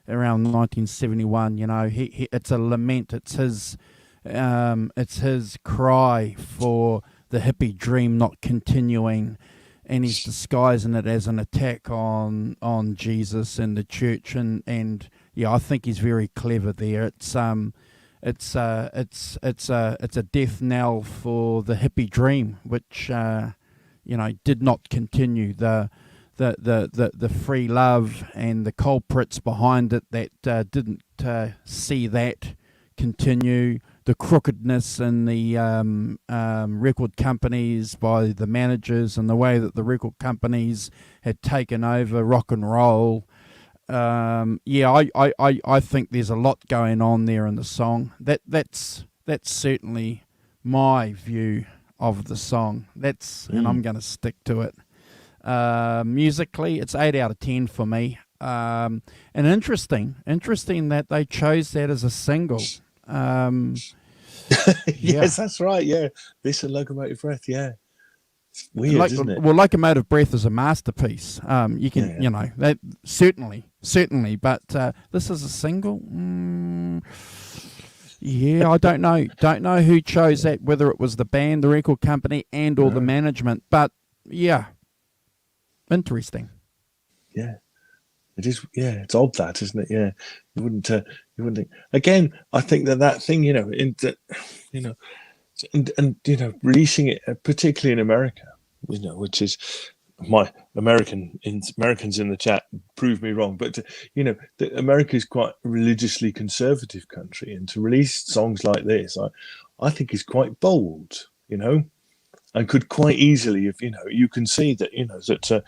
around 1971. It's a lament. It's his cry for the hippie dream not continuing, and he's disguising it as an attack on Jesus and the church, and I think he's very clever there. It's a death knell for the hippie dream, which did not continue. The free love and the culprits behind it that didn't see that continue. The crookedness in the record companies by the managers, and the way that the record companies had taken over rock and roll. I think there's a lot going on there in the song. That's certainly my view of the song. And I'm going to stick to it. Musically, it's 8 out of 10 for me. And interesting that they chose that as a single. Yes, that's right. Yeah, this and Locomotive Breath. Yeah, it's weird, isn't it? Well, Locomotive Breath is a masterpiece. You can, that certainly. But this is a single. I don't know. Don't know who chose that. Whether it was the band, the record company, and or the management. But interesting. Yeah. It is, it's odd that, isn't it? Yeah, you wouldn't think. Again, I think that thing, releasing it, particularly in America, which is my Americans in the chat prove me wrong, but America is quite a religiously conservative country, and to release songs like this, I think is quite bold, and could quite easily, if you can see that,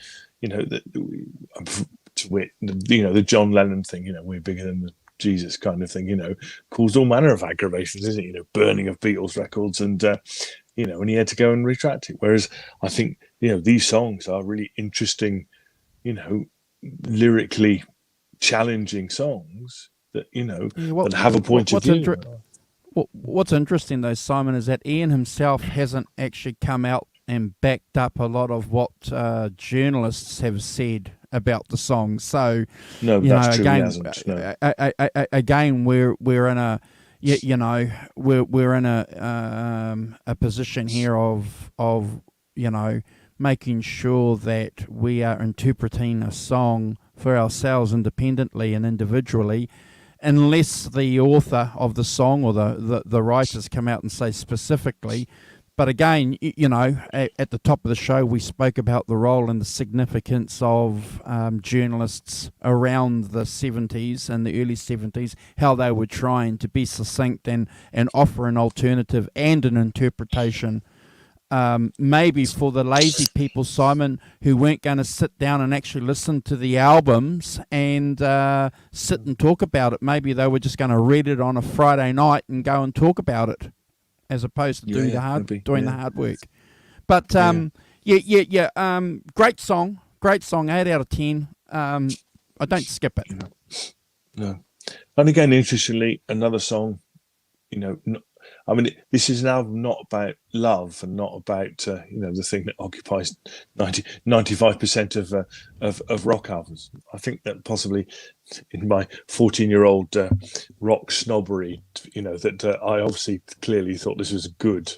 to wit, the John Lennon thing, we're bigger than the Jesus kind of thing, caused all manner of aggravations, isn't it? Burning of Beatles records, and and he had to go and retract it. Whereas I think these songs are really interesting, lyrically challenging songs that that have a point of view. What's interesting though, Simon, is that Ian himself hasn't actually come out and backed up a lot of what journalists have said about the song. So no, that's true. Again, he hasn't, no. Again, we're in a we're in a position here of making sure that we are interpreting a song for ourselves independently and individually, unless the author of the song or the writers come out and say specifically But again, you know, at the top of the show, we spoke about the role and the significance of journalists around the 70s and the early 70s, how they were trying to be succinct and offer an alternative and an interpretation. Maybe for the lazy people, Simon, who weren't going to sit down and actually listen to the albums and sit and talk about it. Maybe they were just going to read it on a Friday night and go and talk about it, as opposed to doing the hard work. But great song, 8 out of 10. I don't skip it. No. And again, interestingly, another song, you know, I mean, this is now not about love and not about, you know, the thing that occupies 95% of rock albums. I think that possibly in my 14-year-old rock snobbery, you know, that I obviously clearly thought this was good.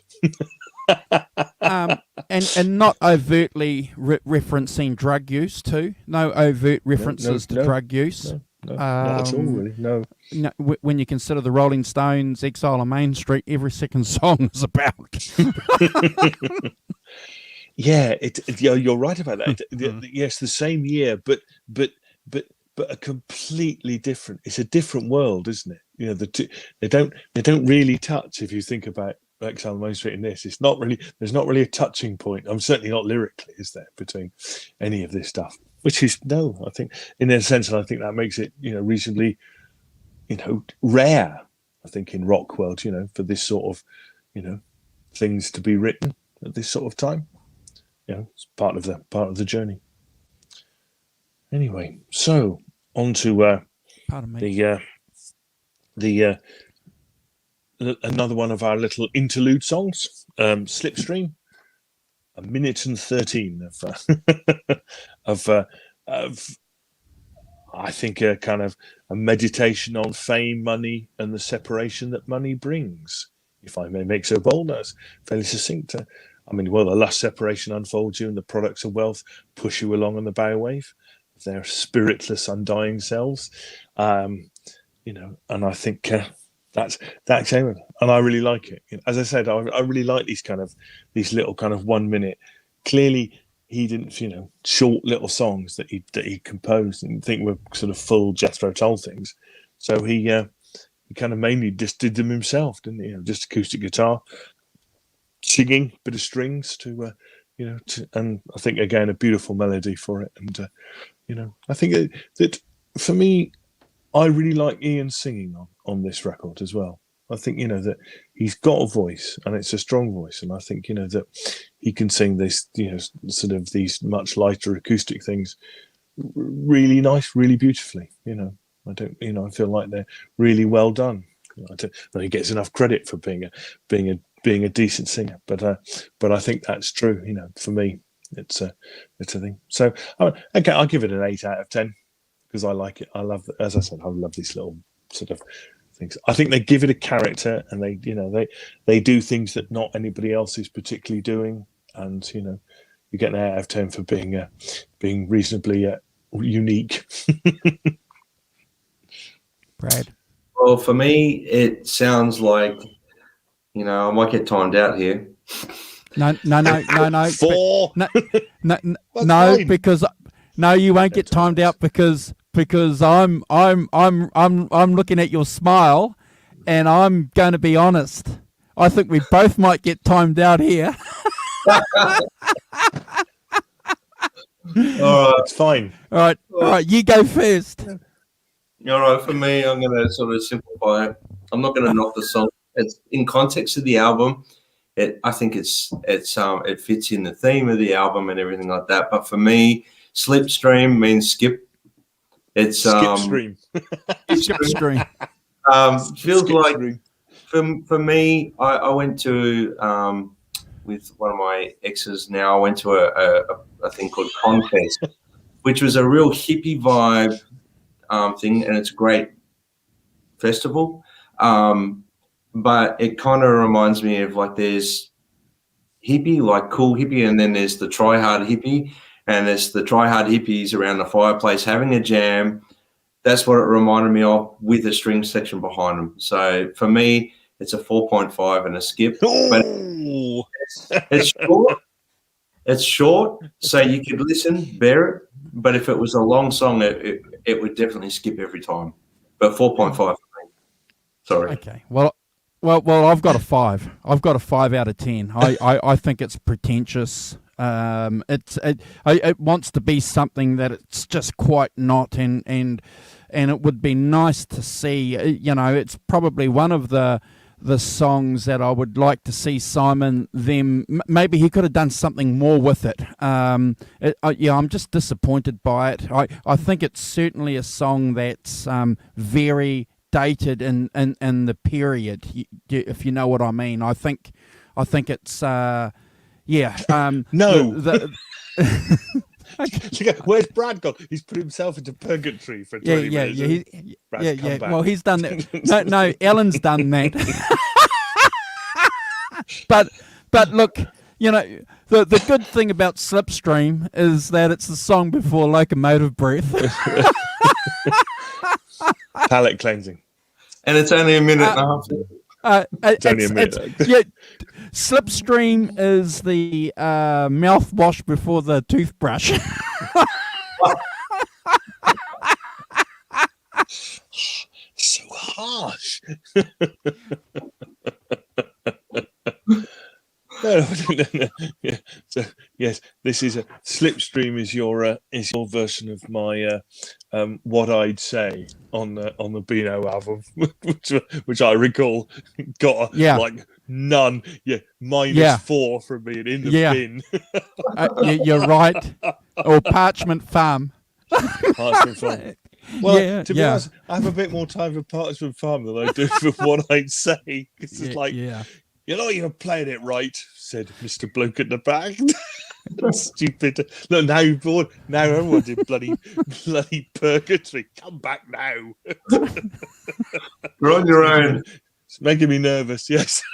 And not overtly referencing drug use too. No overt references to drug use. No, not at all, really. No. When you consider the Rolling Stones' Exile on Main Street, every second song is about. Yeah, you're right about that. Yes, the same year, but a completely different. It's a different world, isn't it? You know, they don't really touch. If you think about Exile on Main Street and this, it's not really. There's not really a touching point. I'm certainly not lyrically, is there, between any of this stuff? Which is I think in a sense, and I think that makes it, you know, reasonably, you know, rare. I think in rock world, you know, for this sort of, you know, things to be written at this sort of time. You know, it's part of the journey. Anyway, so on to the another one of our little interlude songs, Slipstream. 1 minute and 13 of I think a kind of a meditation on fame, money, and the separation that money brings. If I may make so bold, that's fairly succinct. I mean, well, the lust separation unfolds you, and the products of wealth push you along on the bow wave of their spiritless, undying selves. You know, and I think that's it, and I really like it. You know, as I said, I really like these little kind of 1 minute. Clearly, he didn't, you know, short little songs that he composed and think were sort of full Jethro Tull things. So he kind of mainly just did them himself, didn't he? You know, just acoustic guitar, singing, bit of strings to, you know, and I think again a beautiful melody for it. And you know, I think that for me, I really like Ian singing on this record as well. I think, you know, that he's got a voice and it's a strong voice. And I think, you know, that he can sing this, you know, sort of these much lighter acoustic things really nice, really beautifully. You know, I feel like they're really well done. You know, I don't know he gets enough credit for being a decent singer, but I think that's true. You know, for me, it's a thing. So, okay, I'll give it an 8 out of 10 because I like it. I love, as I said, I love these little sort of things. I think they give it a character, and they, you know, they do things that not anybody else is particularly doing, and you know, you get an 8 out of 10 for being reasonably unique. Brad. Well, for me, it sounds like, you know, I might get timed out here. No. 4. No, because no, you won't get timed out because I'm looking at your smile, and I'm going to be honest. I think we both might get timed out here. All right, it's fine. All right, you go first. All right, for me, I'm going to sort of simplify it. I'm not going to knock the song. It's in context of the album. I think it fits in the theme of the album and everything like that. But for me, Slipstream means skip. It's Skipstream. Skipstream. Feels Skipstream. Like for me, I went to with one of my exes. Now I went to a thing called Confest, which was a real hippie vibe thing, and it's a great festival. But it kind of reminds me of, like, there's hippie, like cool hippie, and then there's the try-hard hippie, and there's the try-hard hippies around the fireplace having a jam. That's what it reminded me of, with a string section behind them. So for me, it's a 4.5 and a skip. Ooh. It's short. It's short, so you could listen, bear it. But if it was a long song, it would definitely skip every time. But 4.5 for me. Sorry. Okay. Well, I've got a 5. I've got a 5 out of 10. I think it's pretentious. It wants to be something that it's just quite not, and it would be nice to see. It's probably one of the songs that I would like to see Simon maybe he could have done something more with it. I'm just disappointed by it. I think it's certainly a song that's very dated in the period, if you know what I mean. I think it's no. Where's Brad gone? He's put himself into purgatory for 20 minutes. Yeah. Well, he's done that. No, Alan's done that. but look, the good thing about Slipstream is that it's the song before Locomotive Breath. Palate cleansing. And it's only a minute and a half. It's only a minute. Yeah, Slipstream is the mouthwash before the toothbrush. So harsh. No. Yeah. So yes, this is a Slipstream is your version of my What I'd Say on the Beano album, which I recall got like none, -4 from being in the bin. You're right. Or Parchment Farm. Parchment Farm. Well, to be honest, I have a bit more time for Parchment Farm than I do for What I'd Say. It's like, you're not even playing it right, said Mr. Bloke at the back. Stupid. Look, now you're bored. Now everyone's in bloody purgatory. Come back now. You're on your own. It's making me nervous, yes.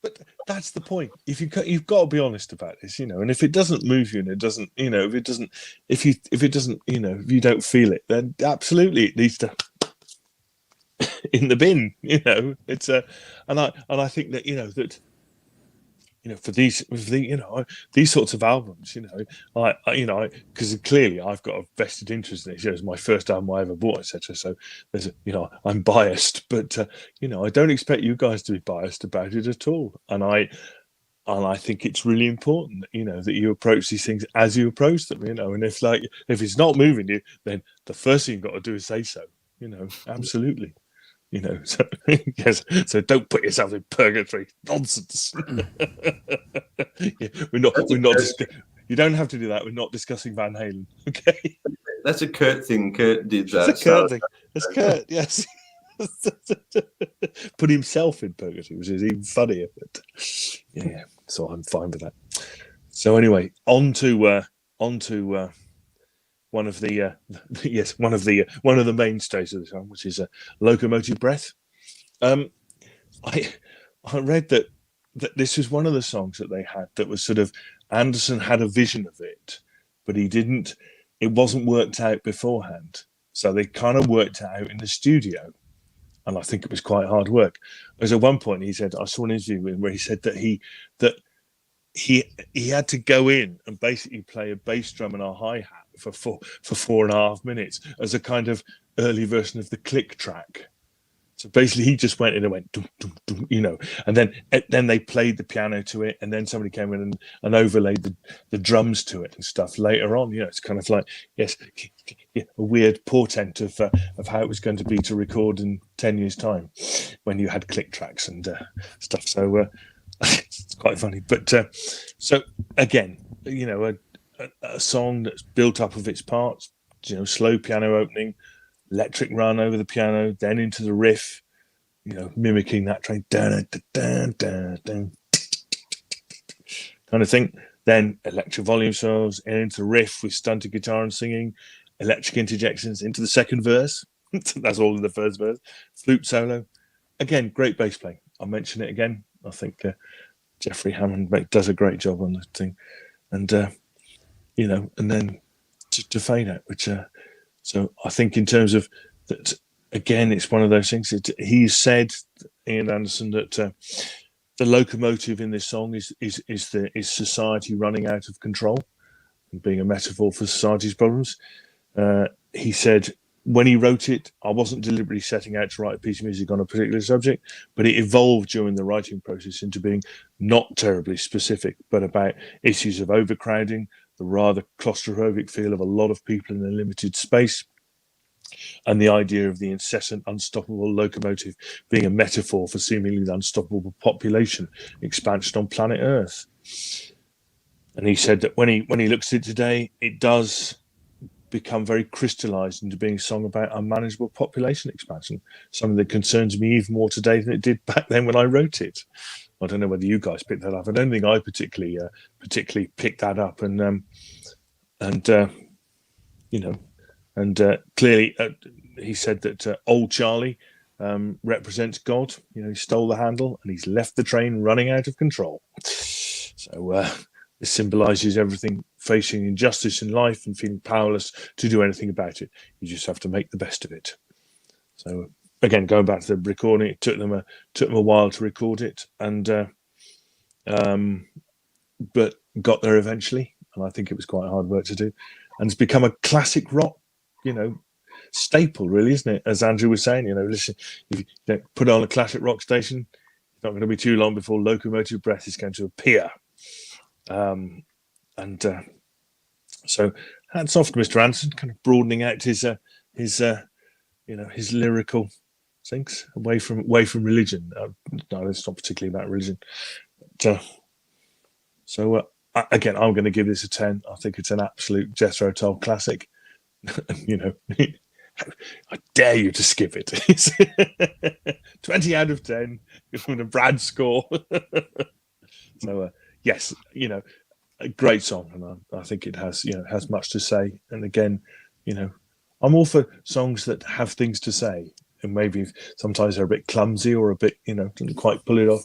But that's the point. You've got to be honest about this, and if it doesn't move you and it doesn't, if you don't feel it, then absolutely it needs to in the bin. It's and I think that for these sorts of albums, because clearly I've got a vested interest in it. It's my first album I ever bought, etc. So there's I'm biased, but I don't expect you guys to be biased about it at all. And I think it's really important, that you approach these things as you approach them, and if it's not moving you, then the first thing you've got to do is say so, absolutely. So yes, so don't put yourself in purgatory. Nonsense. We're not. You don't have to do that. We're not discussing Van Halen. Okay. That's a Kurt thing. Kurt did that. That's a Kurt thing. That's Kurt. Yes. Put himself in purgatory, which is even funnier. But yeah. So I'm fine with that. So anyway, on to one of the mainstays of the song, which is Locomotive Breath. I read that this was one of the songs that they had that was sort of Anderson had a vision of it, but it wasn't worked out beforehand. So they kind of worked it out in the studio. And I think it was quite hard work. Because at one point he said, I saw an interview with him where he said that he had to go in and basically play a bass drum and a hi-hat for 4.5 minutes as a kind of early version of the click track. So basically he just went in and went, dum, dum, dum, and then they played the piano to it, and then somebody came in and overlaid the drums to it and stuff later on. It's kind of like, yes, a weird portent of how it was going to be to record in 10 years' time when you had click tracks and stuff. So it's quite funny. But so again, a song that's built up of its parts, slow piano opening, electric run over the piano, then into the riff, mimicking that train, dun, dun, dun, dun, kind of thing. Then electric volume solos, and into the riff with stunted guitar and singing, electric interjections into the second verse. That's all in the first verse. Flute solo. Again, great bass playing. I'll mention it again. I think Jeffrey Hammond does a great job on the thing. And, and then to fade out, which, so I think in terms of that, again, it's one of those things. He said, Ian Anderson, that the locomotive in this song is society running out of control, and being a metaphor for society's problems. He said, when he wrote it, I wasn't deliberately setting out to write a piece of music on a particular subject, but it evolved during the writing process into being not terribly specific, but about issues of overcrowding, the rather claustrophobic feel of a lot of people in a limited space, and the idea of the incessant, unstoppable locomotive being a metaphor for seemingly unstoppable population expansion on planet Earth. And he said that when he looks at it today, it does become very crystallized into being a song about unmanageable population expansion, something that concerns me even more today than it did back then when I wrote it. I don't know whether you guys picked that up. I don't think I particularly picked that up, and clearly he said that old Charlie represents God. He stole the handle and he's left the train running out of control. So this symbolizes everything, facing injustice in life and feeling powerless to do anything about it. You just have to make the best of it. So again, going back to the recording, it took them a while to record it, and but got there eventually. And I think it was quite hard work to do, and it's become a classic rock, staple, really, isn't it? As Andrew was saying, listen, if you put it on a classic rock station, it's not going to be too long before Locomotive Breath is going to appear. So hats off to Mr. Anderson, kind of broadening out his lyrical things away from religion. No, it's not particularly about religion. Again, I'm going to give this a 10. I think it's an absolute Jethro Tull classic. I dare you to skip it. 20 out of 10 with a Brad score. So yes, a great song, and I think it has has much to say. And again, I'm all for songs that have things to say, and maybe sometimes they're a bit clumsy or a bit didn't quite pull it off.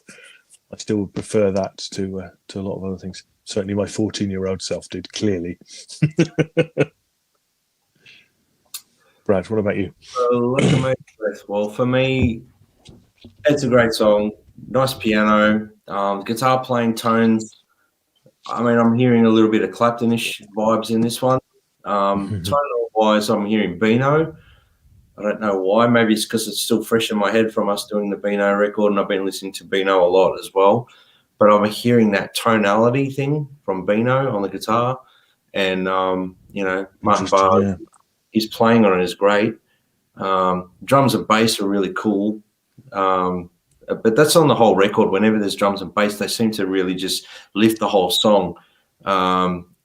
I still would prefer that to a lot of other things. Certainly, my 14-year-old self did, clearly. Brad, what about you? Well, for me, it's a great song. Nice piano, guitar playing tones. I mean, I'm hearing a little bit of Clapton-ish vibes in this one. Tonal-wise, I'm hearing Beano. I don't know why. Maybe it's because it's still fresh in my head from us doing the Beano record, and I've been listening to Beano a lot as well. But I'm hearing that tonality thing from Beano on the guitar, and Martin Barr, his playing on it is great. Drums and bass are really cool. But that's on the whole record. Whenever there's drums and bass, they seem to really just lift the whole song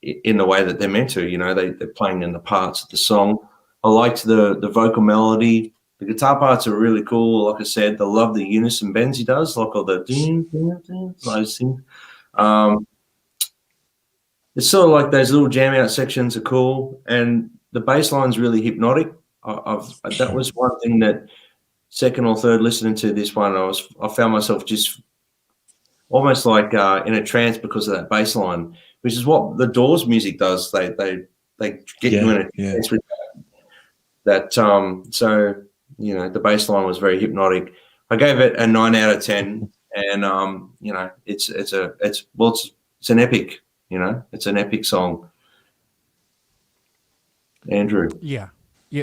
in the way that they're meant to. They're playing in the parts of the song. I liked the vocal melody. The guitar parts are really cool. Like I said, I love the unison bends he does, like all the those things. It's sort of like those little jam out sections are cool, and the bass line's really hypnotic. That was one thing that second or third listening to this one, I found myself just almost like in a trance because of that bass line, which is what the Doors music does. They get you in a trance with that. So the bass line was very hypnotic. I gave it a 9 out of 10, and it's an epic. It's an epic song. Andrew. Yeah,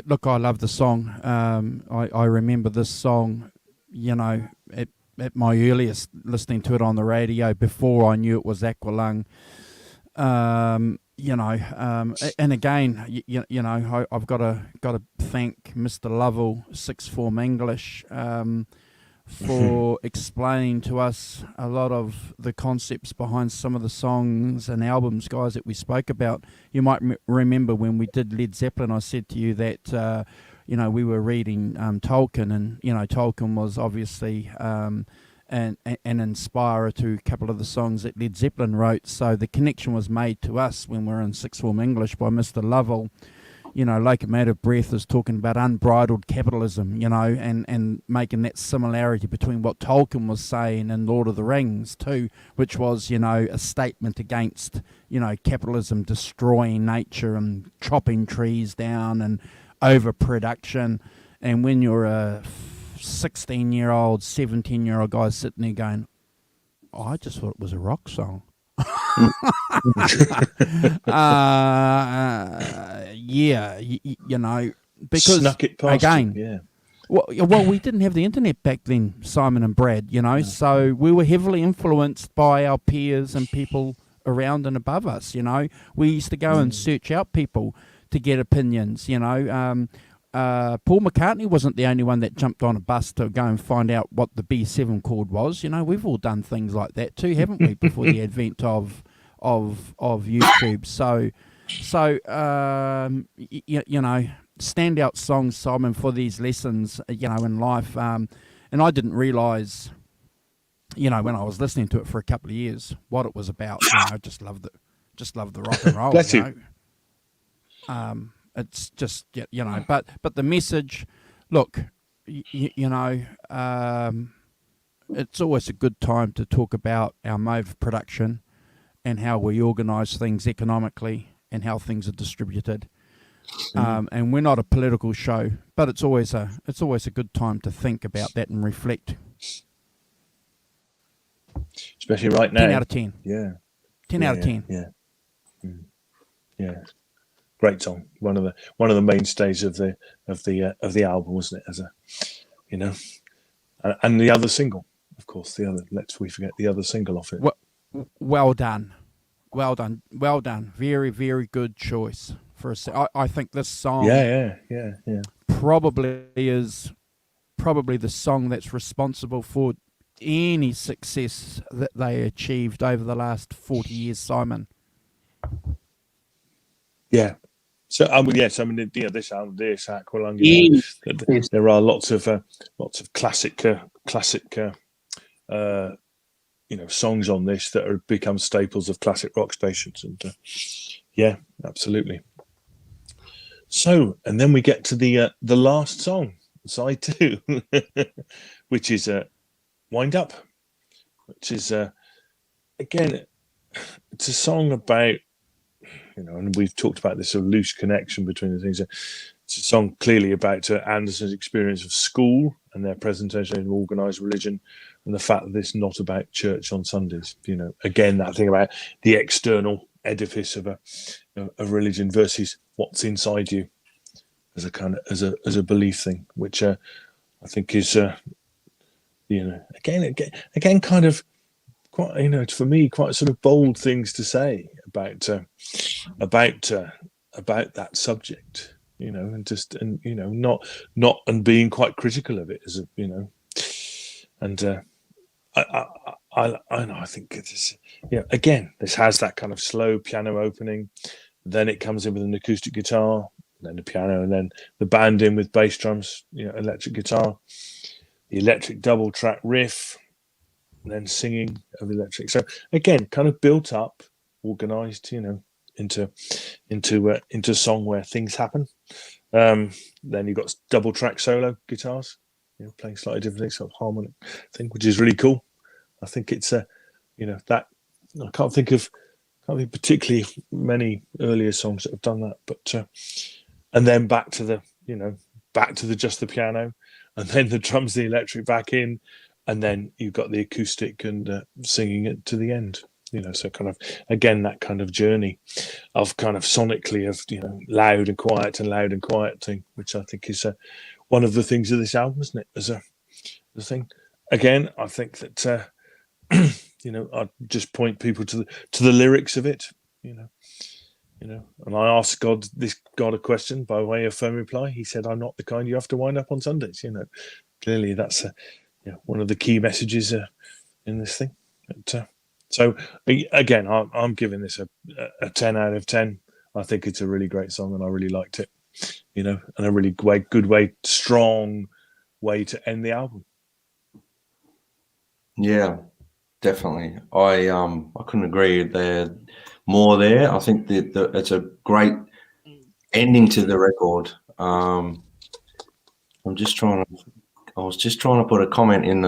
look, I love the song. I remember this song, at my earliest listening to it on the radio before I knew it was Aqualung. And again, I've got to thank Mr. Lovell, Sixth Form English, for explaining to us a lot of the concepts behind some of the songs and albums, guys, that we spoke about. You might remember when we did Led Zeppelin, I said to you that we were reading Tolkien, and Tolkien was obviously an inspirer to a couple of the songs that Led Zeppelin wrote. So the connection was made to us when we were in Sixth Form English by Mr. Lovell. Locomotive Breath is talking about unbridled capitalism, and making that similarity between what Tolkien was saying in Lord of the Rings too, which was, a statement against, capitalism destroying nature and chopping trees down and overproduction. And when you're a 16-year-old, 17-year-old guy sitting there going, I just thought it was a rock song. Yeah, you know, because snuck it past again, you, yeah. Well, we didn't have the internet back then, Simon and Brad, you know, so we were heavily influenced by our peers and people around and above us, you know. We used to go and search out people to get opinions, you know. Paul McCartney wasn't the only one that jumped on a bus to go and find out what the B7 chord was. You know, we've all done things like that too, haven't we, before the advent of YouTube. So you know, standout songs, Simon, for these lessons, you know, in life. And I didn't realise, you know, when I was listening to it for a couple of years, what it was about. You know, just loved the rock and roll. Bless you know? It's just, you know, but the message, look, you know, it's always a good time to talk about our mode of production and how we organise things economically and how things are distributed. And we're not a political show, but it's always a good time to think about that and reflect. Especially right now. 10 out of 10. Yeah. 10 out of 10. Yeah. Yeah. Great song. One of the mainstays of the album, wasn't it? As a, you know, and the other single, of course. Lest we forget the other single off it. Well done. Very, very good choice for I think this song. Yeah. Probably is the song that's responsible for any success that they achieved over the last 40 years, Simon. Yeah. So yes, I mean, you know, this album, this Aqualung, you know, there are lots of classic, you know, songs on this that have become staples of classic rock stations, and yeah, absolutely. So, and then we get to the last song, side 2, which is Wind Up, which is again, it's a song about, you know, and we've talked about this sort of loose connection between the things. It's a song clearly about Anderson's experience of school and their presentation of organised religion, and the fact that it's not about church on Sundays. You know, again, that thing about the external edifice of a religion versus what's inside you, as a kind of as a belief thing, which I think is you know, again, kind of quite, you know, for me, quite sort of bold things to say about that subject, you know, and you know, not and being quite critical of it, as a, you know, and I think it's, you know, again, this has that kind of slow piano opening, then it comes in with an acoustic guitar, then the piano, and then the band in with bass drums, you know, electric guitar, the electric double track riff, and then singing of electric. So again, kind of built up, organized, you know, into a song where things happen. Then you've got double track solo guitars, you know, playing slightly different things, sort of harmonic thing, which is really cool. I think it's you know, that I can't think particularly many earlier songs that have done that, but and then back to the just the piano, and then the drums, the electric back in, and then you've got the acoustic and singing it to the end. You know, so kind of, again, that kind of journey of kind of sonically of, you know, loud and quiet thing, which I think is one of the things of this album, isn't it? As a thing. Again, I think that you know, I'd just point people to the lyrics of it. You know, and I asked God a question by way of firm reply. He said, "I'm not the kind you have to wind up on Sundays." You know, clearly that's you know, one of the key messages in this thing. But, so again, I'm giving this a 10 out of 10. I think it's a really great song, and I really liked it. You know, and a really good way, strong way to end the album. Yeah, definitely. I couldn't agree there more there. I think that it's a great ending to the record. I was just trying to put a comment in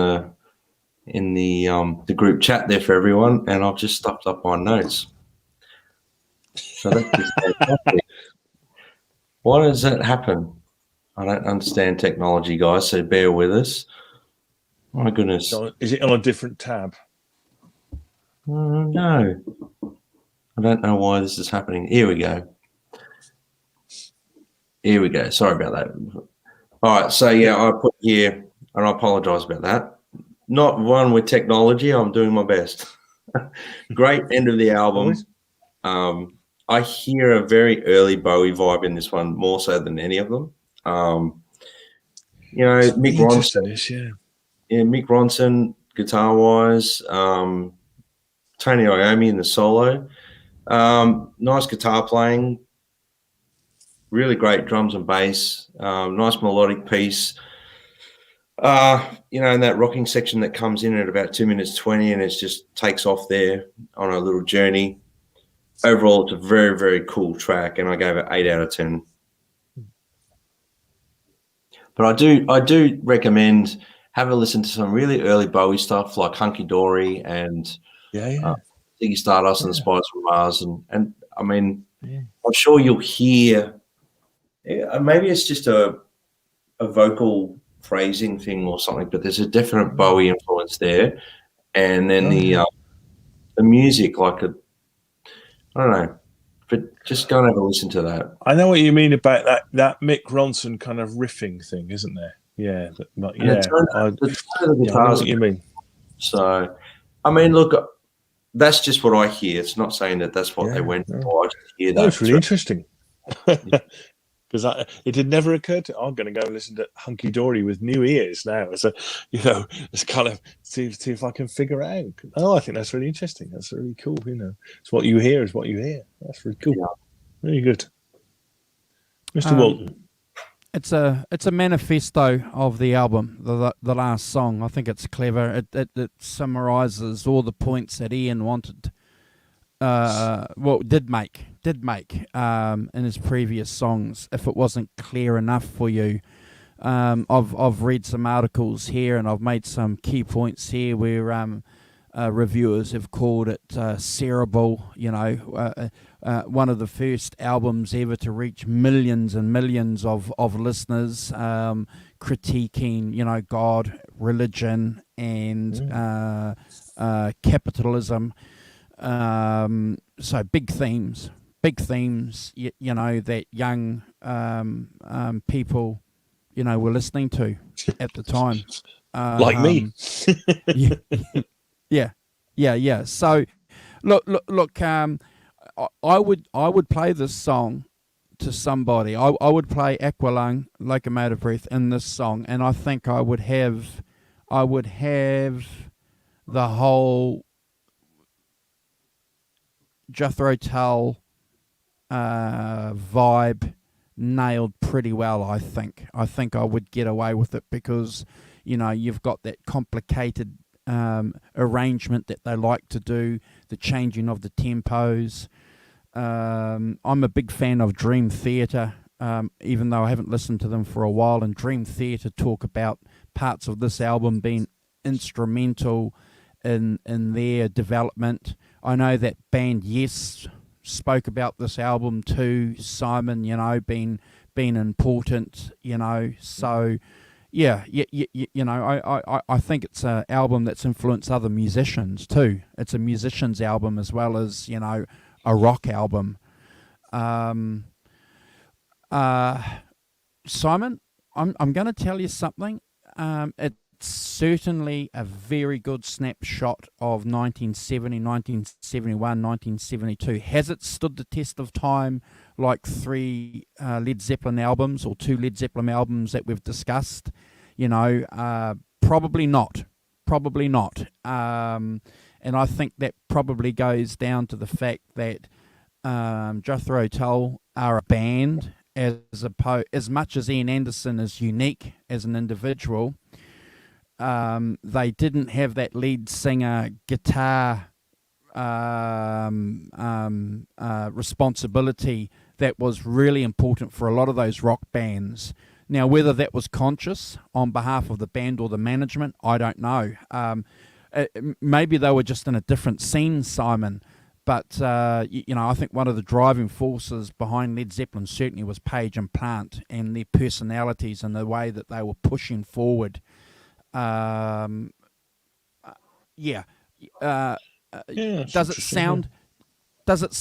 the group chat there for everyone, and I've just stuffed up my notes. So that's just fantastic. Why does that happen? I don't understand technology, guys, so bear with us. My goodness. So is it on a different tab? No, I don't know why this is happening. Here we go. Sorry about that. All right, so yeah, I put here, and I apologise about that. Not one with technology. I'm doing my best. Great end of the album. I hear a very early Bowie vibe in this one, more so than any of them. Mick Ronson. Yeah, Mick Ronson, guitar-wise. Tony Iommi in the solo. Nice guitar playing. Really great drums and bass. Nice melodic piece. In that rocking section that comes in at about 2 minutes 20, and it just takes off there on a little journey. Overall, it's a very, very cool track, and I gave it 8 out of 10. But I do recommend have a listen to some really early Bowie stuff like Hunky Dory and Ziggy Stardust and the Spiders from Mars, and I mean, I'm sure you'll hear. Maybe it's just a vocal phrasing thing or something, but there's a definite Bowie influence there, and then the music, I don't know, but just go and have a listen to that. I know what you mean about that Mick Ronson kind of riffing thing, isn't there? Yeah, I know what you mean. So, I mean, look, that's just what I hear. It's not saying that that's what they went for. I just hear that. That's really interesting. Because it had never occurred to I'm going to go and listen to Hunky Dory with new ears now. So, it's kind of see if I can figure out. Oh, I think that's really interesting. That's really cool. It's what you hear is what you hear. That's really cool. Yeah. Really good. Mr. Walton. It's a manifesto of the album, the last song. I think it's clever. It summarizes all the points that Ian wanted. Did make in his previous songs. If it wasn't clear enough for you, I've read some articles here, and I've made some key points here where reviewers have called it cerebral. One of the first albums ever to reach millions and millions of listeners, critiquing God, religion, and capitalism. So big themes, that young people, were listening to at the time. Like me. Yeah. So look, I would play this song to somebody. I would play Aqualung, Locomotive Breath in this song, and I think I would have the whole Jethro Tull vibe nailed pretty well. I think I would get away with it because you've got that complicated arrangement that they like to do, the changing of the tempos. I'm a big fan of Dream Theater, even though I haven't listened to them for a while, and Dream Theater talk about parts of this album being instrumental in their development. I know that band Yes spoke about this album too, Simon, being important, so I think it's an album that's influenced other musicians too. It's a musician's album as well as, a rock album. Simon, I'm going to tell you something. It's certainly a very good snapshot of 1970, 1971, 1972. Has it stood the test of time like 3 Led Zeppelin albums or 2 Led Zeppelin albums that we've discussed? Probably not. And I think that probably goes down to the fact that Jethro Tull are a band, as much as Ian Anderson is unique as an individual. They didn't have that lead singer guitar responsibility that was really important for a lot of those rock bands. Now, whether that was conscious on behalf of the band or the management, I don't know. Maybe they were just in a different scene, Simon. But, I think one of the driving forces behind Led Zeppelin certainly was Page and Plant and their personalities and the way that they were pushing forward. does it sound? Does it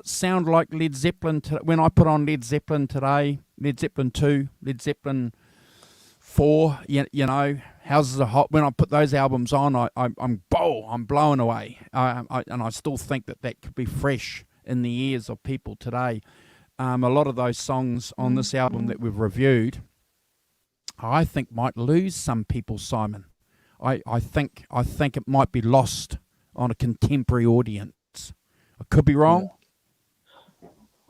sound like Led Zeppelin? When I put on Led Zeppelin today, Led Zeppelin 2, Led Zeppelin 4, you know, Houses of Hot. When I put those albums on, I'm blown away. And I still think that could be fresh in the ears of people today. A lot of those songs on this album that we've reviewed, I think might lose some people, Simon. I think it might be lost on a contemporary audience. I could be wrong.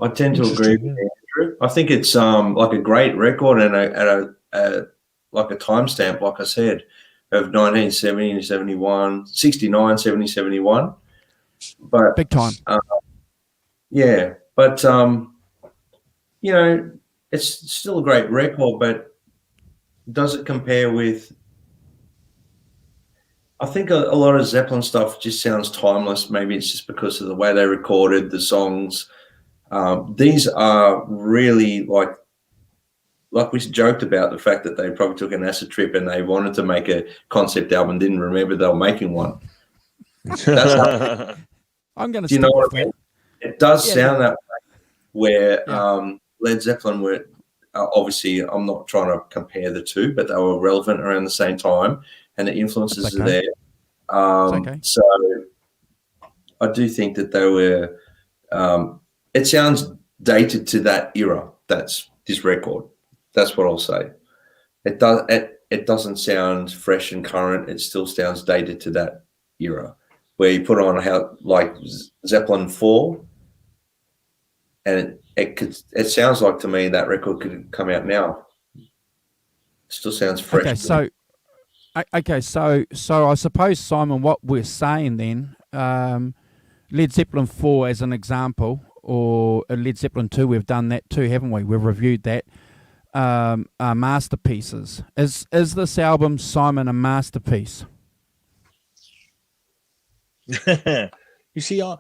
I tend to agree with Andrew. I think it's like a great record and a like a timestamp, like I said, of 1970, 71, 69, 70, 71. But big time. Yeah, but you know, it's still a great record, but does it compare with? I think a lot of Zeppelin stuff just sounds timeless. Maybe it's just because of the way they recorded the songs. These are really like we joked about the fact that they probably took an acid trip and they wanted to make a concept album, didn't remember they were making one. That's how, I'm going to. You know what I mean? It does sound that way. Where Led Zeppelin were obviously, I'm not trying to compare the two, but they were relevant around the same time. And the influences are there. So I do think that they were. It sounds dated to that era. That's this record. That's what I'll say. It does. It doesn't sound fresh and current. It still sounds dated to that era, where you put on like Zeppelin 4, and it sounds like to me that record could come out now. It still sounds fresh. Okay, so I suppose, Simon, what we're saying then, Led Zeppelin 4 as an example, or Led Zeppelin 2, we've done that too, haven't we? We've reviewed that. Are masterpieces. Is this album, Simon, a masterpiece? You see, I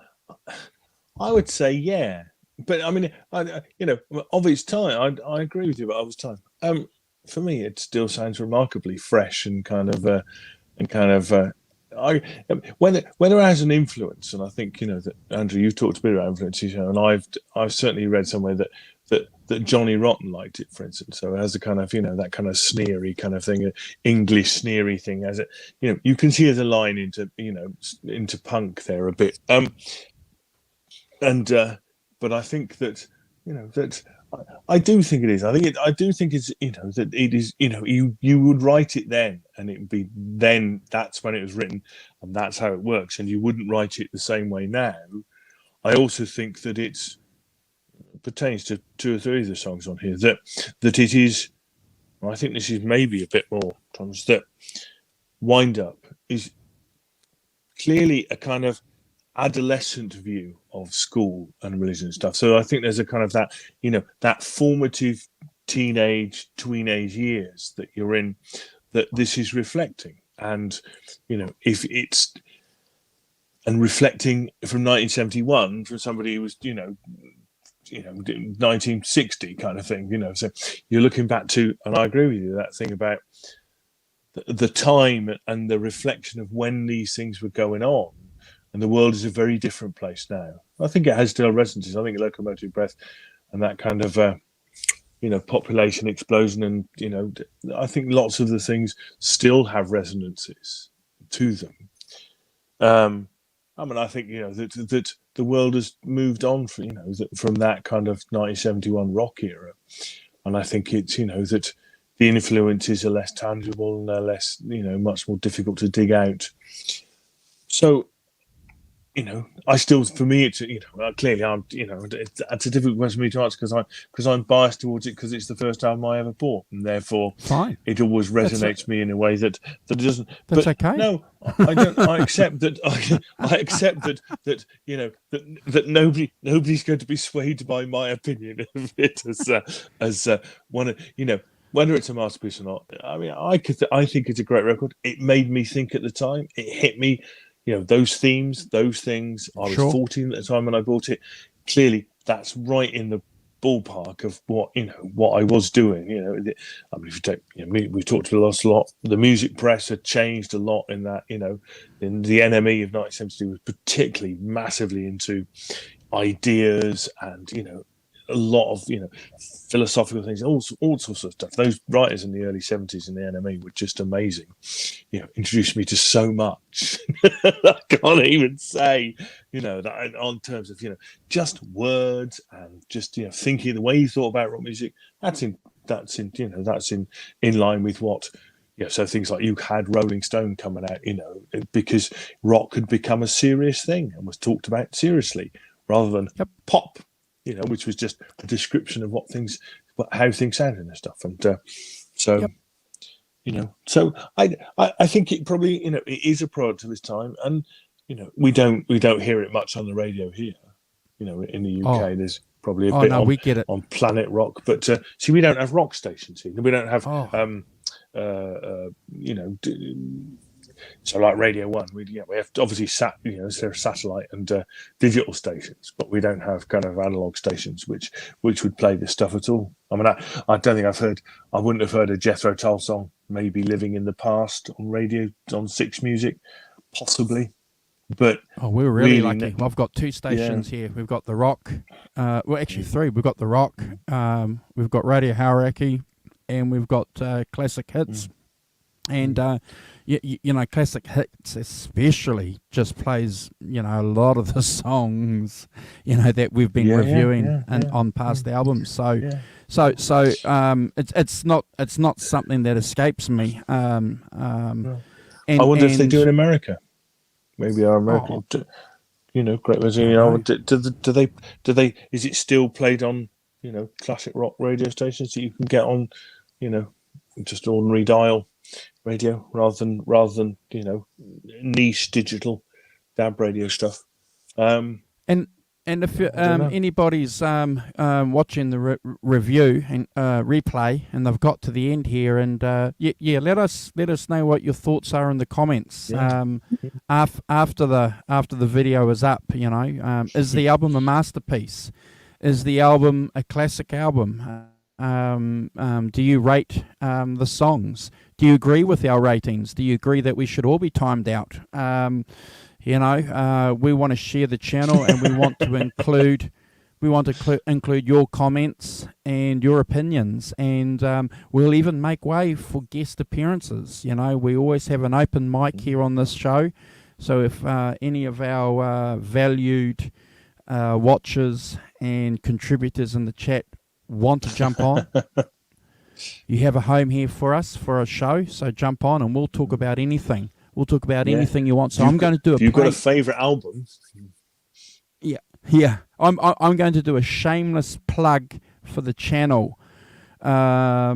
would say yeah, but I mean, of its time, I agree with you, but of its time. For me, it still sounds remarkably fresh and whether it has an influence, and I think that Andrew, you've talked a bit about influences, and I've certainly read somewhere that Johnny Rotten liked it, for instance. So it has a kind of that kind of sneery kind of thing, English sneery thing, as it you can see as a line into punk there a bit. But I think that that. I do think it is. I do think it's that it is. You would write it then, and it would be then. That's when it was written, and that's how it works. And you wouldn't write it the same way now. I also think that it pertains to 2 or 3 of the songs on here. That it is. I think this is maybe a bit more. That Wind Up is clearly a kind of adolescent view of school and religion and stuff. So I think there's a kind of that, that formative teenage, tweenage years that you're in, that this is reflecting. And, if it's, and reflecting from 1971 from somebody who was, 1960 kind of thing, so you're looking back to, and I agree with you, that thing about the time and the reflection of when these things were going on. And the world is a very different place now. I think it has still resonances. I think Locomotive Breath and that kind of, population explosion, and I think lots of the things still have resonances to them. I think that the world has moved on from that kind of 1971 rock era, and I think it's that the influences are less tangible and they're less much more difficult to dig out. So. I still, for me, it's clearly I'm, it's a difficult question for me to answer because I'm biased towards it because it's the first album I ever bought, and therefore it always resonates me in a way that it doesn't. That's okay. No, I don't. I accept that. I accept that that nobody's going to be swayed by my opinion of it as one of whether it's a masterpiece or not. I mean, I think it's a great record. It made me think at the time. It hit me. Those themes, those things. I was 14 at the time when I bought it. Clearly, that's right in the ballpark of what I was doing. I mean, if you take, we've talked a lot. The music press had changed a lot in that. In the NME of 1972 was particularly massively into ideas and a lot of philosophical things, all sorts of stuff. Those writers in the early 70s in the NME were just amazing. Introduced me to so much. I can't even say, that on terms of just words and just thinking the way you thought about rock music. That's in line with what. So things like you had Rolling Stone coming out, because rock had become a serious thing and was talked about seriously rather than pop. Which was just a description of how things sounded and stuff. And so I think it probably, it is a product of its time. And, we don't hear it much on the radio here. In the UK, there's probably a bit we get it on Planet Rock. But see, we don't have rock stations here. We don't have, so like Radio 1, we have obviously there are satellite and digital stations, but we don't have kind of analog stations which would play this stuff at all. I mean, I don't think I wouldn't have heard a Jethro Tull song, maybe Living in the Past, on radio, on Six Music, possibly. But we're really lucky. I've got two stations here. We've got the Rock, actually three. We've got the Rock, we've got Radio Hauraki, and we've got Classic Hits. And Classic Hits especially just plays, a lot of the songs, that we've been reviewing on past albums. So it's not something that escapes me. And, I wonder if they do in America. Maybe our American, Great Britain. Do they? Is it still played on, classic rock radio stations that you can get on, just ordinary dial radio rather than niche digital DAB radio stuff. And if anybody's watching the review and replay and they've got to the end here, and let us know what your thoughts are in the comments. After the video is up, is the album a masterpiece? Is the album a classic album? Do you rate the songs? Do you agree with our ratings? Do you agree that we should all be timed out? We want to share the channel, and we want to include your comments and your opinions, and we'll even make way for guest appearances. We always have an open mic here on this show, so if any of our valued watchers and contributors in the chat want to jump on, you have a home here for us for a show, so jump on and we'll talk about anything. We'll talk about anything you want. So I'm going to do You've got a favourite album? Yeah. I'm going to do a shameless plug for the channel. I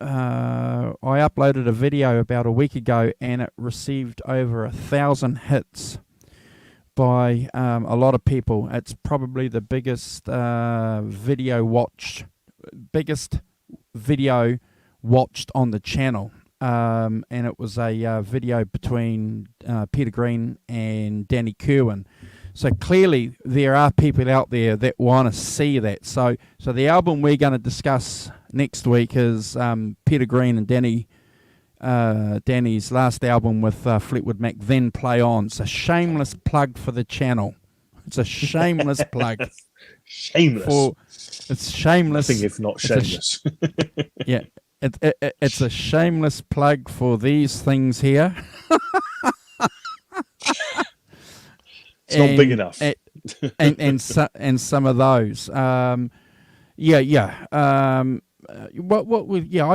uploaded a video about a week ago, and it received over 1,000 hits by a lot of people. It's probably the biggest video watched on the channel. And it was a video between Peter Green and Danny Kerwin. So clearly there are people out there that want to see that. So the album we're going to discuss next week is Peter Green and Danny's last album with Fleetwood Mac, Then Play On. It's a shameless plug for the channel. It's a shameless plug. It's shameless. Nothing if not shameless. Yeah. It's a shameless plug for these things here. It's not big enough. and some of those. I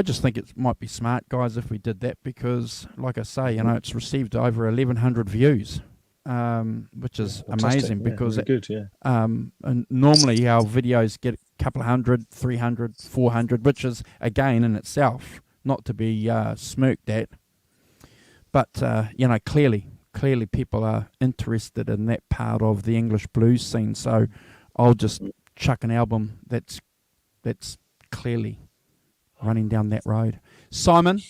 just think it might be smart, guys, if we did that, because, like I say, it's received over 1,100 views, which is amazing. Because and normally our videos get a couple of 100, 300, 400, which is, again, in itself not to be smirked at. But clearly people are interested in that part of the English blues scene. So I'll just chuck an album that's clearly running down that road. Simon,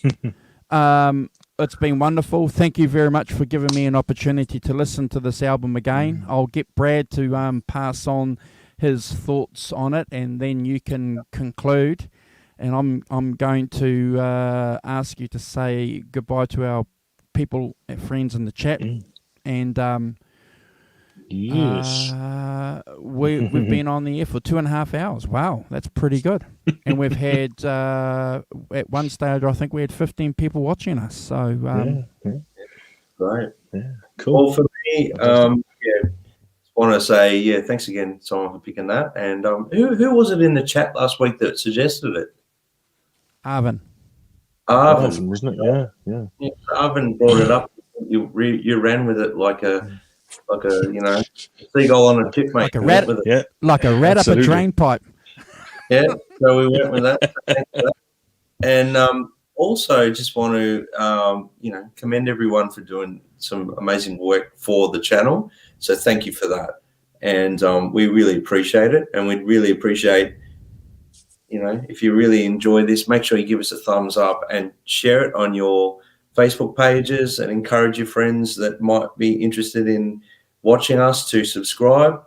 it's been wonderful. Thank you very much for giving me an opportunity to listen to this album again. I'll get Brad to pass on his thoughts on it, and then you can conclude. And I'm going to ask you to say goodbye to our people and friends in the chat. And yes, we've been on the air for 2.5 hours. Wow, that's pretty good. And we've had at one stage, I think we had 15 people watching us. So Right. Yeah, cool. Well, for me, want to say thanks again, Simon, for picking that. And who was it in the chat last week that suggested it? Arvin, wasn't it? Yeah. Arvin brought it up. You ran with it like a seagull on a tip, mate. like a rat, with it. like a rat up a drain pipe. Yeah, so we went with that. Thanks for that. And also just want to commend everyone for doing some amazing work for the channel. So thank you for that. And we really appreciate it. And we'd really appreciate, if you really enjoy this, make sure you give us a thumbs up and share it on your Facebook pages and encourage your friends that might be interested in watching us to subscribe.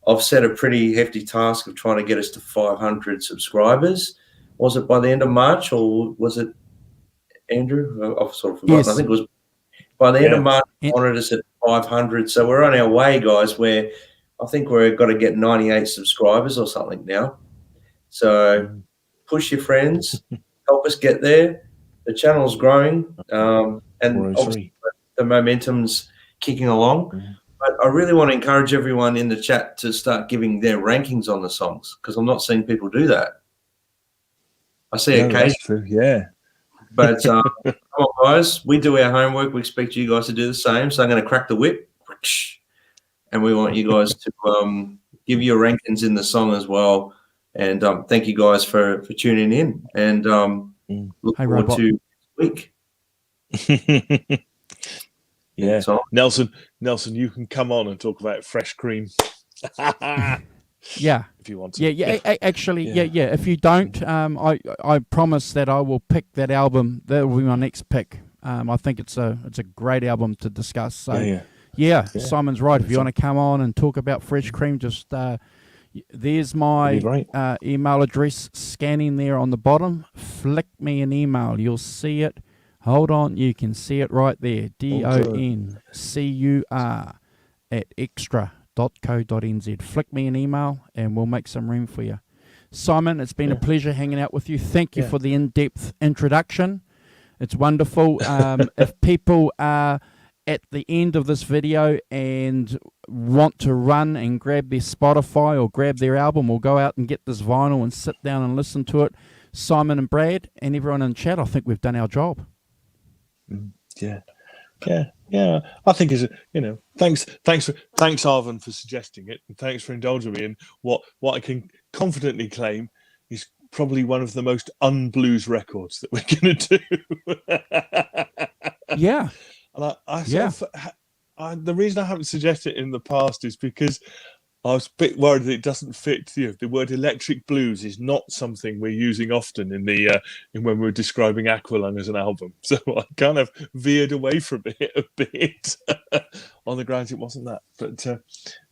I've set a pretty hefty task of trying to get us to 500 subscribers. Was it by the end of March, or was it Andrew? I've sort of forgotten. Yes. I think it was by the end of March. I wanted us at 500. So we're on our way, guys, where I think we've got to get 98 subscribers or something now. So push your friends, help us get there. The channel's growing, and obviously the momentum's kicking along. But I really want to encourage everyone in the chat to start giving their rankings on the songs, because I'm not seeing people do that. I see occasionally. Yeah. But come on, guys, we do our homework. We expect you guys to do the same. So I'm going to crack the whip, and we want you guys to give your rankings in the song as well. And thank you guys for tuning in. And look forward to next week. Yeah, Nelson, you can come on and talk about fresh cream. Yeah, if you want to. Yeah. Actually, If you don't, I promise that I will pick that album. That will be my next pick. I think it's a great album to discuss. So Simon's right. If you want to come on and talk about fresh cream, just there's my email address scanning there on the bottom. Flick me an email. You'll see it. Hold on, you can see it right there. DONCUR@extra.co.nz. Flick me an email and we'll make some room for you. Simon, it's been a pleasure hanging out with you. Thank you for the in-depth introduction. It's wonderful. If people are at the end of this video and want to run and grab their Spotify or grab their album or go out and get this vinyl and sit down and listen to it, Simon and Brad and everyone in chat, I think we've done our job. Yeah. I think thanks Arvin for suggesting it, and thanks for indulging me in what I can confidently claim is probably one of the most un-blues records that we're going to do. Yeah. And the reason I haven't suggested it in the past is because I was a bit worried that it doesn't fit. The word electric blues is not something we're using often in when we're describing Aqualung as an album. So I kind of veered away from it a bit on the grounds it wasn't that.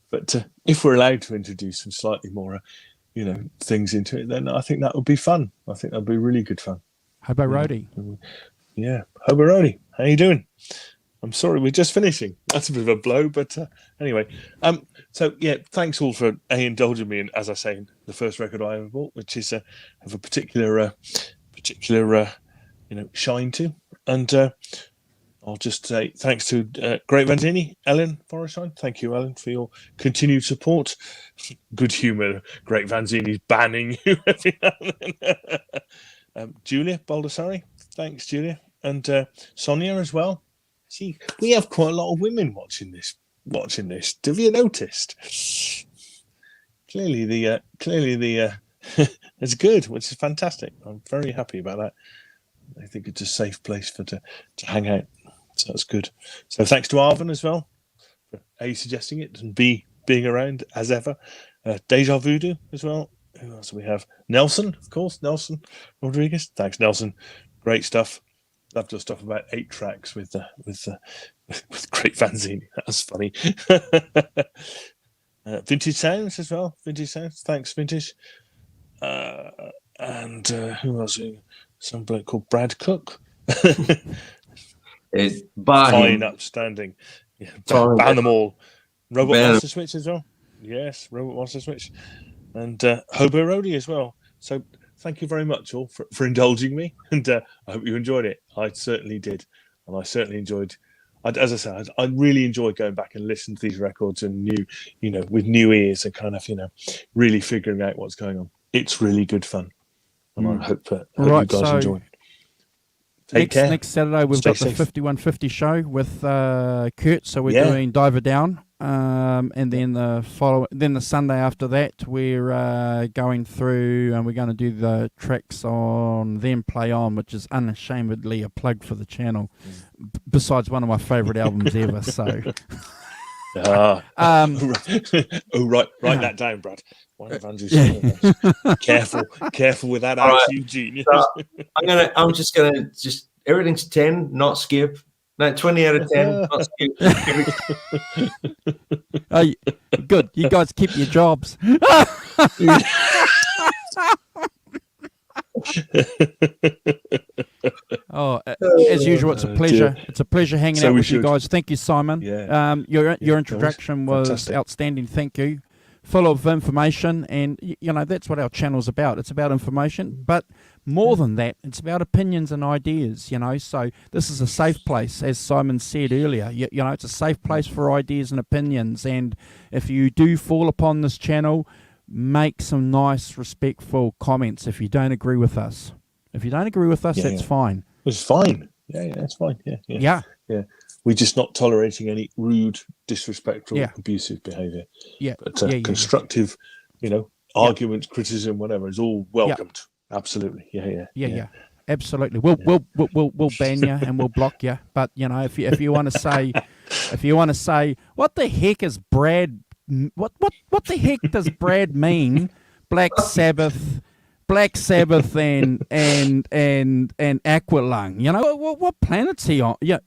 But if we're allowed to introduce some slightly more, things into it, then I think that would be fun. I think that'd be really good fun. Hobo Roadie. Yeah, Hobo Roadie. How you doing? I'm sorry, we're just finishing. That's a bit of a blow, but anyway. Thanks all for indulging me in, as I say, the first record I ever bought, which is of a particular shine to. And I'll just say thanks to Great Vanzini, Ellen Forrestine. Thank you, Ellen, for your continued support. Good humour. Great Vanzini's banning you every now and then. Julia Baldessari. Thanks, Julia. And Sonia as well. See, we have quite a lot of women watching this. Have you noticed? Clearly the it's good, which is fantastic. I'm very happy about that. I think it's a safe place to hang out. So that's good. So thanks to Arvin as well for A, suggesting it, and B, being around as ever. Deja Voodoo as well. Who else do we have? Nelson, of course. Nelson Rodriguez. Thanks, Nelson. Great stuff. Loved your stuff about 8 tracks with Great Vanzini. That was funny. Vintage Sounds as well. Vintage Sounds. Thanks, Vintage. And who else? Some bloke called Brad Cook. Fine, upstanding. Yeah, ban them all. Robot Master Switch as well. Yes, Robot Master Switch. And Hobo Roadie as well. So thank you very much all for indulging me. And I hope you enjoyed it. I certainly did. And I certainly enjoyed, as I said, I really enjoyed going back and listening to these records and with new ears and kind of, really figuring out what's going on. It's really good fun. And I hope you guys enjoy it. Take care. Next Saturday we've got the 5150 show with Kurt, so we're doing Diver Down, and then the Sunday after that we're going through and we're going to do the tracks on Then Play On, which is unashamedly a plug for the channel. Besides one of my favourite albums ever, so. Write that down, Brad. One of Andrew's careful with that axe, you genius. So I'm just gonna everything's 10, not skip. No, 20 out of 10, not skip. Oh, good. You guys keep your jobs. As usual, it's a pleasure. It's a pleasure hanging out with you guys. Thank you, Simon. Your introduction was outstanding. Thank you. Full of information, and that's what our channel's about. It's about information, but more than that, it's about opinions and ideas. So this is a safe place, as Simon said earlier. It's a safe place for ideas and opinions. And if you do fall upon this channel, make some nice, respectful comments. If you don't agree with us, that's fine. It's fine. Yeah, it's fine. Yeah. We're just not tolerating any rude, disrespectful, abusive behaviour. But constructive, argument, criticism, whatever, is all welcomed. Absolutely. Yeah. Absolutely. We'll ban you and we'll block you. But if you want to say, what the heck is Brad? What the heck does Brad mean? Black Sabbath and Aqualung. What planet's he on? Hippie,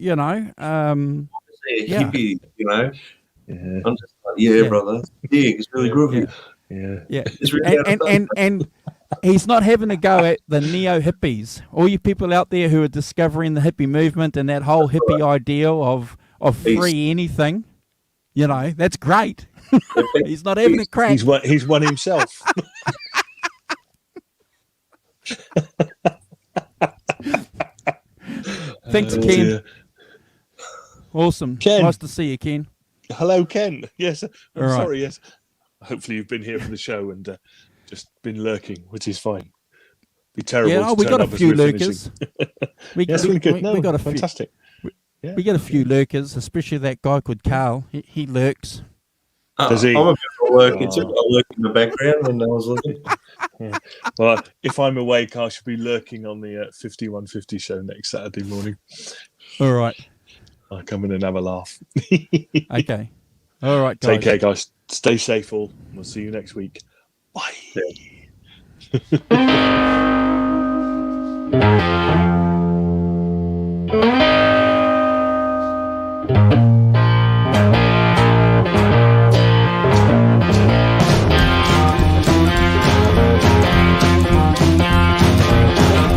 I'm just like, brother. It's really groovy. Yeah. It's really and he's not having a go at the neo hippies. All you people out there who are discovering the hippie movement and that whole hippie ideal of free anything, that's great. He's not having a crack. He's one himself. Thanks, Ken. Dear. Awesome. Ken. Nice to see you, Ken. Hello, Ken. Yes. I'm sorry. Yes. Hopefully you've been here for the show and just been lurking, which is fine. Be terrible. Yeah, we got a few lurkers. we got a fantastic. We got a few lurkers, especially that guy called Carl. He lurks. Does he? I'm a bit of a lurker too. I lurk in the background when I was looking. Well, if I'm awake, I should be lurking on the 5150 show next Saturday morning. All right. I'll come in and have a laugh. Okay. All right, guys. Take care, guys. Stay safe all. We'll see you next week. Bye. Yeah.